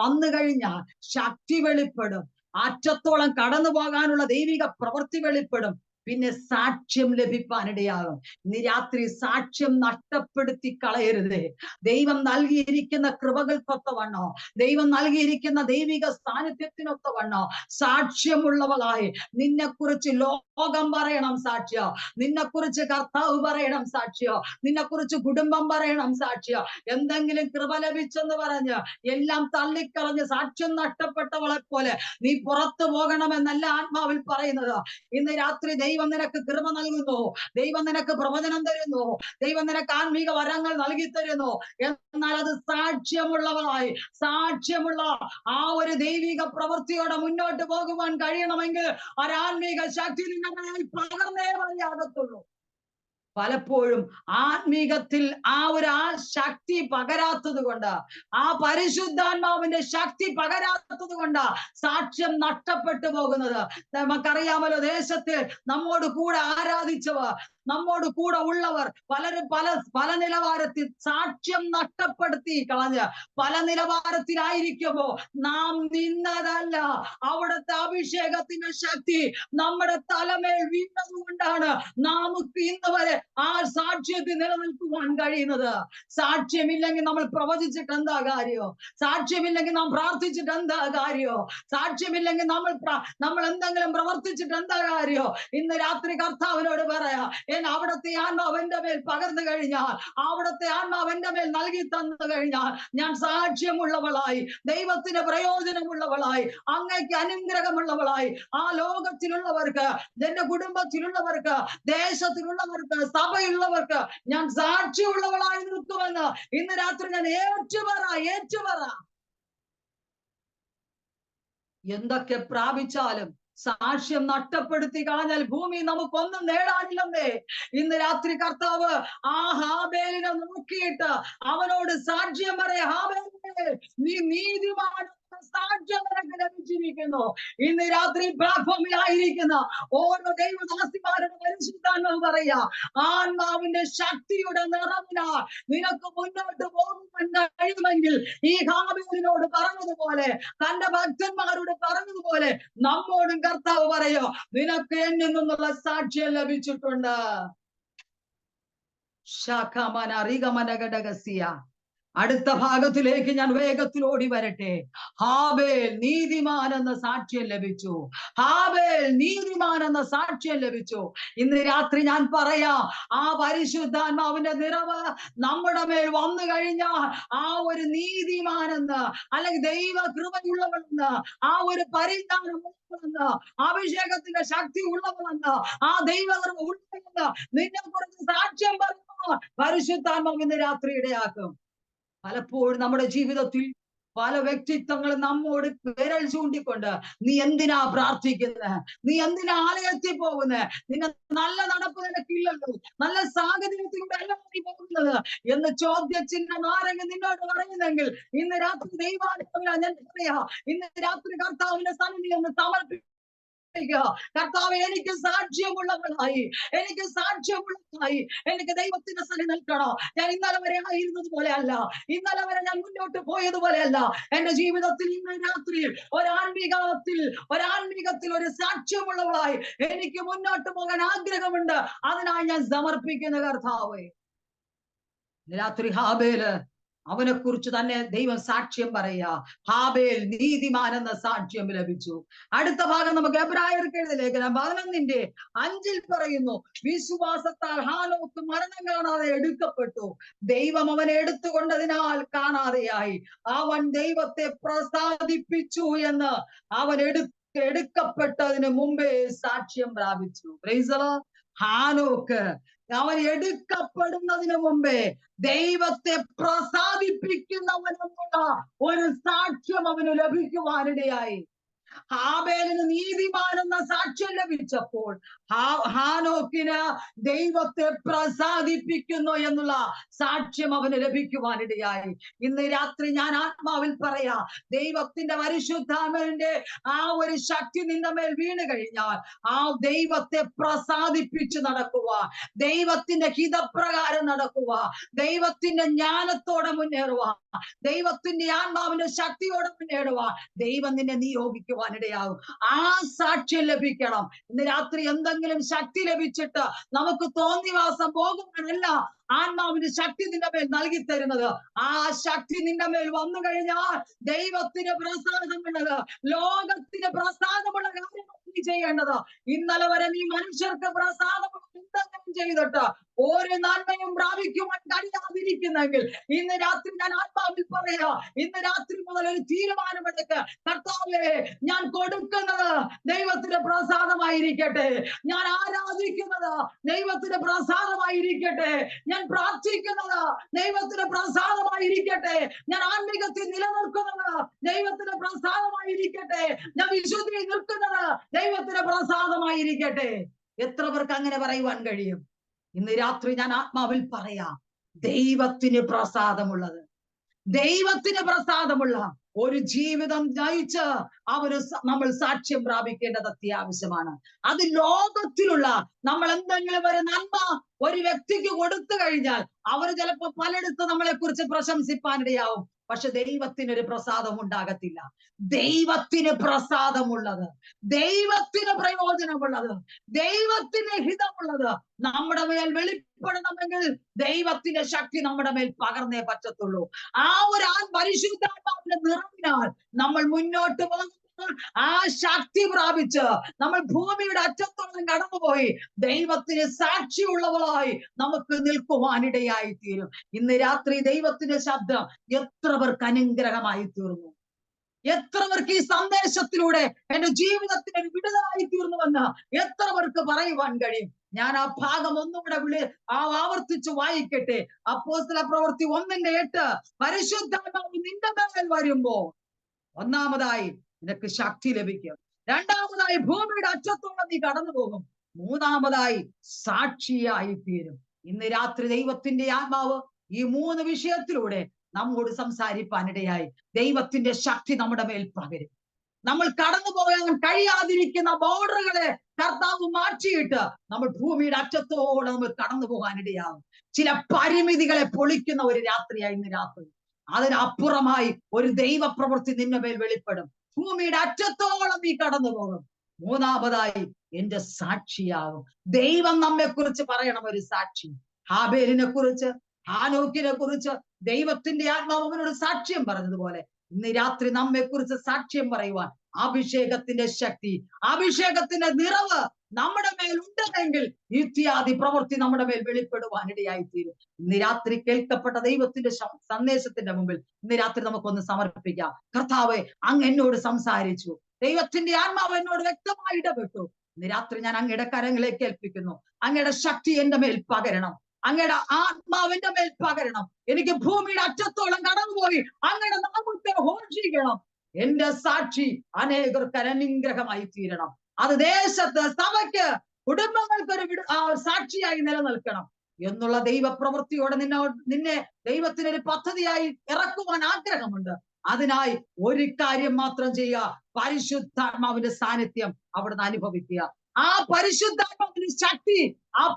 വന്നു കഴിഞ്ഞാൽ ശക്തി വെളിപ്പെടും. അറ്റത്തോളം കടന്നു പോകാനുള്ള ദൈവിക പ്രവൃത്തി വെളിപ്പെടും. പിന്നെ സാക്ഷ്യം ലഭിക്കാനിടയാകും. ഇന്ന് രാത്രി സാക്ഷ്യം നഷ്ടപ്പെടുത്തി കളയരുതേ. ദൈവം നൽകിയിരിക്കുന്ന കൃപകൾക്കൊത്തവണ്ണോ, ദൈവം നൽകിയിരിക്കുന്ന ദൈവിക സാന്നിധ്യത്തിനൊത്തവണ്ണോ സാക്ഷ്യമുള്ളവളായി നിന്നെക്കുറിച്ച് ലോകം പറയണം സാക്ഷ്യം, നിന്നെക്കുറിച്ച് കർത്താവ് പറയണം സാക്ഷ്യം, നിന്നെക്കുറിച്ച് കുടുംബം പറയണം സാക്ഷ്യം. എന്തെങ്കിലും കൃപ ലഭിച്ചെന്ന് പറഞ്ഞ് എല്ലാം തള്ളിക്കളഞ്ഞ് സാക്ഷ്യം നഷ്ടപ്പെട്ടവളെ പോലെ നീ പുറത്തു പോകണമെന്നല്ല ആത്മാവിൽ പറയുന്നത്. ഇന്ന് രാത്രി ദൈവം നിനക്ക് കൃപ നൽകുന്നു, ദൈവം നിനക്ക് പ്രവചനം തരുന്നു, ദൈവം നിനക്ക് ആത്മീക വരങ്ങൾ നൽകി തരുന്നു. എന്നാൽ അത് സാക്ഷ്യമുള്ളവളായി, സാക്ഷ്യമുള്ള ആ ഒരു ദൈവിക പ്രവൃത്തിയോടെ മുന്നോട്ട് പോകുവാൻ കഴിയണമെങ്കിൽ ഒരാത്മീക ശക്തി നിങ്ങളുടെ പകർന്നേ വഴിയാകത്തുള്ളൂ. പലപ്പോഴും ആത്മീകത്തിൽ ആ ശക്തി പകരാത്തത് കൊണ്ട്, ആ പരിശുദ്ധാത്മാവിന്റെ ശക്തി പകരാത്തത് കൊണ്ട് സാക്ഷ്യം നഷ്ടപ്പെട്ടു പോകുന്നത്. നമുക്കറിയാമല്ലോ, ദേശത്തിൽ നമ്മോട് കൂടെ ആരാധിച്ചവർ, നമ്മോട് കൂടെ ഉള്ളവർ പലരും പല നിലവാരത്തിൽ സാക്ഷ്യം നഷ്ടപ്പെടുത്തി കളഞ്ഞ് പല നിലവാരത്തിലായിരിക്കുമ്പോ നാം നിന്നതല്ല, അവിടുത്തെ അഭിഷേകത്തിന്റെ ശക്തി നമ്മുടെ തലമേൽ വീണതുകൊണ്ടാണ് നമുക്ക് ഇന്ന് വരെ ആ സാക്ഷ്യത്തിൽ നിലനിൽക്കുവാൻ കഴിയുന്നത്. സാക്ഷ്യമില്ലെങ്കിൽ നമ്മൾ പ്രവചിച്ചിട്ട് എന്താ കാര്യോ? സാക്ഷ്യമില്ലെങ്കിൽ നാം പ്രാർത്ഥിച്ചിട്ട് എന്താ കാര്യോ? സാക്ഷ്യമില്ലെങ്കിൽ നമ്മൾ എന്തെങ്കിലും പ്രവർത്തിച്ചിട്ട് എന്താ കാര്യോ? ഇന്ന് രാത്രി കർത്താവിനോട് പറയാ, അവിടുത്തെ ആത്മാവ് എന്റെ മേൽ പകർന്നു കഴിഞ്ഞാൽ, അവിടുത്തെ ആത്മാവ് എന്റെ മേൽ നൽകി തന്നു കഴിഞ്ഞാൽ ഞാൻ സാക്ഷ്യമുള്ളവളായി, ദൈവത്തിന് പ്രയോജനമുള്ളവളായി, അങ്ങയ്ക്ക് അനുഗ്രഹമുള്ളവളായി ആ ലോകത്തിലുള്ളവർക്ക്, എന്റെ കുടുംബത്തിലുള്ളവർക്ക്, ദേശത്തിലുള്ളവർക്ക്, സഭയുള്ളവർക്ക് ഞാൻ സാക്ഷിയുള്ളവളായി നിൽക്കുമെന്ന് ഇന്ന് രാത്രി ഞാൻ ഏറ്റുപറ. എന്തൊക്കെ പ്രാപിച്ചാലും സാക്ഷ്യം നഷ്ടപ്പെടുത്തി കളഞ്ഞാൽ ഭൂമി നമുക്കൊന്നും നേടാനില്ലെന്നേ. ഇന്ന് രാത്രി കർത്താവ് ആ ഹാബേലിനെ നോക്കിയിട്ട് അവനോട് സാക്ഷ്യം പറയാ, ഹാബേലേ നീ നീതിമാൻ സാക്ഷ്യം നിനക്ക് ലഭിച്ചിരിക്കുന്നു. ഇന്ന് രാത്രി പ്ലാറ്റ്ഫോമിലായിരിക്കുന്ന ഓരോ ദൈവദാസിമാരുടെ പരിശുദ്ധാത്മാവ് പറയാ, ആത്മാവിന്റെ ശക്തിയുടെ നിറവിനാൽ നിനക്ക് മുന്നോട്ട് പോകുവാൻ കഴിയുമെങ്കിൽ ഈ ഹാബേലിനോട് പറഞ്ഞതുപോലെ, തന്റെ ഭക്തന്മാരോട് പറഞ്ഞതുപോലെ നമ്മോടും കർത്താവ് പറയോ, നിനക്ക് എന്നിൽ നിന്നുള്ള സാക്ഷ്യം ലഭിച്ചിട്ടുണ്ട്. ശാഖമന റിഗമന ഘടകസിയ. അടുത്ത ഭാഗത്തിലേക്ക് ഞാൻ വേഗത്തിൽ ഓടി വരട്ടെ. ഹാബേൽ നീതിമാൻ എന്ന സാക്ഷ്യം ലഭിച്ചു. ഹാബേൽ നീതിമാൻ എന്ന സാക്ഷ്യം ലഭിച്ചു. ഇന്ന് രാത്രി ഞാൻ പറയാം, ആ പരിശുദ്ധാത്മാവിന്റെ നിറവ് നമ്മുടെ മേൽ വന്നു കഴിഞ്ഞാൽ ആ ഒരു നീതിമാനെന്ന്, അല്ലെങ്കിൽ ദൈവ കൃപയുള്ളവളെന്ന്, ആ ഒരു പരിജ്ഞാനം ഉള്ളവളെന്ന്, അഭിഷേകത്തിന്റെ ശക്തി ഉള്ളവളെന്ന്, ആ ദൈവകൃപ ഉള്ളവെന്ന് നിന്നെ കുറിച്ച് സാക്ഷ്യം പറയുമ്പോൾ പരിശുദ്ധാത്മാവ് ഇന്ന് രാത്രി ഇടയാക്കും. പലപ്പോഴും നമ്മുടെ ജീവിതത്തിൽ പല വ്യക്തിത്വങ്ങളും നമ്മോട് വിരൽ ചൂണ്ടിക്കൊണ്ട്, നീ എന്തിനാ പ്രാർത്ഥിക്കുന്നത്, നീ എന്തിനാ ആലയത്തിൽ പോകുന്നത്, നിന്നെ നല്ല നടപ്പ് നിനക്കില്ലല്ലോ, നല്ല സാഹചര്യത്തിലൂടെ അല്ല നീ പോകുന്നത് എന്ന് ചോദ്യചിഹ്നം ആരെങ്കിലും നിന്നോട് പറയുന്നെങ്കിൽ ഇന്ന് രാത്രി ദൈവാനുഗ്രഹം ഞാൻ പറയാ, ഇന്ന് രാത്രി കർത്താവിന്റെ സന്നിധി ഒന്ന് സമർപ്പിക്കുക. കർത്താവ്, എനിക്ക് സാക്ഷ്യമുള്ളവളായി, എനിക്ക് സാക്ഷ്യമുള്ളതായി എനിക്ക് ദൈവത്തിന്റെ സന്നിധി നിൽക്കണോ. ഞാൻ ഇന്നലെ വരെ ആയിരുന്നത് പോലെ അല്ല, ഇന്നലെ വരെ ഞാൻ മുന്നോട്ട് പോയതുപോലെ അല്ല. എന്റെ ജീവിതത്തിൽ ഇന്ന് രാത്രിയിൽ ഒരാത്മീകത്തിൽ ഒരു സാക്ഷ്യമുള്ളവളായി എനിക്ക് മുന്നോട്ട് പോകാൻ ആഗ്രഹമുണ്ട്. അതിനായി ഞാൻ സമർപ്പിക്കുന്ന കർത്താവേ, രാത്രി ഹാബേല് അവനെ കുറിച്ച് തന്നെ ദൈവം സാക്ഷ്യം പറയാ. ഹാബേൽ നീതിമാൻ എന്ന സാക്ഷ്യം ലഭിച്ചു. അടുത്ത ഭാഗം നമുക്ക് എബ്രായർക്ക് എഴുതിയ ലേഖനം 11:5 പറയുന്നു, വിശ്വാസത്താൽ ഹാനോക്ക് മരണം കാണാതെ എടുക്കപ്പെട്ടു, ദൈവം അവനെ എടുത്തുകൊണ്ടതിനാൽ കാണാതെയായി, അവൻ ദൈവത്തെ പ്രസാദിപ്പിച്ചു എന്ന് അവൻ എടുക്കപ്പെട്ടതിന് മുമ്പേ സാക്ഷ്യം പ്രാപിച്ചു. Price the Lord. ഹാനോക്ക് അവൻ എടുക്കപ്പെടുന്നതിന് മുമ്പേ ദൈവത്തെ പ്രസാദിപ്പിക്കുന്നവനെന്നുള്ള ഒരു സാക്ഷ്യം അവന് ലഭിക്കുവാനിടയായി. ഹാബേലിന് നീതിമാൻ എന്ന സാക്ഷ്യം ലഭിച്ചപ്പോൾ ഹാനോക്കിന് ദൈവത്തെ പ്രസാദിപ്പിക്കുന്നു എന്നുള്ള സാക്ഷ്യം അവന് ലഭിക്കുവാനിടയായി. ഇന്ന് രാത്രി ഞാൻ ആത്മാവിൽ പറയാ, ദൈവത്തിന്റെ പരിശുദ്ധാത്മാവിന്റെ ആ ഒരു ശക്തി നിന്റെ മേൽ വീണ് കഴിഞ്ഞാൽ ആ ദൈവത്തെ പ്രസാദിപ്പിച്ച് നടക്കുക, ദൈവത്തിന്റെ ഹിതപ്രകാരം നടക്കുക, ദൈവത്തിന്റെ ജ്ഞാനത്തോടെ മുന്നേറുക, ദൈവത്തിന്റെ ആത്മാവിന്റെ ശക്തിയോടെ മുന്നേറുക, ദൈവം നിന്നെ നിയോഗിക്കുവാനിടയാകും. ആ സാക്ഷ്യം ലഭിക്കണം. ഇന്ന് രാത്രി എന്തെങ്കിലും ശക്തി ലഭിച്ചിട്ട് നമുക്ക് തോന്നിവാസം പോകുമ്പോഴല്ല ആത്മാവിന്റെ ശക്തി നിന്റെ മേൽ നൽകി തരുന്നത്. ആ ശക്തി നിന്റെ മേൽ വന്നു കഴിഞ്ഞാൽ ദൈവത്തിന് പ്രസാദമുള്ളത്, ലോകത്തിന് പ്രസാദമുള്ള കാര്യങ്ങൾ നീ ചെയ്യേണ്ടത്. ഇന്നലെ വരെ നീ മനുഷ്യർക്ക് പ്രസാദമുള്ള എന്തെങ്കിലും ചെയ്തിട്ട് ഒരു നന്മയും പ്രാപിക്കുവാൻ കഴിയാതിരിക്കുന്നെങ്കിൽ ഇന്ന് രാത്രി ഞാൻ ആത്മാവിൽ പറയാ, ഇന്ന് രാത്രി മുതൽ ഒരു തീരുമാനമെടുക്ക്, കർത്താവേ ഞാൻ കൊടുക്കുന്നത് ദൈവത്തിന്റെ പ്രസാദമായിരിക്കട്ടെ, ഞാൻ ആരാധിക്കുന്നത് ദൈവത്തിന്റെ പ്രസാദമായിരിക്കട്ടെ, ഞാൻ പ്രാർത്ഥിക്കുന്നത് ദൈവത്തിന്റെ പ്രസാദമായിരിക്കട്ടെ, ഞാൻ ആത്മീകത്തിൽ നിലനിൽക്കുന്നത് ദൈവത്തിന്റെ പ്രസാദമായിരിക്കട്ടെ, ഞാൻ വിശുദ്ധിയിൽ നിൽക്കുന്നത് ദൈവത്തിന്റെ പ്രസാദമായിരിക്കട്ടെ. എത്ര പേർക്ക് അങ്ങനെ പറയുവാൻ കഴിയും? ഇന്ന് രാത്രി ഞാൻ ആത്മാവിൽ പറയാം, ദൈവത്തിന് പ്രസാദമുള്ളത്, ദൈവത്തിന് പ്രസാദമുള്ള ഒരു ജീവിതം നയിച്ച് നമ്മൾ സാക്ഷ്യം പ്രാപിക്കേണ്ടത് അത്യാവശ്യമാണ്. അത് ലോകത്തിലുള്ള നമ്മൾ എന്തെങ്കിലും ഒരു നന്മ ഒരു വ്യക്തിക്ക് കൊടുത്തു കഴിഞ്ഞാൽ അവർ ചിലപ്പോൾ പലയിടത്ത് നമ്മളെ കുറിച്ച് പ്രശംസിപ്പാനിടയാവും, പക്ഷെ ദൈവത്തിനൊരു പ്രസാദം ഉണ്ടാകത്തില്ല. ദൈവത്തിന് പ്രസാദമുള്ളത്, ദൈവത്തിന് പ്രയോജനമുള്ളത്, ദൈവത്തിന് ഹിതമുള്ളത് നമ്മുടെ മേൽ വെളിപ്പെടണമെങ്കിൽ ദൈവത്തിന്റെ ശക്തി നമ്മുടെ മേൽ പകർന്നേ പറ്റത്തുള്ളൂ. ആ ഒരു പരിശുദ്ധാത്മാവിന്റെ നിറവിനാൽ നമ്മൾ മുന്നോട്ട് പോകുമ്പോൾ ആ ശക്തി പ്രാപിച്ച് നമ്മൾ ഭൂമിയുടെ അറ്റത്തോളം കടന്നുപോയി ദൈവത്തിന് സാക്ഷിയുള്ളവളായി നമുക്ക് നിൽക്കുവാനിടയായി തീരും. ഇന്ന് രാത്രി ദൈവത്തിന്റെ ശബ്ദം എത്ര പേർക്ക് അനുഗ്രഹമായി തീർന്നു, എത്ര പേർക്ക് ഈ സന്ദേശത്തിലൂടെ എന്റെ ജീവിതത്തിന് ഒരു വിടുതലായി തീർന്നുവെന്ന് എത്ര പേർക്ക് പറയുവാൻ കഴിയും? ഞാൻ ആ ഭാഗം ഒന്നുകൂടെ ആവർത്തിച്ച് വായിക്കട്ടെ. അപ്പോസ്തല പ്രവൃത്തി 1:8, പരിശുദ്ധാത്മാവ് നിന്റെ മേൽ വരുമ്പോ ഒന്നാമതായി നിനക്ക് ശക്തി ലഭിക്കും, രണ്ടാമതായി ഭൂമിയുടെ അറ്റത്തോളം നീ കടന്നു പോകും, മൂന്നാമതായി സാക്ഷിയായി തീരും. ഇന്ന് രാത്രി ദൈവത്തിന്റെ ആത്മാവ് ഈ 3 വിഷയത്തിലൂടെ നമ്മോട് സംസാരിപ്പാനിടയായി. ദൈവത്തിന്റെ ശക്തി നമ്മുടെ മേൽ പകരും. നമ്മൾ കടന്നു പോകാൻ കഴിയാതിരിക്കുന്ന ബോർഡറുകളെ കർത്താവ് മാറ്റിയിട്ട് നമ്മൾ ഭൂമിയുടെ അറ്റത്തോളം നമ്മൾ കടന്നു പോകാനിടയാകും. ചില പരിമിതികളെ പൊളിക്കുന്ന ഒരു രാത്രിയായി ഇന്ന് രാത്രി. അതിനപ്പുറമായി ഒരു ദൈവപ്രവൃത്തി നിന്റെ മേൽ വെളിപ്പെടും. ഭൂമിയുടെ അറ്റത്തോളം നീ കടന്നു പോകും. മൂന്നാമതായി എന്റെ സാക്ഷിയാകും. ദൈവം നമ്മെ കുറിച്ച് പറയണം ഒരു സാക്ഷി. ഹാബേലിനെ കുറിച്ച്, ഹാനോക്കിനെ കുറിച്ച് ദൈവത്തിന്റെ ആത്മാവ് അവനോട് സാക്ഷ്യം പറഞ്ഞതുപോലെ ഇന്ന് രാത്രി നമ്മെ കുറിച്ച് സാക്ഷ്യം പറയുവാൻ അഭിഷേകത്തിന്റെ ശക്തി, അഭിഷേകത്തിന്റെ നിറവ് നമ്മുടെ മേൽ ഉണ്ടെങ്കിൽ ഇത്യാദി പ്രവൃത്തി നമ്മുടെ മേൽ വെളിപ്പെടുവാനിടയായി തീരും. ഇന്ന് രാത്രി കേൾക്കപ്പെട്ട ദൈവത്തിന്റെ സന്ദേശത്തിന്റെ മുമ്പിൽ ഇന്ന് രാത്രി നമുക്കൊന്ന് സമർപ്പിക്കാം. കർത്താവേ, അങ്ങ് എന്നോട് സംസാരിച്ചു, ദൈവത്തിന്റെ ആത്മാവ് എന്നോട് വ്യക്തമായി ഇടപെട്ടു. ഇന്ന് രാത്രി ഞാൻ അങ്ങയുടെ കരങ്ങളിലേക്ക് ഏൽപ്പിക്കുന്നു. അങ്ങയുടെ ശക്തി എന്റെ മേൽ പകരണം, അങ്ങയുടെ ആത്മാവിന്റെ മേൽ പകരണം. എനിക്ക് ഭൂമിയുടെ അറ്റത്തോളം കടന്നുപോയി അങ്ങയുടെ നാമത്തെ ഘോഷിക്കണം. എന്റെ സാക്ഷി അനേകർക്ക് അനുഗ്രഹമായി തീരണം. അത് ദേശത്ത്, സഭയ്ക്ക്, കുടുംബങ്ങൾക്കൊരു സാക്ഷിയായി നിലനിൽക്കണം എന്നുള്ള ദൈവപ്രവൃത്തിയോടെ നിന്നെ ദൈവത്തിനൊരു പദ്ധതിയായി ഇറക്കുവാൻ ആഗ്രഹമുണ്ട്. അതിനായി ഒരു കാര്യം മാത്രം ചെയ്യുക, പരിശുദ്ധാത്മാവിന്റെ സാന്നിധ്യം അവിടുന്ന് അനുഭവിക്കുക. ആ പരിശുദ്ധാത്മാവിന്റെ ശക്തി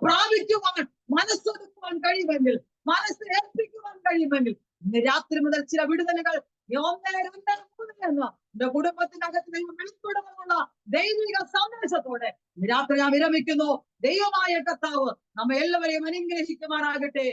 പ്രാപിക്കുവാൻ, മനസ്സെടുക്കുവാൻ കഴിയുമെങ്കിൽ, മനസ്സ് ഏൽപ്പിക്കുവാൻ കഴിയുമെങ്കിൽ ഇന്ന് രാത്രി മുതൽ ചില വിടുതലുകൾ 1, 2, 3 എന്ന് എന്റെ കുടുംബത്തിനകത്ത് ദൈവം വെളിപ്പെടുമെന്നുള്ള ദൈവിക സന്ദേശത്തോടെ രാത്രി ഞാൻ വിരമിക്കുന്നു. ദൈവമായ കർത്താവ് നമ്മെ എല്ലാവരെയും അനുഗ്രഹിക്കുമാറാകട്ടെ.